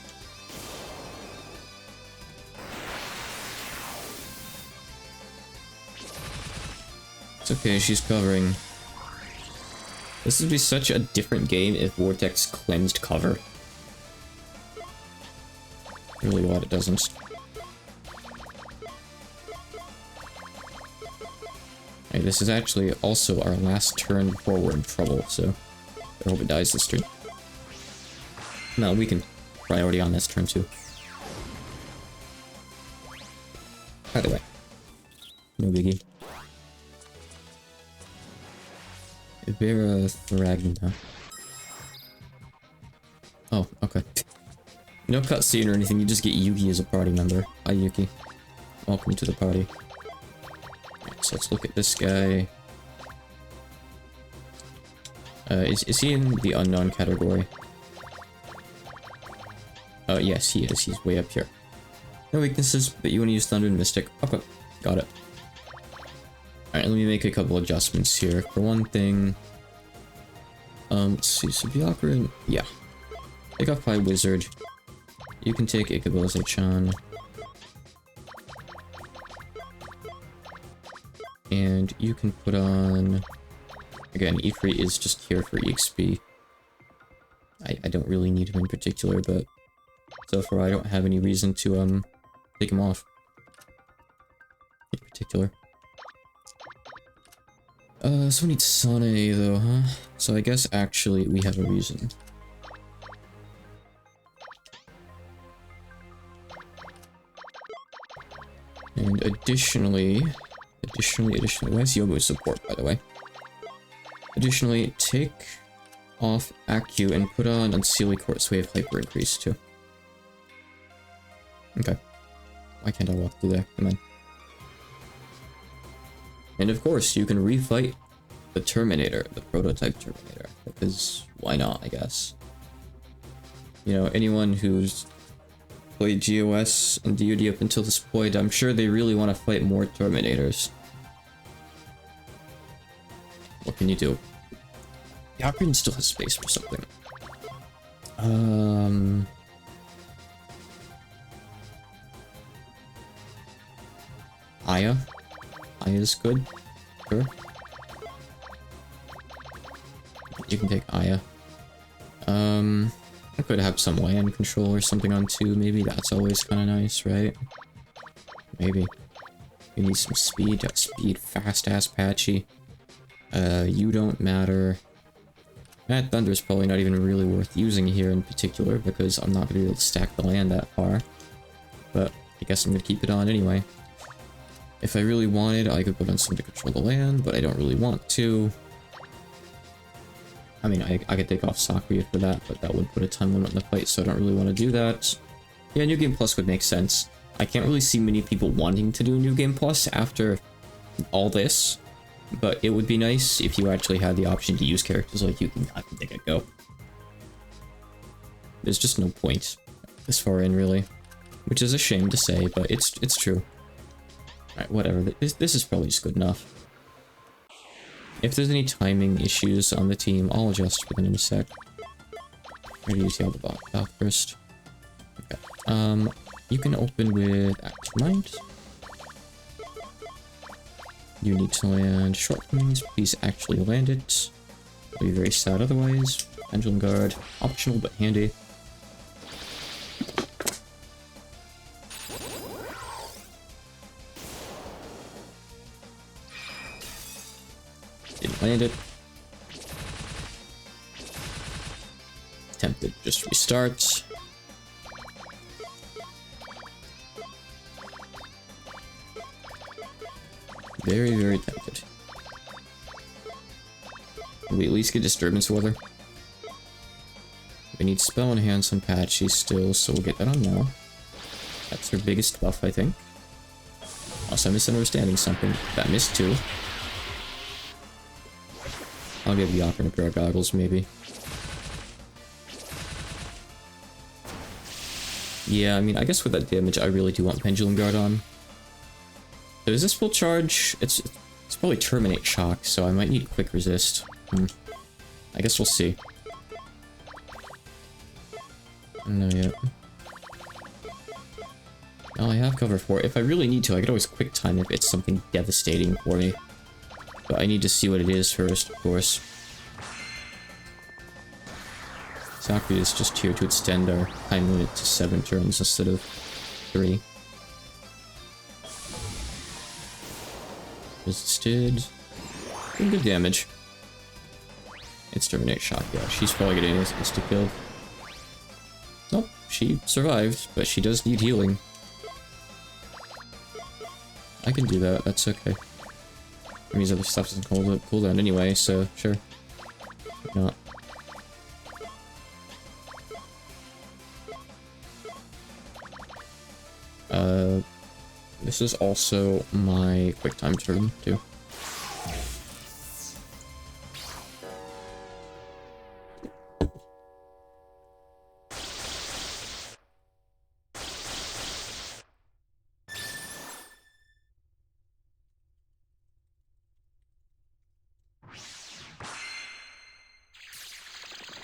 It's okay, she's covering. This would be such a different game if Vortex cleansed cover. Really odd it doesn't. Hey, this is actually also our last turn before we're in trouble, so I hope it dies this turn. No, we can priority on this turn too. By the way, no biggie. Vera Thragna. Oh, okay. No cutscene or anything, you just get Yuki as a party member. Hi Yuki. Welcome to the party. Right, so let's look at this guy. Is he in the unknown category? Yes he is, he's way up here. No weaknesses, but you want to use Thunder and Mystic. Okay, got it. Alright, let me make a couple adjustments here. For one thing, let's see, so Byakuran, yeah. Take off High Wizard. You can take Ikaboze-chan. And you can put on... Again, Ifrit is just here for EXP. I don't really need him in particular, but so far I don't have any reason to, take him off. In particular. So we need Sane though, huh? So I guess actually we have a reason. And additionally, where's Yomu support, by the way? Additionally, take off Accu and put on Unseelie Court so we have hyper increase too. Okay. Why can't I walk through there? Come on. And of course, you can refight the Terminator, the prototype Terminator, because why not, I guess. You know, anyone who's played GOS and DoD up until this point, I'm sure they really want to fight more Terminators. What can you do? Byakuran still has space for something. Aya? Aya's good. Sure. You can take Aya. I could have some land control or something on too, maybe. That's always kind of nice, right? Maybe. You need some speed. Speed, fast-ass Patchy. You don't matter. That Thunder's probably not even really worth using here in particular, because I'm not going to be able to stack the land that far. But I guess I'm going to keep it on anyway. If I really wanted, I could put on something to control the land, but I don't really want to. I mean, I could take off Sakuya for that, but that would put a time limit on the fight, so I don't really want to do that. Yeah, New Game Plus would make sense. I can't really see many people wanting to do New Game Plus after all this, but it would be nice if you actually had the option to use characters like you can take a go. There's just no point this far in, really. Which is a shame to say, but it's true. Alright, whatever. This is probably just good enough. If there's any timing issues on the team, I'll adjust for them in a sec. I'm gonna use the bot first. Okay. You can open with Active Mind. You need to land Shortcomings. Please actually land it. I'll be very sad otherwise. Pendulum Guard. Optional, but handy. Didn't land it. Tempted to just restart. Very, very tempted. Can we at least get Disturbance Weather? We need Spell Enhance on Patchy still, so we'll get that on now. That's her biggest buff, I think. Also, I'm misunderstanding something. That missed too. I'll give Byakuran a pair of goggles, maybe. Yeah, I mean, I guess with that damage, I really do want Pendulum Guard on. So is this full charge? It's probably Terminate Shock, so I might need Quick Resist. I guess we'll see. I don't know yet. Well, I have cover for it. If I really need to, I could always quick time if it's something devastating for me. But I need to see what it is first, of course. Sakura is just here to extend our time limit to 7 turns instead of 3. Resisted. Doing good damage. It's Terminated Shock, yeah. She's probably getting an insta-kill. Nope, she survived, but she does need healing. I can do that, that's okay. That means other stuff doesn't cool down anyway, so sure. Why not? This is also my quick time turn, too.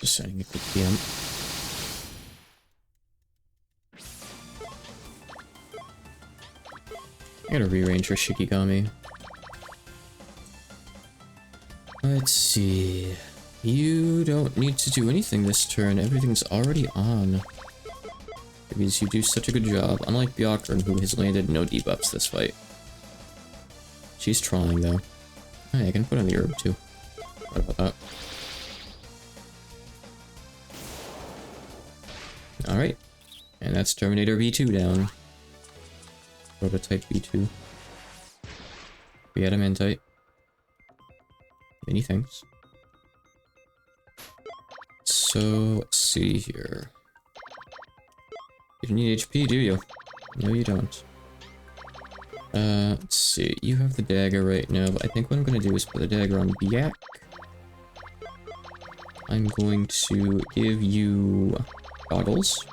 Just setting a quick PM. I gotta rearrange her Shikigami. Let's see. You don't need to do anything this turn. Everything's already on. Because you do such a good job. Unlike Byakuran, who has landed no debuffs this fight. She's trying, though. Hey, I can put on the herb, too. What about that? Alright. And that's Terminator V2 down. Prototype V2. Adamantite. Many thanks. So, let's see here. You don't need HP, do you? No, you don't. Let's see. You have the dagger right now, but I think what I'm gonna do is put the dagger on Byak. I'm going to give you goggles.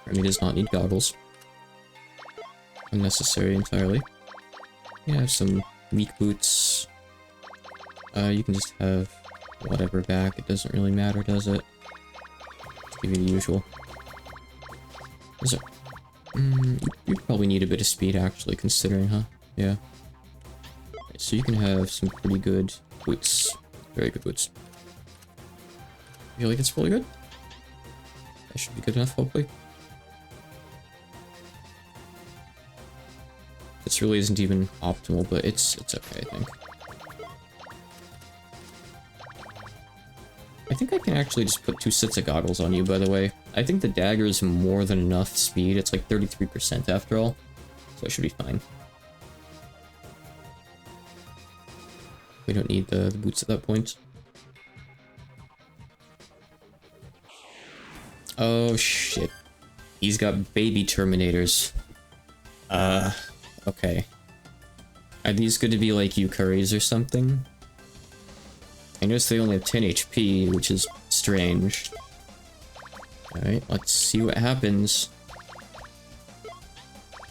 Remy does not need goggles. Unnecessary entirely. You have some weak boots. You can just have whatever back. It doesn't really matter, does it? Just give you the usual. Is it? You probably need a bit of speed, actually, considering, huh? Yeah. So you can have some pretty good boots. Very good boots. I feel like it's really good. That should be good enough, hopefully. This really isn't even optimal, but it's okay, I think. I think I can actually just put 2 sets of goggles on you, by the way. I think the dagger is more than enough speed. It's like 33% after all, so it should be fine. We don't need the boots at that point. Oh shit. He's got baby Terminators. Okay. Are these going to be like Yukaris or something? I notice they only have 10 HP, which is strange. Alright, let's see what happens.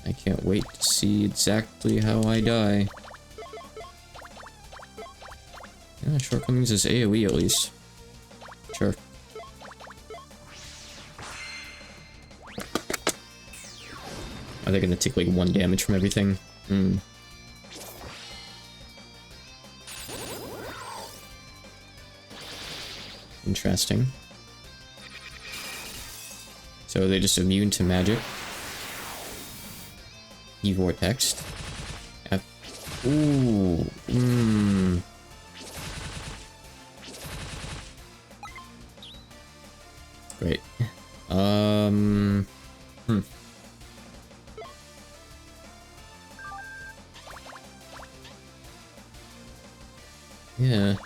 I can't wait to see exactly how I die. Yeah, shortcomings is AoE at least. Sure. Are they gonna take like 1 damage from everything? Interesting. So are they just immune to magic? E-vortex. Ooh. Great. Yeah.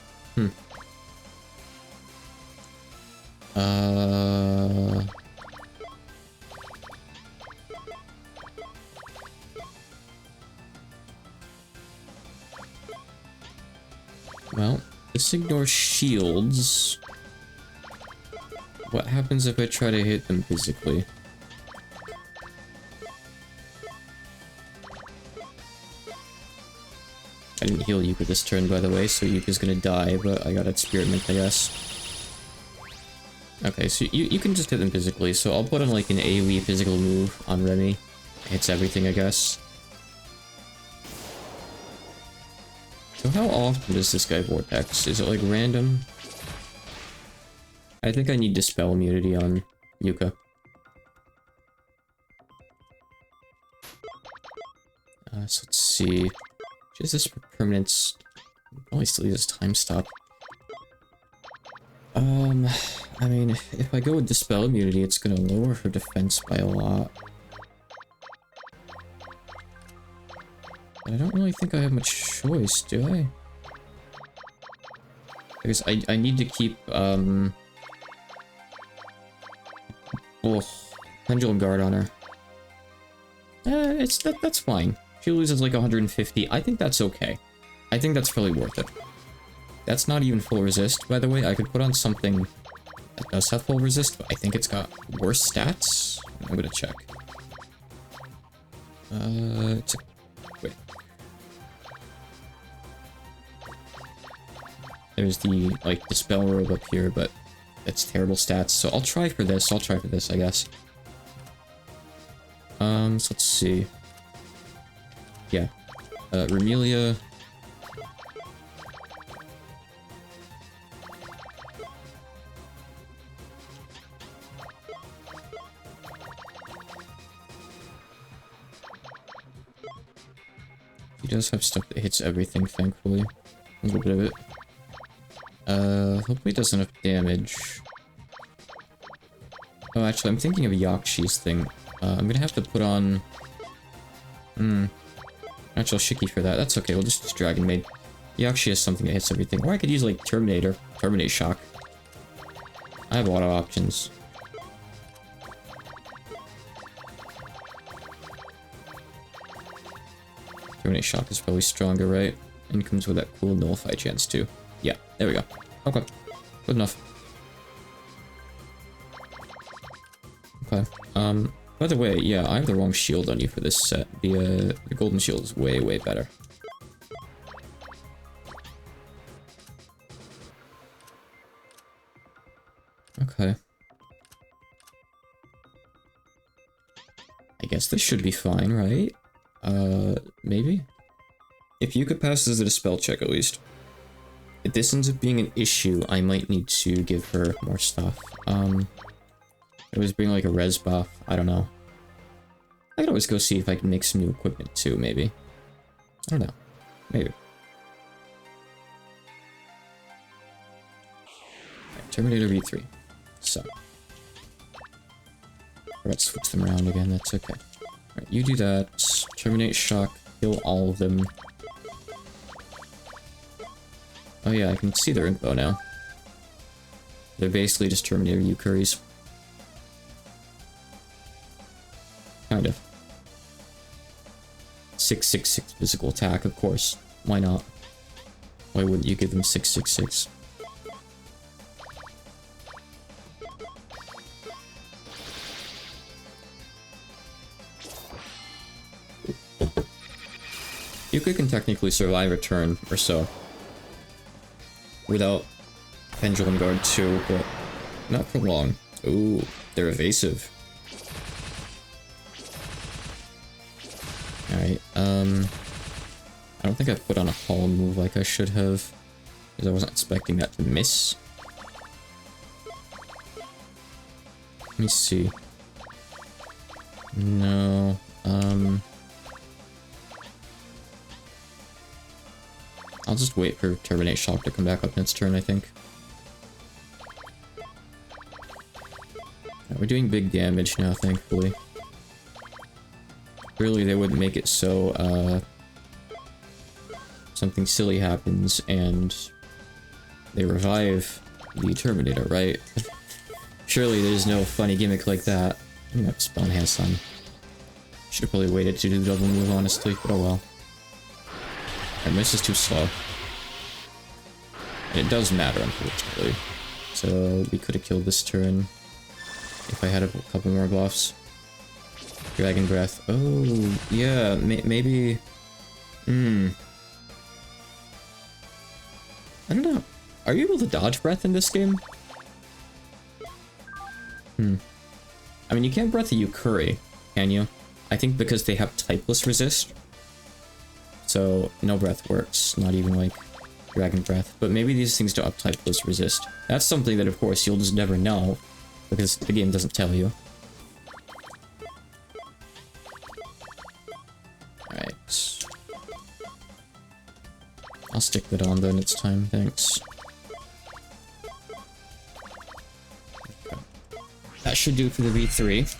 Well, this ignores shields. What happens if I try to hit them physically? I didn't heal Yuka this turn, by the way, so Yuka's gonna die, but I got a Spirit Mint, I guess. Okay, so you can just hit them physically, so I'll put on like an AoE physical move on Remy. Hits everything, I guess. So how often does this guy Vortex? Is it like random? I think I need Dispel immunity on Yuka. So let's see. Is this for permanence? Probably still use time stop. I mean, if I go with Dispel immunity, it's gonna lower her defense by a lot. But I don't really think I have much choice, do I? Because I need to keep, oh, Pendulum Guard on her. That's fine. She loses like 150. I think that's okay. I think that's probably worth it. That's not even full resist, by the way. I could put on something that does have full resist, but I think it's got worse stats. I'm gonna check. It's a... Wait. There's the, like, Dispel robe up here, but it's terrible stats. So I'll try for this. I guess. So let's see. Yeah. Remelia. He does have stuff that hits everything, thankfully. A little bit of it. Hopefully it does enough damage. Oh, actually, I'm thinking of Yakshi's thing. I'm gonna have to put on... Actual Shiki for that. That's okay, we'll just use Dragon Maid. Yakshi has something that hits everything. Or I could use, like, Terminator. Terminate Shock. I have a lot of options. Terminate Shock is probably stronger, right? And comes with that cool Nullify chance, too. Yeah, there we go. Okay. Good enough. Okay. By the way, yeah, I have the wrong shield on you for this set. The golden shield is way, way better. Okay. I guess this should be fine, right? Maybe? If Yuka passes the Dispel check, at least. If this ends up being an issue, I might need to give her more stuff. It was being like a res buff. I don't know. I could always go see if I can make some new equipment too, maybe. I don't know. Maybe. Right, Terminator V3. So. Let's switch them around again, that's okay. Alright, you do that. Terminate Shock. Kill all of them. Oh yeah, I can see their info now. They're basically just Terminator Yukuris. Kind of. 666 physical attack, of course. Why not? Why wouldn't you give them 666? Yuka can technically survive a turn or so without Pendulum Guard too, but not for long. Ooh, they're evasive. Alright, I don't think I put on a hull move like I should have, because I wasn't expecting that to miss. Let me see. No, I'll just wait for Terminate Shock to come back up next turn, I think. Yeah, we're doing big damage now, thankfully. Really, they wouldn't make it so, something silly happens and they revive the Terminator, right? Surely there's no funny gimmick like that. I'm gonna have Spell Enhance on. Should've probably waited to do the double move, honestly, but oh well. And this is too slow. And it does matter, unfortunately. So we could have killed this turn if I had a couple more buffs. Dragon Breath. Oh, yeah, maybe... I don't know. Are you able to dodge breath in this game? I mean, you can't breath a Yukuri, can you? I think because they have typeless resist. So, no breath works. Not even, like, dragon breath. But maybe these things don't have typeless resist. That's something that, of course, you'll just never know. Because the game doesn't tell you. Alright. I'll stick that on then, it's time, thanks. That should do it for the V3.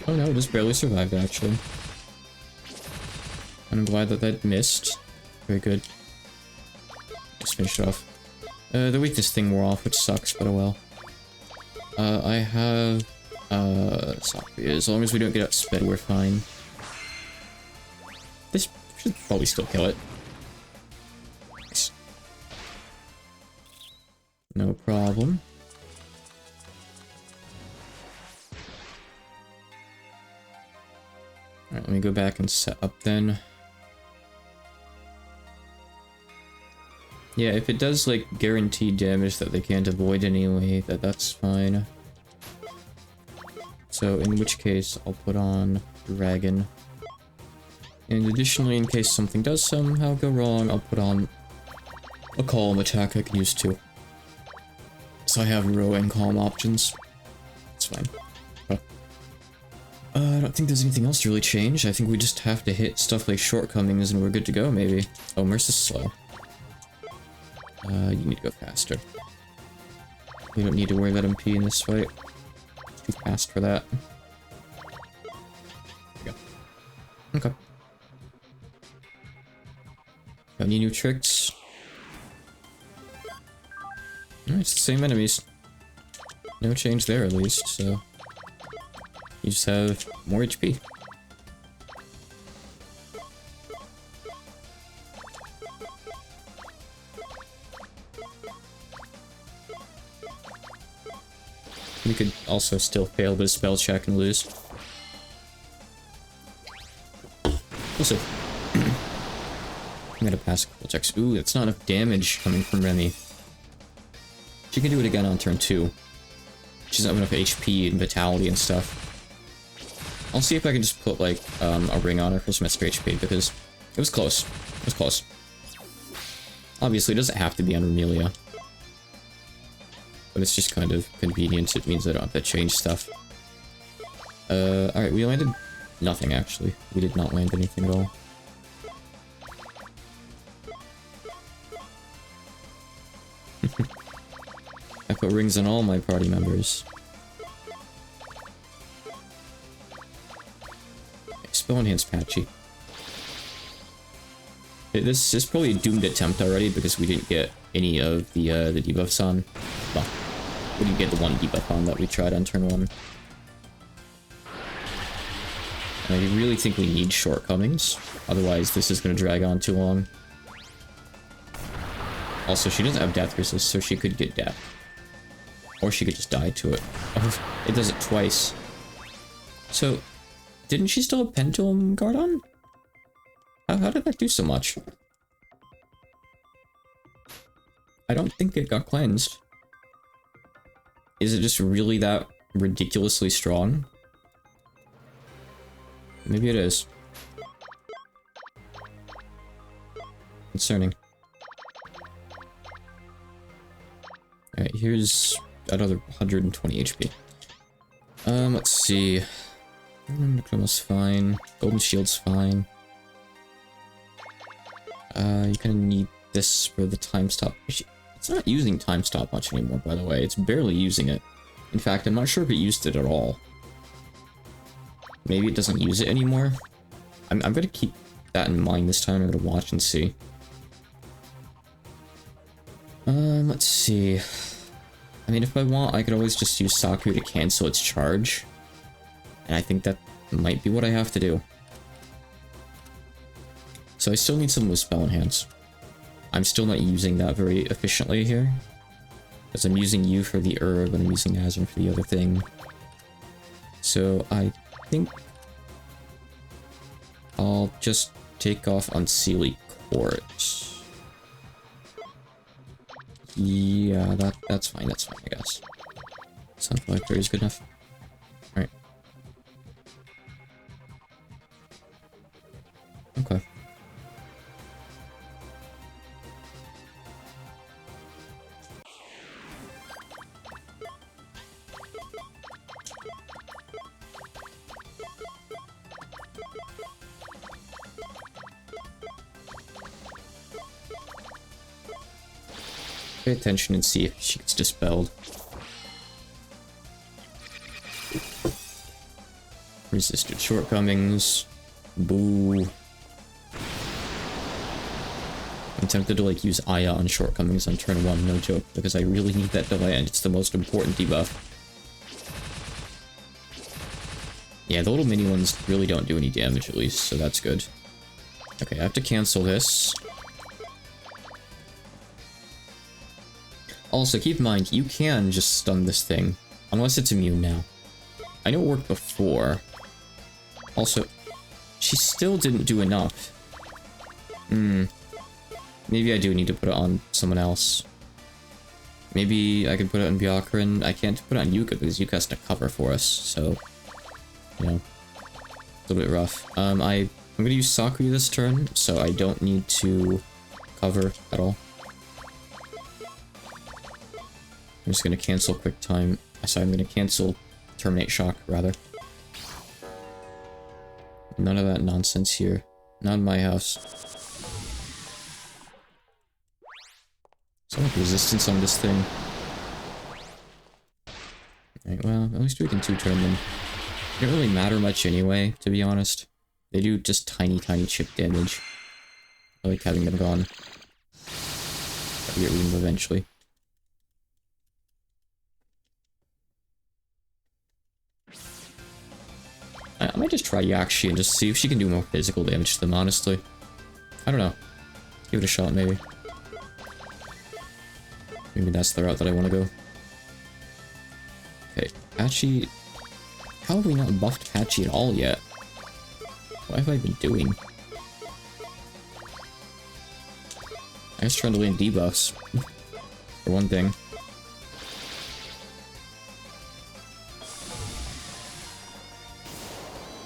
Oh no, just barely survived actually. I'm glad that that missed. Very good. Just finish it off. The weakness thing wore off, which sucks, but oh well. I have, Sakura. As long as we don't get outsped, we're fine. This should probably still kill it. Nice. No problem. Alright, let me go back and set up then. Yeah, if it does, like, guaranteed damage that they can't avoid anyway, that's fine. So, in which case, I'll put on Dragon. And additionally, in case something does somehow go wrong, I'll put on a Calm attack I can use too. So I have row and Calm options. It's fine. I don't think there's anything else to really change. I think we just have to hit stuff like shortcomings and we're good to go, maybe. Oh, Mercy's slow. You need to go faster. We don't need to worry about MP in this fight. It's too fast for that. There we go. Okay. Got any new tricks? Alright, it's the same enemies. No change there at least, so... You just have more HP. We could also still fail with a spell check and lose. We'll see. I'm gonna pass a couple checks. Ooh, that's not enough damage coming from Remy. She can do it again on turn 2. She doesn't have enough HP and vitality and stuff. I'll see if I can just put, like, a ring on her for some extra HP, because it was close. It was close. Obviously, it doesn't have to be on Remelia. But it's just kind of convenient. It means I don't have to change stuff. Alright, we landed nothing, actually. We did not land anything at all. I put rings on all my party members. Spell Enhanced Patchy. This is probably a doomed attempt already because we didn't get any of the debuffs on. Well, we didn't get the one debuff on that we tried on turn 1. And I really think we need shortcomings, otherwise this is going to drag on too long. Also, she doesn't have death resist, so she could get death. Or she could just die to it. Oh, it does it twice. So, didn't she still have Pendulum Guard on? How did that do so much? I don't think it got cleansed. Is it just really that ridiculously strong? Maybe it is. Concerning. Alright, here's another 120 HP. Let's see. Chroma's fine. Golden Shield's fine. You kind of need this for the time stop. It's not using time stop much anymore, by the way. It's barely using it. In fact, I'm not sure if it used it at all. Maybe it doesn't use it anymore. I'm gonna keep that in mind this time. I'm gonna watch and see. Let's see. I mean, if I want, I could always just use Sakura to cancel its charge. And I think that might be what I have to do. So I still need some with spell enhance. I'm still not using that very efficiently here. Because I'm using you for the herb and I'm using Nazrin for the other thing. So I think I'll just take off Unseelie Quartz. Yeah, that's fine, I guess. Sunflower Berry is good enough. Alright. Okay. Pay attention and see if she gets dispelled. Resisted shortcomings. Boo. I'm tempted to like use Aya on shortcomings on turn 1, no joke, because I really need that delay and it's the most important debuff. Yeah, the little mini ones really don't do any damage at least, so that's good. Okay, I have to cancel this. Also, keep in mind, you can just stun this thing, unless it's immune now. I know it worked before. Also, she still didn't do enough. Maybe I do need to put it on someone else. Maybe I can put it on Byakurin. I can't put it on Yuka because Yuka has to cover for us, so... You know, a little bit rough. I'm gonna use Sakura this turn, so I don't need to cover at all. I'm just gonna cancel Quick Time. Sorry, I'm gonna cancel Terminate Shock, rather. None of that nonsense here. Not in my house. Some resistance on this thing. Alright, well, at least we can 2-turn them. They don't really matter much anyway, to be honest. They do just tiny chip damage. I like having them gone. I'll get rid of them eventually. I might just try Yakshi and just see if she can do more physical damage to them, honestly. I don't know. Give it a shot, maybe. Maybe that's the route that I want to go. Okay, Patchy... How have we not buffed Patchy at all yet? What have I been doing? I was trying to land debuffs. For one thing.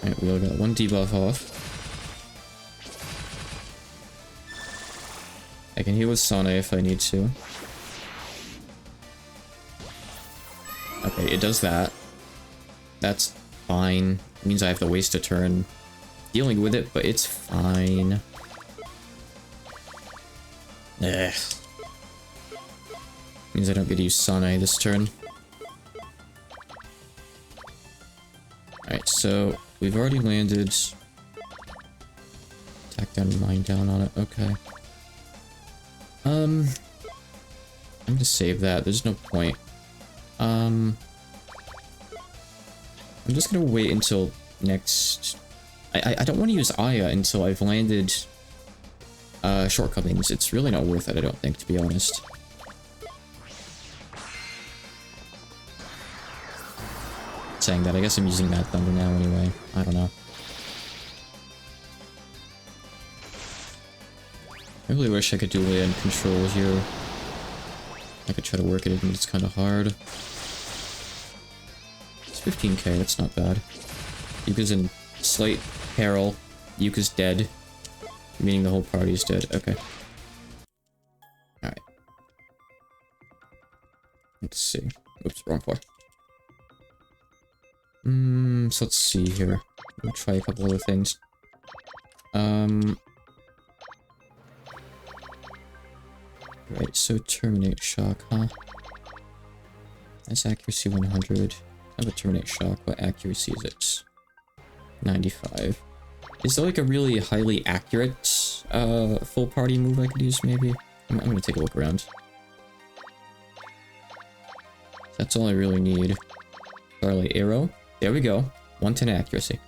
Alright, we all got one debuff off. I can heal with Sana if I need to. Okay, it does that. That's fine. It means I have to waste a turn dealing with it, but it's fine. Ugh. Means I don't get to use Sanae this turn. Alright, so we've already landed. Attack down and mine down on it. Okay. I'm gonna save that. There's no point. I'm just gonna wait until next... I don't want to use Aya until I've landed shortcomings. It's really not worth it, I don't think, to be honest. Saying that, I guess I'm using that thunder now anyway. I don't know. I really wish I could do land control here. I could try to work it in, but it's kind of hard. It's 15k, that's not bad. Yuka's in slight peril. Yuka's dead. Meaning the whole party is dead. Okay. Alright. Let's see. Oops, wrong floor. So let's see here. We'll try a couple other things. Right, so Terminate Shock, huh? That's accuracy 100. I have a Terminate Shock. What accuracy is it? 95. Is there like a really highly accurate full party move I could use, maybe? I'm gonna take a look around. That's all I really need. Starlight Arrow. There we go. 110 accuracy.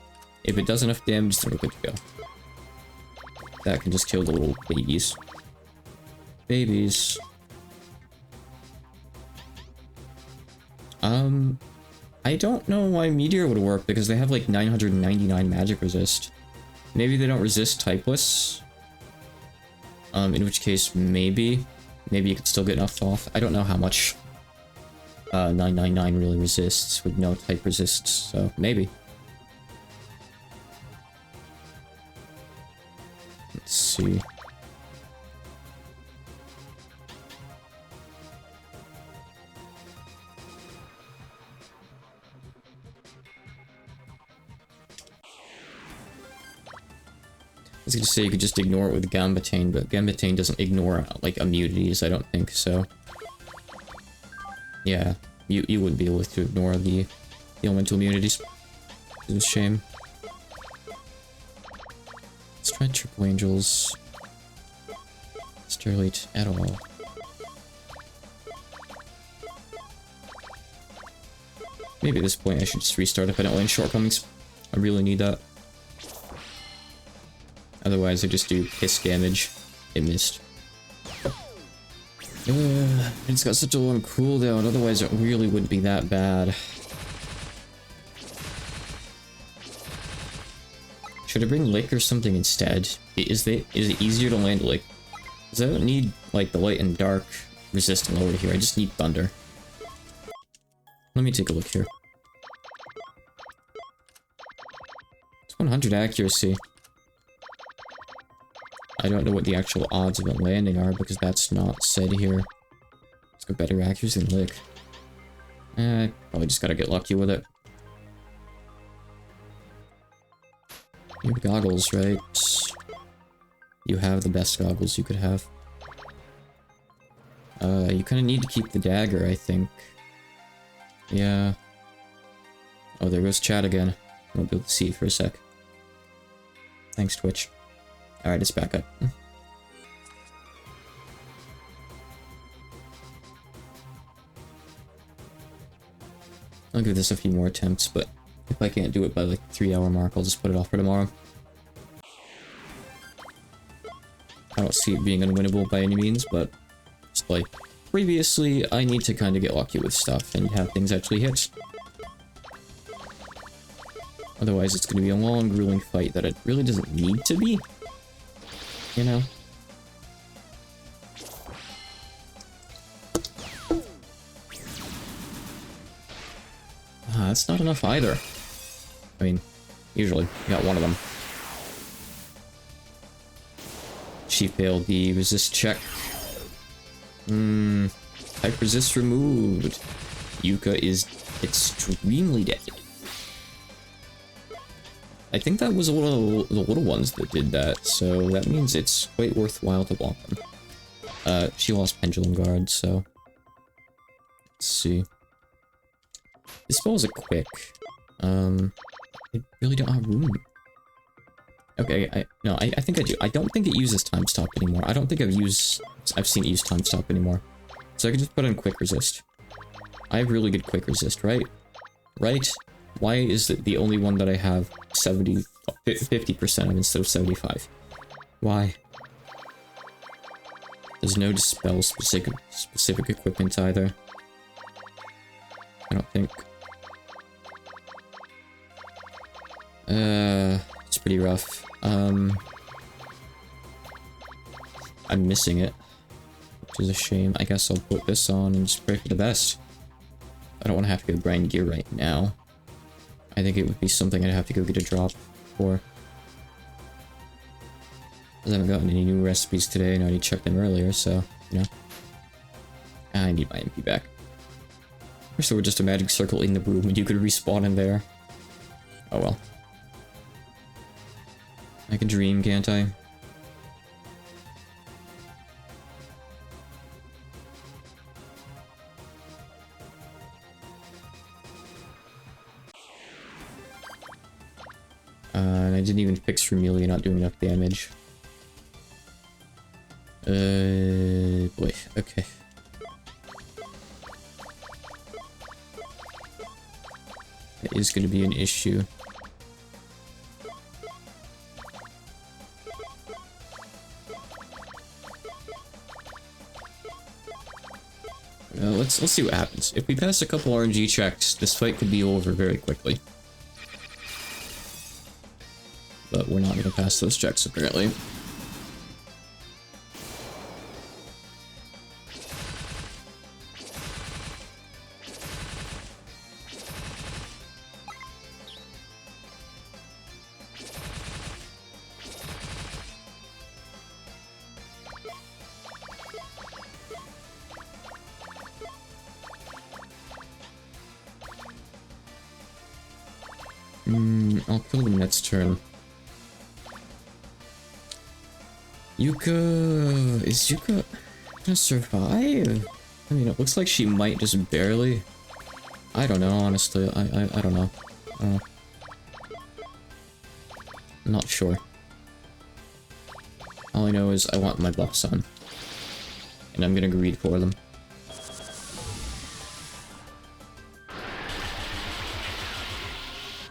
If it does enough damage, then we're good to go. that can just kill the little babies. Babies. I don't know why Meteor would work, because they have like 999 magic resist. Maybe they don't resist typeless. In which case, maybe you could still get enough off. I don't know how much 999 really resists with no type resists, so maybe. Let's see. I was gonna say you could just ignore it with Gambitane, but Gambitane doesn't ignore, like, immunities, I don't think, so... Yeah, you wouldn't be able to ignore the elemental immunities. It's a shame. Let's try Triple Angels. Starlight at all. Maybe at this point I should just restart if I don't land shortcomings. I really need that. Otherwise I just do piss damage. It missed. It's got such a long cooldown, otherwise it really wouldn't be that bad. Should I bring Lick or something instead? Is it easier to land Lick? Because I don't need, like, the light and dark resistant over here, I just need thunder. Let me take a look here. It's 100 accuracy. I don't know what the actual odds of it landing are, because that's not said here. It's got better accuracy than Lick. Probably just gotta get lucky with it. You have goggles, right? You have the best goggles you could have. You kinda need to keep the dagger, I think. Yeah. Oh, there goes chat again. I won't be able to see it for a sec. Thanks, Twitch. Alright, it's back up. I'll give this a few more attempts, but if I can't do it by like the 3-hour mark, I'll just put it off for tomorrow. I don't see it being unwinnable by any means, but just like previously, I need to kind of get lucky with stuff and have things actually hit. Otherwise, it's going to be a long, grueling fight that it really doesn't need to be. You know? That's not enough either. I mean, usually, you got one of them. She failed the resist check. Type resist removed. Yuka is extremely dead. I think that was one of the little ones that did that, so that means it's quite worthwhile to block them. She lost Pendulum Guard, so... Let's see. This spell is quick. I really don't have room. Okay, I think I do. I don't think it uses Time Stop anymore. I don't think I've seen it use Time Stop anymore. So I can just put in Quick Resist. I have really good Quick Resist, right? Right? Why is it the only one that I have 50% of instead of 75? Why? There's no Dispel specific equipment either. I don't think. It's pretty rough. I'm missing it, which is a shame. I guess I'll put this on and just pray for the best. I don't want to have to go grind gear right now. I think it would be something I'd have to go get a drop for. I haven't gotten any new recipes today, and I already checked them earlier, so, you know. I need my MP back. Wish there were just a magic circle in the room and you could respawn in there. Oh well. I can dream, can't I? And I didn't even fix Vermilion not doing enough damage. Boy, okay. That is going to be an issue. Let's see what happens. If we pass a couple RNG checks, this fight could be over very quickly. But we're not gonna pass those checks apparently. I'll kill them next turn. Yuka... Is Yuka gonna survive? I mean, it looks like she might just barely. I don't know, honestly. I don't know. I'm not sure. All I know is I want my buffs on. And I'm gonna greed for them.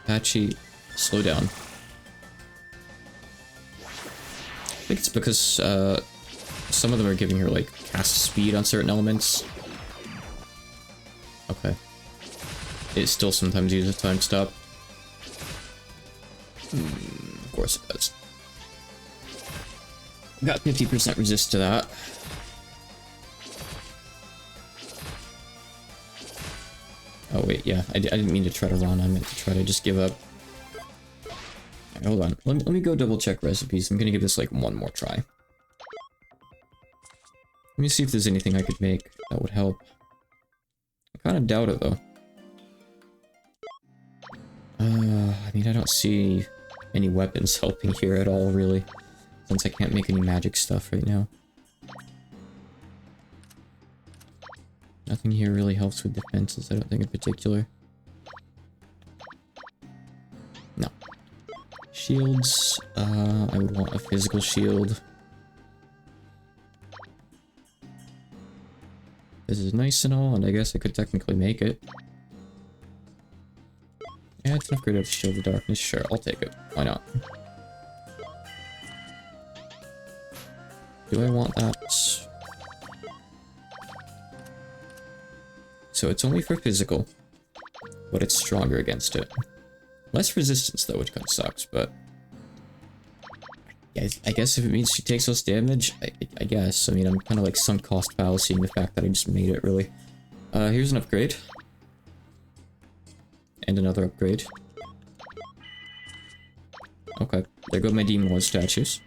Apache, slow down. I think it's because some of them are giving her like cast speed on certain elements. Okay. It still sometimes uses time stop. Of course it does. Got 50% resist to that. Oh wait, yeah, I didn't mean to try to run, I meant to try to just give up. Right, hold on, let me go double check recipes. I'm gonna give this like one more try. Let me see if there's anything I could make that would help. I kinda doubt it though. I mean, I don't see any weapons helping here at all, really. Since I can't make any magic stuff right now. Nothing here really helps with defenses, I don't think in particular. No. Shields, I would want a physical shield. This is nice and all, and I guess I could technically make it. Yeah, it's an upgrade of Shield of Darkness, sure, I'll take it. Why not? Do I want that? So it's only for physical, but it's stronger against it. Less resistance though, which kind of sucks, but... Yeah, I guess if it means she takes less damage, I guess. I mean, I'm kind of like sunk cost fallacy in the fact that I just made it, really. Here's an upgrade. And another upgrade. Okay, there go my Demon Lord statues.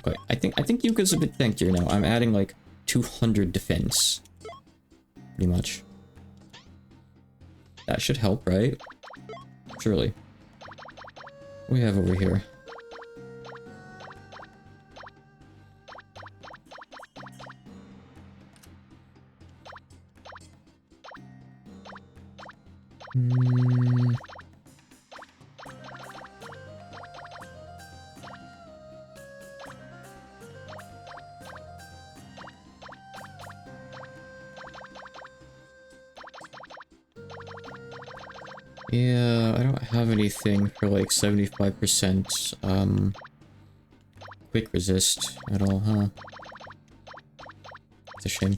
Okay, I think Yuka's a bit tankier now. I'm adding like 200 defense. Pretty much. That should help, right? Surely. What do we have over here? Yeah, I don't have anything for like 75% quick resist at all, huh? It's a shame.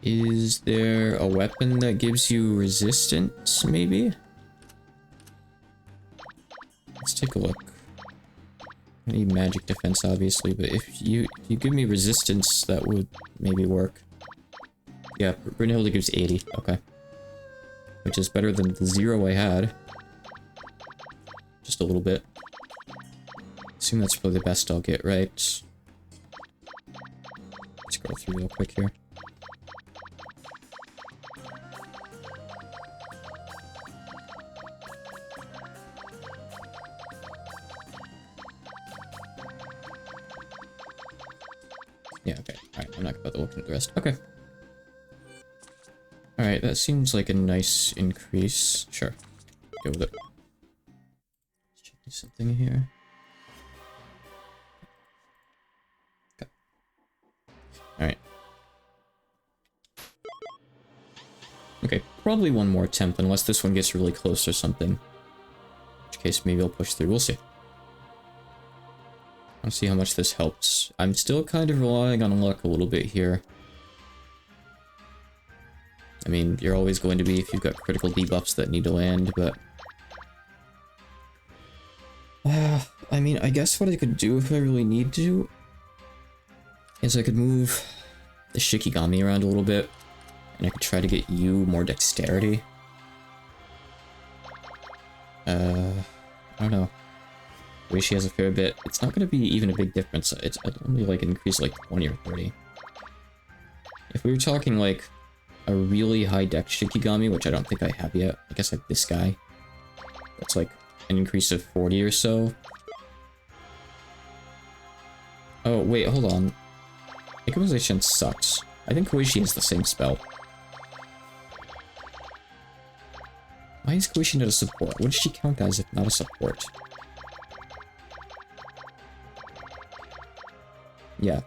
Is there a weapon that gives you resistance, maybe? Let's take a look. I need magic defense, obviously, but if you give me resistance, that would maybe work. Yeah, Brunhilde gives 80, okay. Which is better than the 0 I had. Just a little bit. Assume that's probably the best I'll get, right? Let's scroll through real quick here. Yeah, okay. Alright, I'm not gonna bother looking at the rest. Okay. Alright, that seems like a nice increase. Sure. Go with it. Let's check something here. Okay. Alright. Okay, probably one more attempt, unless this one gets really close or something. In which case, maybe I'll push through. We'll see. I'll see how much this helps. I'm still kind of relying on luck a little bit here. I mean, you're always going to be if you've got critical debuffs that need to land, but... I mean, I guess what I could do if I really need to is I could move the Shikigami around a little bit, and I could try to get you more dexterity. I don't know. The way she has a fair bit, it's not going to be even a big difference. It's only like an increase like 20 or 30. If we were talking like a really high dex Shikigami, which I don't think I have yet, I guess like this guy, that's like an increase of 40 or so. Oh, wait, hold on. Equalization sucks. I think Koishi has the same spell. Why is Koishi not a support? What does she count as if not a support? Yeah.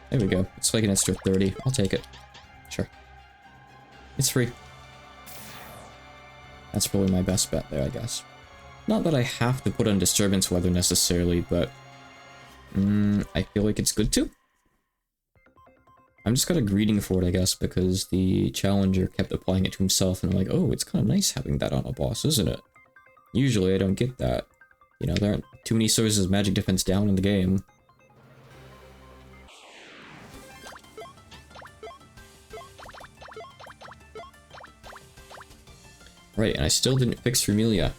There we go. It's like an extra 30. I'll take it. Sure. It's free. That's probably my best bet there, I guess. Not that I have to put on disturbance weather necessarily, but... I feel like it's good too. I'm just kind of greeting for it, I guess, because the challenger kept applying it to himself, and I'm like, oh, it's kind of nice having that on a boss, isn't it? Usually I don't get that. You know, there aren't too many sources of magic defense down in the game. Right, and I still didn't fix Rumelia.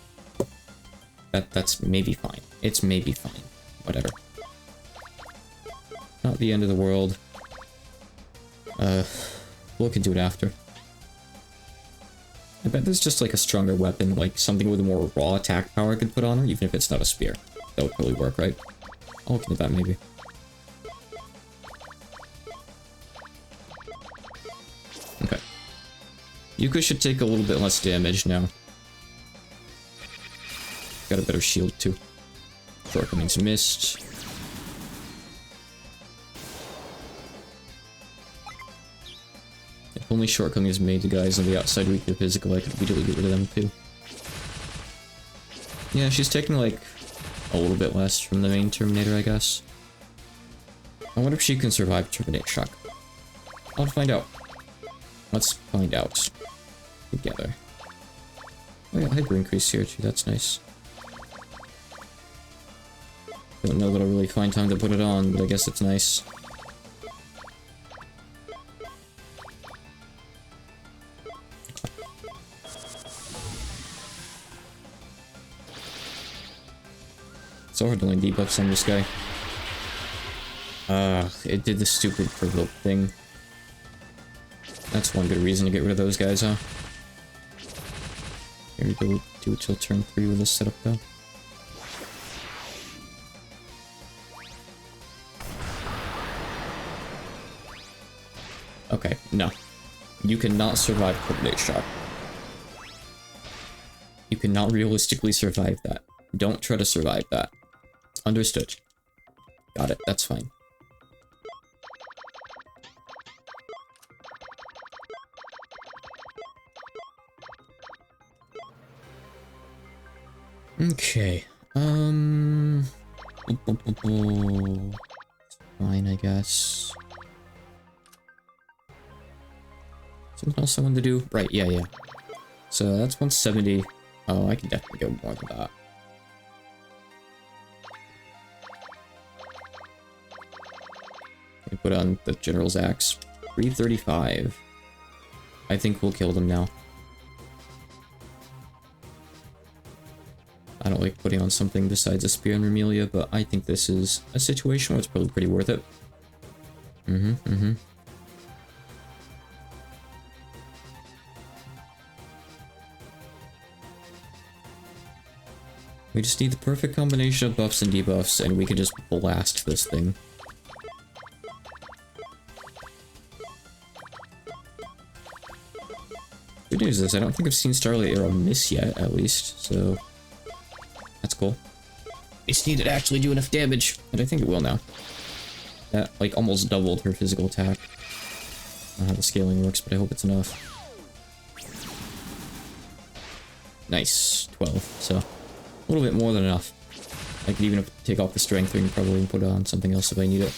That's maybe fine. It's maybe fine. Whatever. Not the end of the world. We'll can do it after. I bet there's just like a stronger weapon, like something with a more raw attack power I could put on her, even if it's not a spear. That would probably work, right? I'll look into that maybe. Okay. Yuka should take a little bit less damage now. Got a better shield too. Shortcomings missed. If only shortcomings made the guys on the outside weak to physical, I could immediately get rid of them too. Yeah, she's taking like a little bit less from the main Terminator, I guess. I wonder if she can survive Terminate Shock. I'll find out. Let's find out together. Oh yeah, hyper increase here too, that's nice. Don't know that I'll really find time to put it on, but I guess it's nice. So hard to land debuffs on this guy. It did the stupid provoke thing. That's one good reason to get rid of those guys, huh? Here we go, do it till turn 3 with this setup though. Okay, no. You cannot survive Terminate Shock. You cannot realistically survive that. Don't try to survive that. Understood. Got it, that's fine. Okay, fine, I guess. Something else I wanted to do? Right, yeah. So that's 170. Oh, I can definitely go more than that. Put on the General's Axe. 335. I think we'll kill them now. I don't like putting on something besides a Spear and Rumelia, but I think this is a situation where it's probably pretty worth it. We just need the perfect combination of buffs and debuffs, and we can just blast this thing. Good news is I don't think I've seen Starlight Arrow miss yet, at least, so that's cool. I just need it to actually do enough damage, and I think it will now. That, like, almost doubled her physical attack. I don't know how the scaling works, but I hope it's enough. Nice. 12. So, a little bit more than enough. I could even take off the strength ring probably and put on something else if I need it.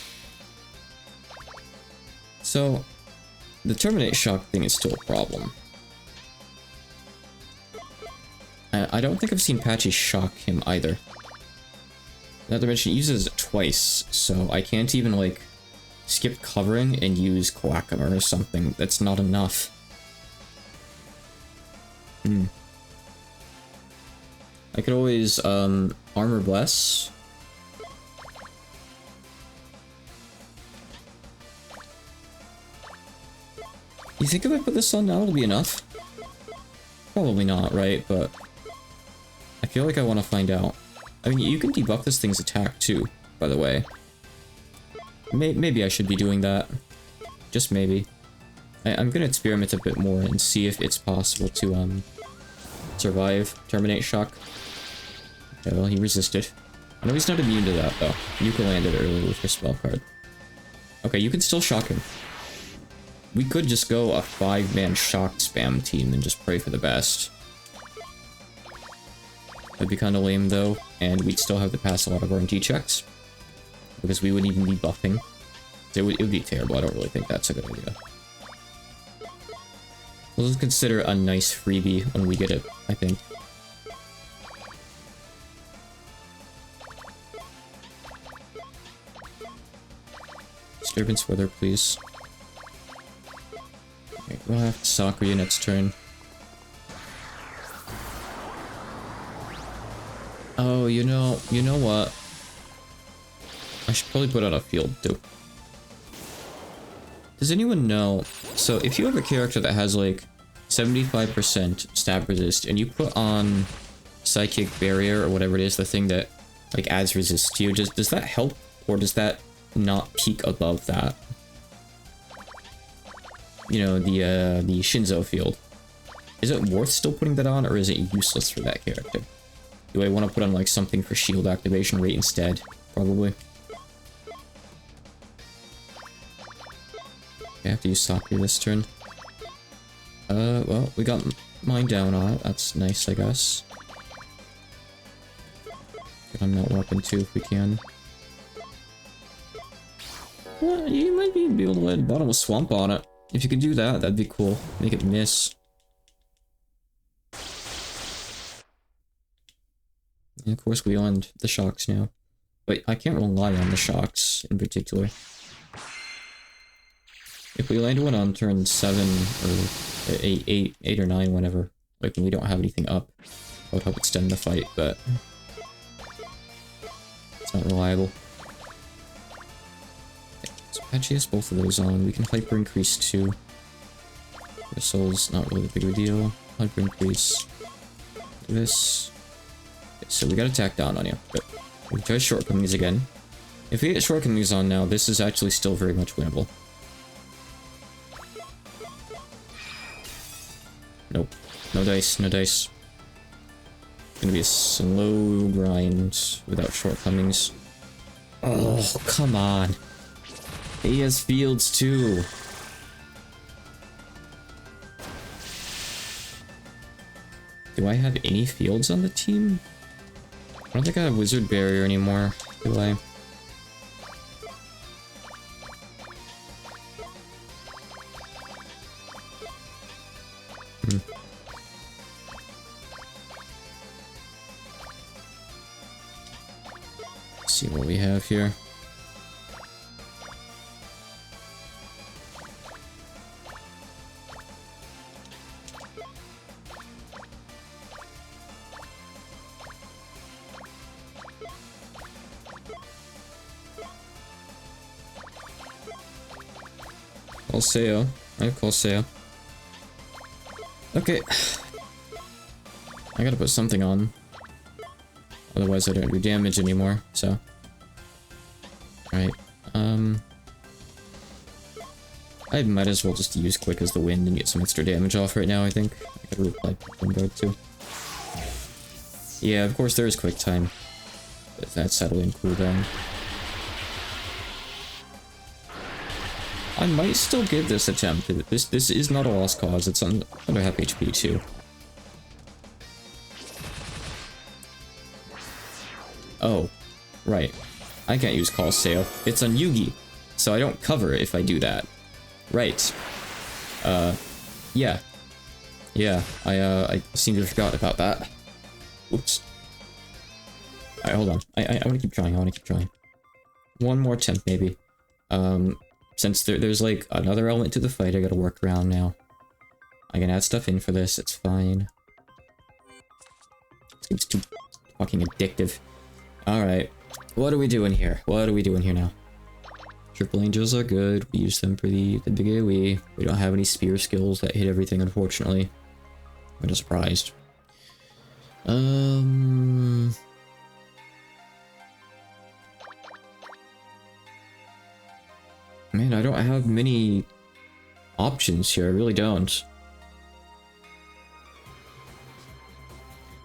So, the Terminated shock thing is still a problem. I don't think I've seen Patchy shock him either. Not to mention, he uses it twice, so I can't even, like, skip covering and use Coacumer or something. That's not enough. I could always, Armor Bless. You think if I put this on now, it'll be enough? Probably not, right? But I feel like I want to find out. I mean, you can debuff this thing's attack too, by the way. Maybe I should be doing that. Just maybe. I'm gonna experiment a bit more and see if it's possible to, survive Terminate Shock. Okay, well, he resisted. I know he's not immune to that, though. Yuka landed earlier with her spell card. Okay, you can still shock him. We could just go a 5-man shock spam team and just pray for the best. That'd be kind of lame, though, and we'd still have to pass a lot of RNG checks. Because we wouldn't even be buffing. So it would be terrible. I don't really think that's a good idea. We'll just consider it a nice freebie when we get it, I think. Disturbance weather, please. Okay, we'll have Sakura next turn. Oh, you know what? I should probably put out a field too. Does anyone know? So if you have a character that has like 75% stab resist and you put on Psychic Barrier or whatever it is, the thing that like adds resist to you, does that help, or does that not peak above that? You know, the Shinzo field. Is it worth still putting that on, or is it useless for that character? Do I want to put on like something for shield activation rate instead? Probably. I have to use Sakura this turn. Well, we got mine down on it. That's nice, I guess. Get on that weapon too if we can. Well, you might be able to let bottom of swamp on it. If you could do that, that'd be cool. Make it miss. And of course, we land the shocks now. But I can't rely on the shocks in particular. If we land one on turn 7 or 8 or 9, whenever, like when we don't have anything up, I would help extend the fight, but it's not reliable. Okay, so Patchy has both of those on. We can hyper increase too. Missile's not really a big of a deal. Hyper increase. Do this. Okay, so we got attack down on you, but we try shortcomings again. If we get shortcomings on now, this is actually still very much winnable. Nope. No dice, no dice. It's gonna be a slow grind without shortcomings. Oh, come on. He has fields too. Do I have any fields on the team? I don't think I have Wizard Barrier anymore, do I? Let's see what we have here. Colseo. I have Colseo. Okay. I gotta put something on. Otherwise I don't do damage anymore, so. Alright. I might as well just use Quick as the Wind and get some extra damage off right now, I think. I could reply Guard too. Yeah, of course there is Quick Time. But that's settling cooldown. I might still give this attempt. This is not a lost cause. It's under half HP too. Oh, right. I can't use call sail. It's on Yugi, so I don't cover if I do that. Right. Yeah. Yeah, I seem to have forgot about that. Oops. Alright, hold on. I wanna keep trying, One more attempt, maybe. Since there's like another element to the fight I gotta work around now. I can add stuff in for this, it's fine. It's too fucking addictive. Alright. What are we doing here? What are we doing here now? Triple Angels are good. We use them for the big AoE. We don't have any spear skills that hit everything, unfortunately. I'm just surprised. Man, I don't have many options here. I really don't.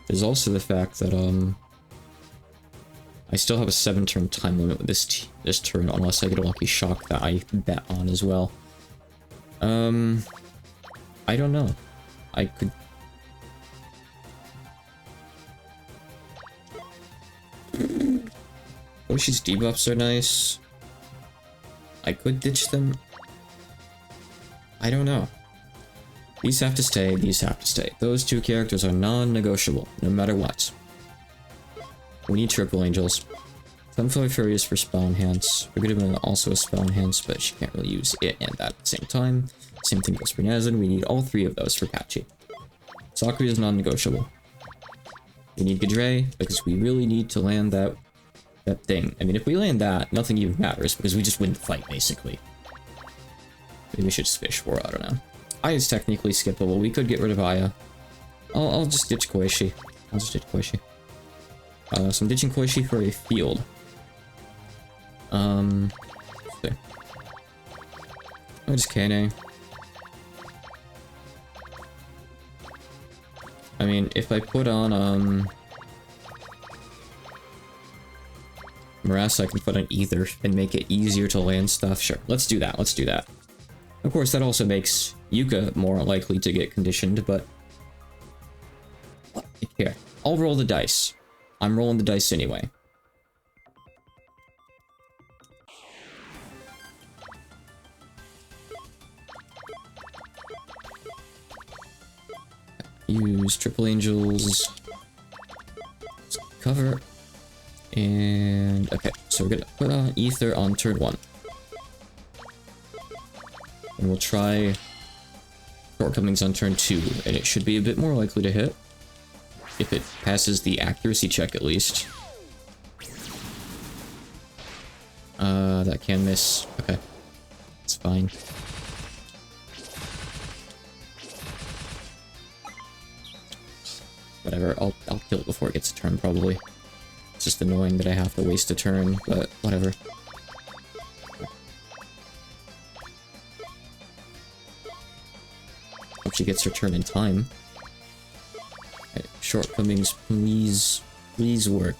There's also the fact that, I still have a 7-turn time limit with this turn, unless I get a lucky shock that I bet on as well. I don't know. I could... Yoshi's debuffs are nice. I could ditch them. I don't know. These have to stay, these have to stay. Those two characters are non-negotiable, no matter what. We need Triple Angels. Sunflower Fury is for spell enhance. Forgetting also a spell enhance, but she can't really use it and that at the same time. Same thing goes for Nazin. We need all three of those for Patchy. Sakura is non-negotiable. We need Gadre, because we really need to land that thing. I mean, if we land that, nothing even matters, because we just win the fight, basically. Maybe we should just fish for it, I don't know. Aya is technically skippable. We could get rid of Aya. I'll just ditch Koishi. So I'm ditching Koishi for a field. There. I'll just Kane. I mean, if I put on, Marasa, I can put on Ether and make it easier to land stuff. Sure, let's do that, Of course, that also makes Yuka more likely to get conditioned, but... Here, I'll roll the dice. I'm rolling the dice anyway. Use Triple Angels. Cover. And... okay, so we're gonna put on Ether on turn 1. And we'll try Shortcomings on turn 2, and it should be a bit more likely to hit. If it passes the accuracy check, at least. That can miss. Okay. It's fine. Whatever, I'll kill it before it gets a turn, probably. It's just annoying that I have to waste a turn, but whatever. Hope she gets her turn in time. Okay, Shortcomings, please work.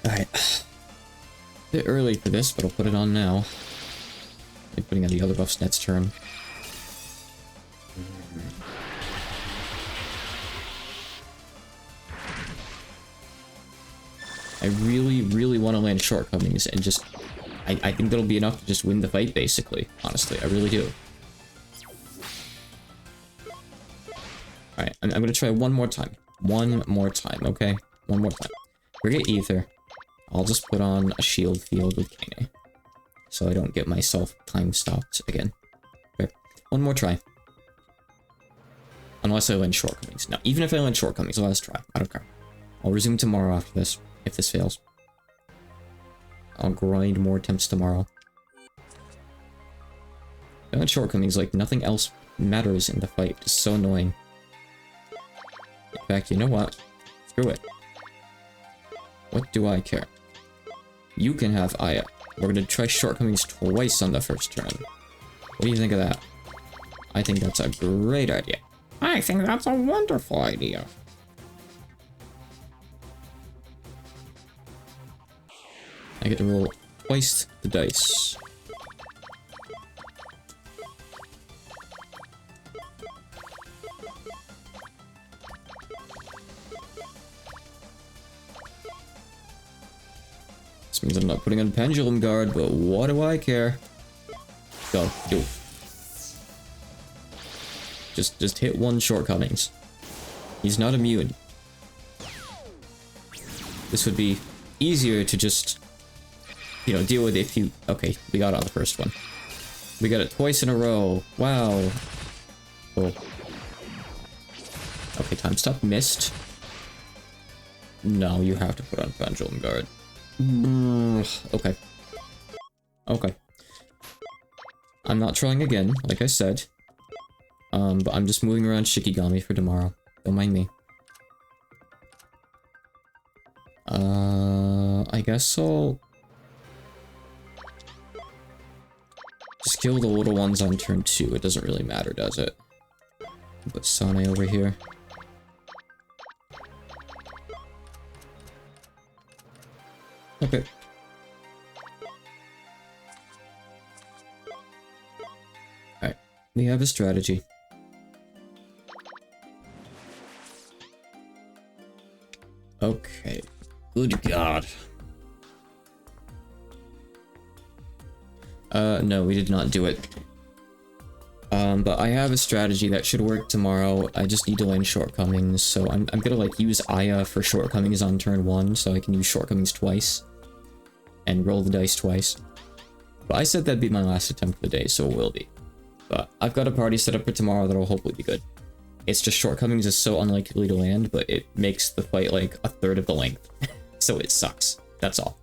Alright. Bit early for this, but I'll put it on now. I'm putting on the other buff's next turn. I really want to land Shortcomings and just... I think that'll be enough to just win the fight, basically. Honestly, I really do. Alright, I'm gonna try one more time. One more time, okay? One more time. Forget Ether. I'll just put on a shield field with Kane. So I don't get myself time stopped again. Okay, one more try. Unless I land Shortcomings. Now, even if I land Shortcomings, let's try. I don't care. I'll resume tomorrow after this, if this fails. I'll grind more attempts tomorrow. I land Shortcomings like nothing else matters in the fight. It's so annoying. In fact, you know what? Screw it. What do I care? You can have Aya. We're gonna try Shortcomings twice on the first turn. What do you think of that? I think that's a great idea. I think that's a wonderful idea. I get to roll twice the dice. This means I'm not putting on Pendulum Guard, but what do I care? Go, do. Just hit one Shortcomings. He's not immune. This would be easier to just, you know, deal with if you... Okay, we got it on the first one. We got it twice in a row. Wow. Oh. Okay, time stop. Missed. No, you have to put on Pendulum Guard. Okay. Okay. I'm not trying again, like I said. But I'm just moving around Shikigami for tomorrow. Don't mind me. I guess I'll... just kill the little ones on turn 2. It doesn't really matter, does it? Put Sane over here. Okay. Alright, we have a strategy. Okay. Good God. No, we did not do it. But I have a strategy that should work tomorrow. I just need to land Shortcomings, so I'm gonna, like, use Aya for Shortcomings on turn 1, so I can use Shortcomings twice. And roll the dice twice. But I said that'd be my last attempt of the day, so it will be. But I've got a party set up for tomorrow that'll hopefully be good. It's just Shortcomings is so unlikely to land, but it makes the fight like a third of the length. So it sucks. That's all.